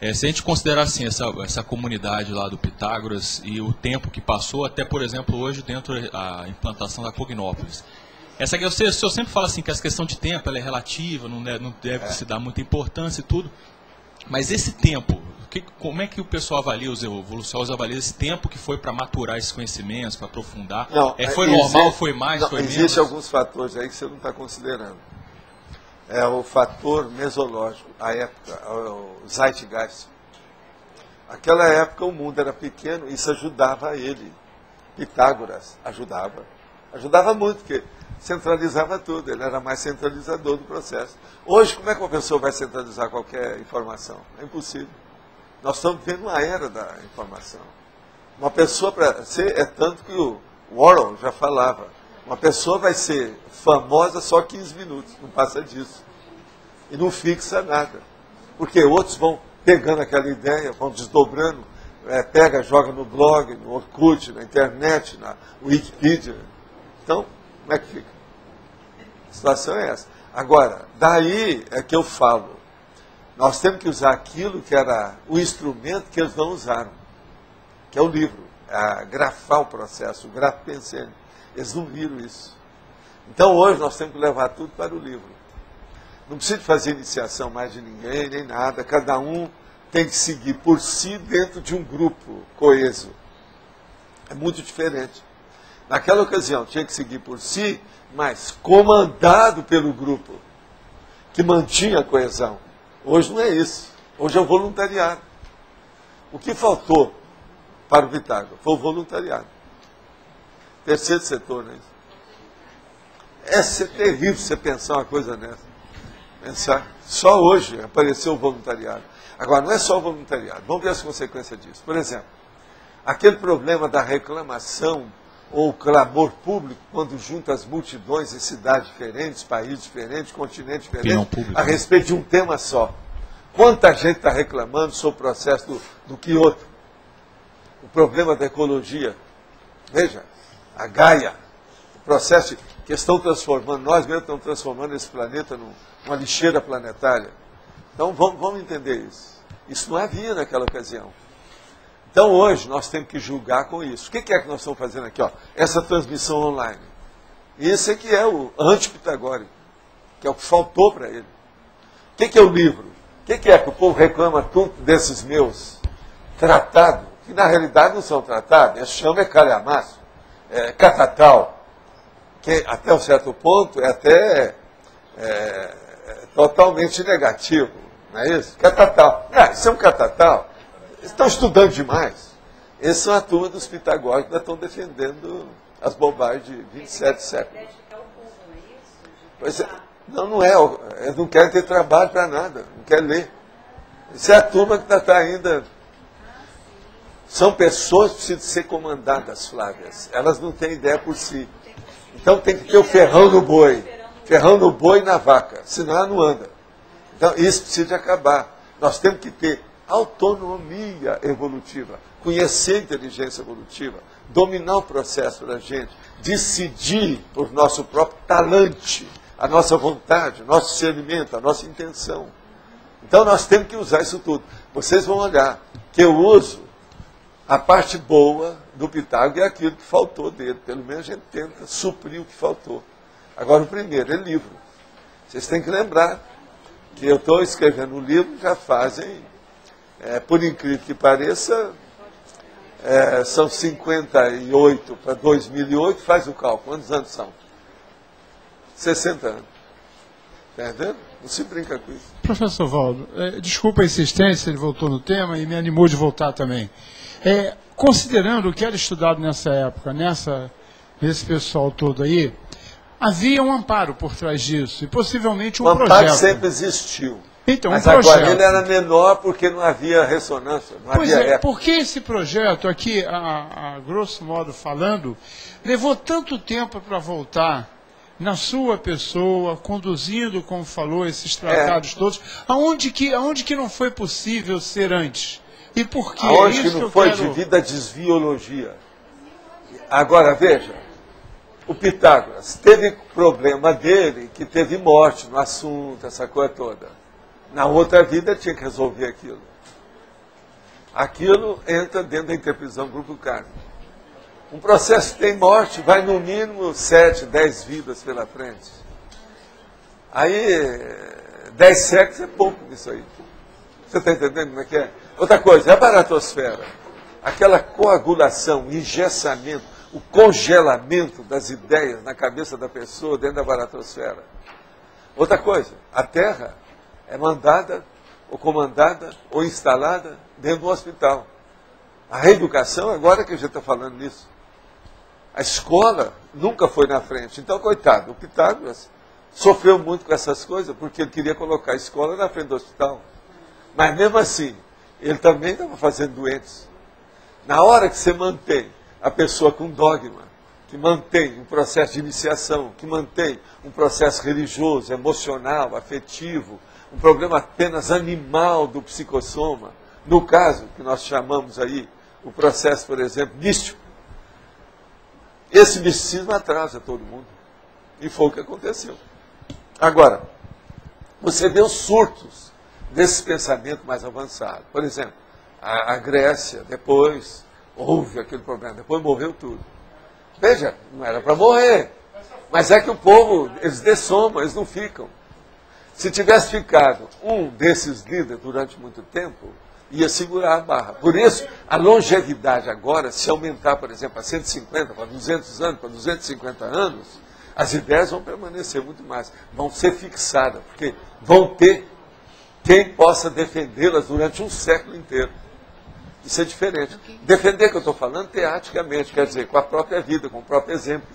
se a gente considerar assim, essa comunidade lá do Pitágoras e o tempo que passou, até por exemplo hoje dentro da implantação da Cognópolis. O senhor sempre fala assim que essa questão de tempo ela é relativa, não deve se dar muita importância e tudo. Mas esse tempo, como é que o pessoal avalia, os evolucionários avaliam esse tempo que foi para maturar esses conhecimentos, para aprofundar? Foi normal, foi mais, foi menos? Existem alguns fatores aí que você não está considerando. É o fator mesológico, a época, o Zeitgeist. Naquela época o mundo era pequeno, isso ajudava ele. Pitágoras ajudava. Ajudava muito, porque centralizava tudo, ele era mais centralizador do processo. Hoje, como é que uma pessoa vai centralizar qualquer informação? É impossível. Nós estamos vivendo uma era da informação. Uma pessoa, para ser, é tanto que o Warhol já falava, uma pessoa vai ser famosa só 15 minutos, não passa disso. E não fixa nada. Porque outros vão pegando aquela ideia, vão desdobrando, pega, joga no blog, no Orkut, na internet, na Wikipedia. Então, como é que fica? A situação é essa. Agora, daí é que eu falo. Nós temos que usar aquilo que era o instrumento que eles não usaram, que é o livro, grafar o processo, o grafo-pensene. Eles não viram isso. Então, hoje, nós temos que levar tudo para o livro. Não precisa fazer iniciação mais de ninguém, nem nada. Cada um tem que seguir por si dentro de um grupo coeso. É muito diferente. Naquela ocasião, tinha que seguir por si, mas comandado pelo grupo, que mantinha a coesão. Hoje não é isso. Hoje é o voluntariado. O que faltou para o Pitágoras foi o voluntariado. Terceiro setor, né? É terrível você pensar uma coisa nessa. Pensar. Só hoje apareceu o voluntariado. Agora, não é só o voluntariado. Vamos ver as consequências disso. Por exemplo, aquele problema da reclamação ou clamor público, quando junta as multidões em cidades diferentes, países diferentes, continentes diferentes, a respeito de um tema só. Quanta gente está reclamando sobre o processo do Kyoto? O problema da ecologia. Veja, a Gaia, o processo que estão transformando, nós mesmos estamos transformando esse planeta numa lixeira planetária. Então vamos entender isso. Isso não havia naquela ocasião. Então hoje nós temos que julgar com isso. O que é que nós estamos fazendo aqui? Essa transmissão online. Isso é que é o antipitagórico, que é o que faltou para ele. O que é o livro? O que é que o povo reclama tudo desses meus tratados? que na realidade não são tratados. Eles chamam calhamaço, catatal, que até um certo ponto é até totalmente negativo, não é isso? Catatal. Isso é um catatal. Eles estão estudando demais. Eles são a turma dos pitagóricos que ainda estão defendendo as bobagens de 27 séculos. Pois é, não é. Eles não querem ter trabalho para nada, não querem ler. Isso é a turma que está ainda... São pessoas que precisam ser comandadas, Flávias. Elas não têm ideia por si. Então tem que ter o ferrão no boi. Ferrão no boi e na vaca, senão ela não anda. Então isso precisa de acabar. Nós temos que ter autonomia evolutiva, conhecer a inteligência evolutiva, dominar o processo da gente, decidir por nosso próprio talante, a nossa vontade, o nosso discernimento, a nossa intenção. Então nós temos que usar isso tudo. Vocês vão olhar que eu uso a parte boa do Pitágoras é aquilo que faltou dele. Pelo menos a gente tenta suprir o que faltou. Agora o primeiro é livro. Vocês têm que lembrar que eu estou escrevendo um livro já fazem, por incrível que pareça, são 58 para 2008, faz o cálculo. Quantos anos são? 60 anos. Está entendendo? Não se brinca com isso. Professor Valdo, desculpa a insistência, ele voltou no tema e me animou de voltar também. Considerando o que era estudado nessa época, nesse pessoal todo aí, havia um amparo por trás disso, e possivelmente um projeto. O amparo sempre existiu. Então, mas agora ele era menor porque não havia ressonância, não havia época. Por que esse projeto aqui, a grosso modo falando, levou tanto tempo para voltar na sua pessoa, conduzindo, como falou, esses tratados todos, aonde que não foi possível ser antes? E por quê? Aonde que não foi devido à desviologia. Agora, veja, o Pitágoras teve problema dele, que teve morte no assunto, essa coisa toda. Na outra vida tinha que resolver aquilo. Aquilo entra dentro da interpretação do grupo kármico. Um processo que tem morte vai no mínimo 7, 10 vidas pela frente. Aí, 10 séculos é pouco nisso aí. Você está entendendo como é que é? Outra coisa, é a baratosfera. Aquela coagulação, engessamento, o congelamento das ideias na cabeça da pessoa dentro da baratosfera. Outra coisa, a Terra é mandada, ou comandada, ou instalada dentro do hospital. A reeducação, agora que a gente está falando nisso. A escola nunca foi na frente. Então, coitado, o Pitágoras sofreu muito com essas coisas, porque ele queria colocar a escola na frente do hospital. Mas mesmo assim, ele também estava fazendo doentes. Na hora que você mantém a pessoa com dogma, que mantém um processo de iniciação, que mantém um processo religioso, emocional, afetivo, um problema apenas animal do psicossoma, no caso que nós chamamos aí o processo, por exemplo, místico, esse misticismo atrasa todo mundo. E foi o que aconteceu. Agora, você vê os surtos desse pensamento mais avançado. Por exemplo, a Grécia, depois houve aquele problema, depois morreu tudo. Veja, não era para morrer. Mas é que o povo, eles dessomam, eles não ficam. Se tivesse ficado um desses líderes durante muito tempo, ia segurar a barra. Por isso, a longevidade agora, se aumentar, por exemplo, para 150, para 200 anos, para 250 anos, as ideias vão permanecer muito mais. Vão ser fixadas, porque vão ter quem possa defendê-las durante um século inteiro. Isso é diferente. Defender, que eu estou falando, teaticamente, quer dizer, com a própria vida, com o próprio exemplo.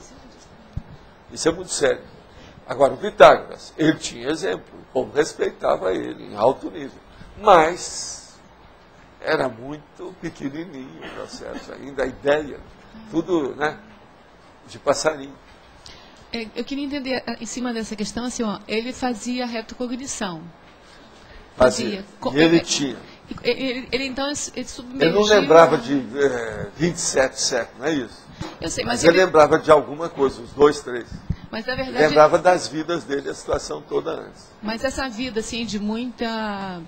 Isso é muito sério. Agora, o Pitágoras, ele tinha exemplo, o povo respeitava ele em alto nível. Mas era muito pequenininho o processo ainda, a ideia, tudo, né, de passarinho. Eu queria entender, em cima dessa questão, assim, ó, ele fazia retrocognição. Fazia. E ele tinha. Ele então, ele submergia... Ele não lembrava de 27 séculos, não é isso? Eu sei, mas ele lembrava de alguma coisa, uns 2, 3. Mas, na verdade, lembrava das vidas dele, a situação toda antes. Mas essa vida, assim, de muita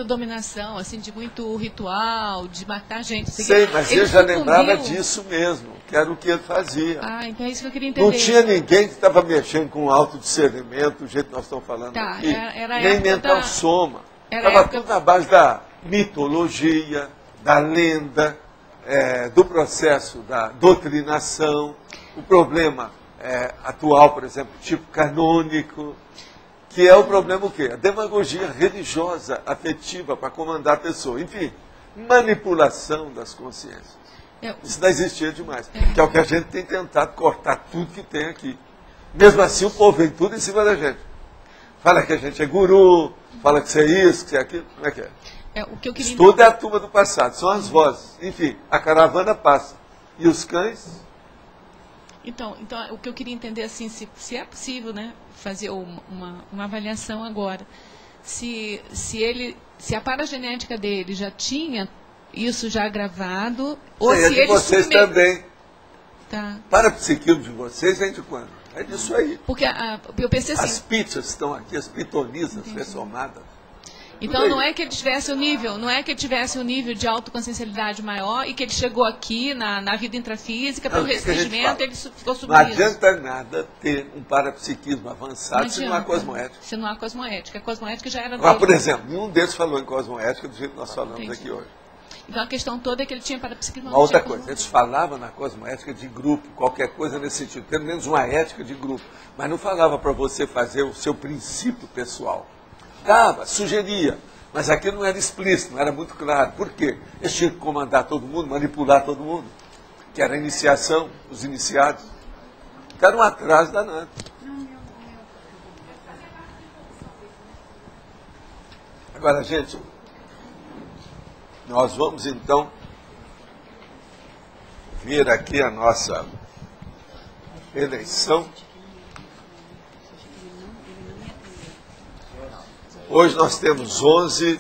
dominação, assim, de muito ritual, de matar gente... Assim, sei, mas ele já lembrava disso mesmo, que era o que ele fazia. Ah, então é isso que eu queria entender. Não tinha ninguém que estava mexendo com autodiscernimento, do jeito que nós estamos falando aqui. Era nem mental soma. Estava tudo na base da mitologia, da lenda. do processo da doutrinação, o problema atual, por exemplo, tipo canônico, que é o problema o quê? A demagogia religiosa, afetiva, para comandar a pessoa. Enfim, manipulação das consciências. Isso não existia demais. Que é o que a gente tem tentado cortar tudo que tem aqui. Mesmo assim, o povo vem tudo em cima da gente. Fala que a gente é guru, fala que você é isso, que você é aquilo. Como é que é? O que eu queria... Isso tudo é a turma do passado, são as vozes. Enfim, a caravana passa. E os cães? Então, o que eu queria entender, assim, se é possível, né, fazer uma avaliação agora. Se a paragenética dele já tinha isso já gravado, ou se de vocês também. Tá. Parapsiquismo de vocês vem de quando? É disso aí. Porque eu pensei assim... As pitas estão aqui, as pitonisas ressomadas. Então não é que ele tivesse o nível, de autoconsciencialidade maior e que ele chegou aqui na vida intrafísica, pelo restringimento, ele ficou sobre não isso. Não adianta nada ter um parapsiquismo avançado se não há cosmoética. Se não há cosmoética. A cosmoética já era... Agora, por exemplo, nenhum deles falou em cosmoética do jeito que nós falamos aqui hoje. Então a questão toda é que ele tinha parapsiquismo. Uma outra coisa, eles falavam na cosmoética de grupo, qualquer coisa nesse sentido, pelo menos uma ética de grupo, mas não falava para você fazer o seu princípio pessoal. Dava, sugeria, mas aquilo não era explícito, não era muito claro. Por quê? Eles tinham que comandar todo mundo, manipular todo mundo, que era a iniciação, os iniciados. Ficaram um atraso danado. Agora, gente, nós vamos então ver aqui a nossa eleição. Hoje nós temos 11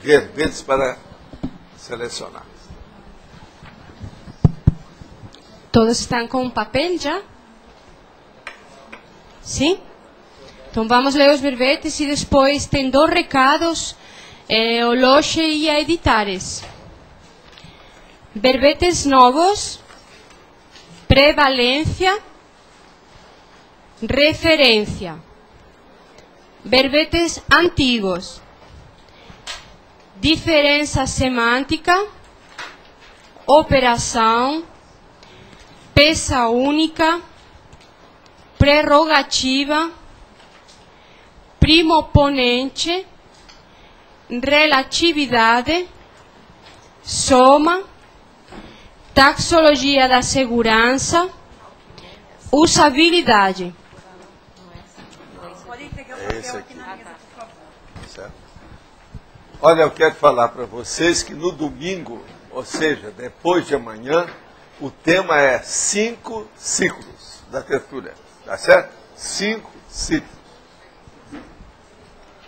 verbetes para selecionar. Todos estão com papel já? Sim? Então vamos ler os verbetes e depois tem 2 recados, o Loche e a Editares. Verbetes novos, prevalência, referência. Verbetes antigos, diferença semântica, operação, peça única, prerrogativa, primoponente, relatividade, soma, taxologia da segurança, usabilidade. Esse aqui. Certo? Olha, eu quero falar para vocês que no domingo, ou seja, depois de amanhã, o tema é 5 ciclos da tertúlia. Tá certo? 5 ciclos.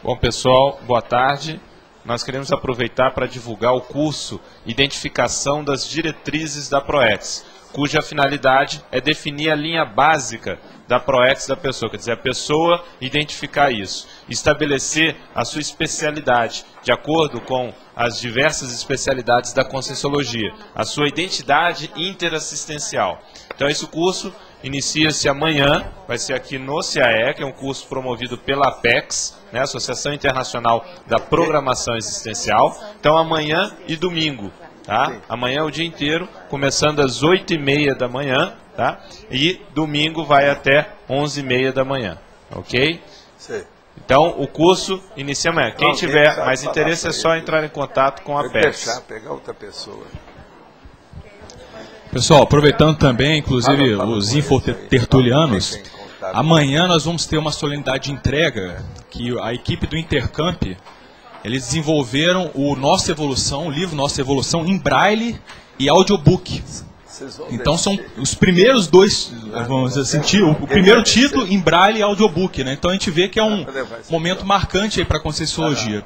Bom, pessoal, boa tarde. Nós queremos aproveitar para divulgar o curso Identificação das Diretrizes da ProEx, cuja finalidade é definir a linha básica da ProEx da pessoa, quer dizer, a pessoa identificar isso, estabelecer a sua especialidade, de acordo com as diversas especialidades da Conscienciologia, a sua identidade interassistencial. Então esse curso inicia-se amanhã, vai ser aqui no CAE, que é um curso promovido pela APEX, né, Associação Internacional da Programação Existencial. Então amanhã e domingo, tá? Amanhã é o dia inteiro, começando às 8h30 da manhã, tá? E domingo vai até 11h30 da manhã, ok? Sim. Então o curso inicia amanhã. Quem tiver mais interesse é só entrar em contato com a APEX. Pegar outra pessoa. Pessoal, aproveitando também, inclusive, os infotertulianos, amanhã nós vamos ter uma solenidade de entrega que a equipe do Intercamp, eles desenvolveram o Nossa Evolução, o livro Nossa Evolução em braille e audiobook. Então são os primeiros 2, vamos dizer assim, o primeiro título em braille e audiobook, né? Então a gente vê que é um momento marcante para a Conscienciologia.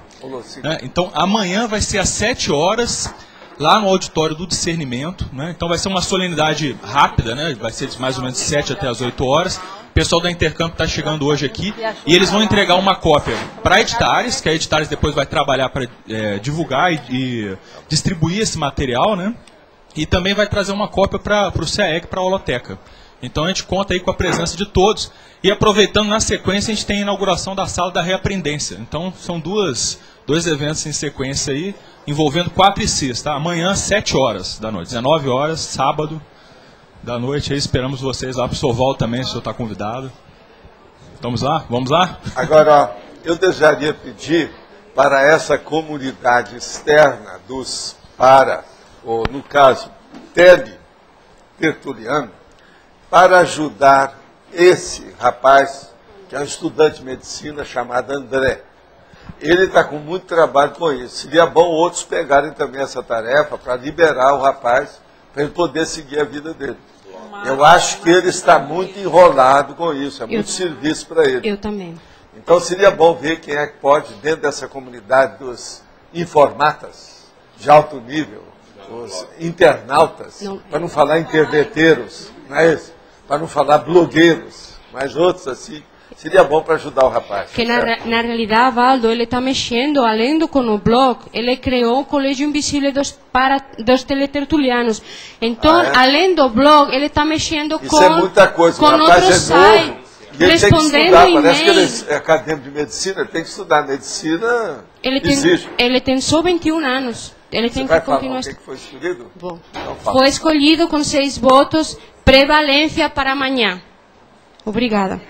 Né? Então amanhã vai ser às 7 horas, lá no auditório do discernimento, né? Então vai ser uma solenidade rápida, né? Vai ser de mais ou menos 7 até as 8 horas. O pessoal da Intercamp está chegando hoje aqui e eles vão entregar uma cópia para a Editares, que a Editares depois vai trabalhar para divulgar e distribuir esse material, né? E também vai trazer uma cópia para o CAEC, para a holoteca. Então a gente conta aí com a presença de todos. E aproveitando, na sequência, a gente tem a inauguração da Sala da Reaprendência. Então são dois eventos em sequência aí. envolvendo 4 ICs, tá? Amanhã, 7 horas da noite, 19 horas, sábado da noite. Aí esperamos vocês lá para o Soval também, se o senhor está convidado. Vamos lá? Vamos lá? Agora, eu desejaria pedir para essa comunidade externa dos ou no caso, tertuliano, para ajudar esse rapaz, que é um estudante de medicina chamado André. Ele está com muito trabalho com isso. Seria bom outros pegarem também essa tarefa para liberar o rapaz, para ele poder seguir a vida dele. Eu acho que ele está muito enrolado com isso, é muito serviço para ele. Eu também. Então seria bom ver quem é que pode, dentro dessa comunidade dos informatas de alto nível, os internautas, para não falar interneteiros, não é isso? Para não falar blogueiros, mas outros assim, seria bom para ajudar o rapaz. Que na realidade, Valdo, ele está mexendo, além do com o blog, ele criou o Colégio Invisível dos Teletertulianos. Então, além do blog, ele está mexendo com isso é muita coisa, com outros sites, respondendo e-mails. Parece que ele é acadêmico de medicina, ele tem que estudar medicina. Ele tem só 21 anos. Ele tem que continuar. O que foi escolhido? Bom, foi escolhido com 6 votos, prevalência para amanhã. Obrigada.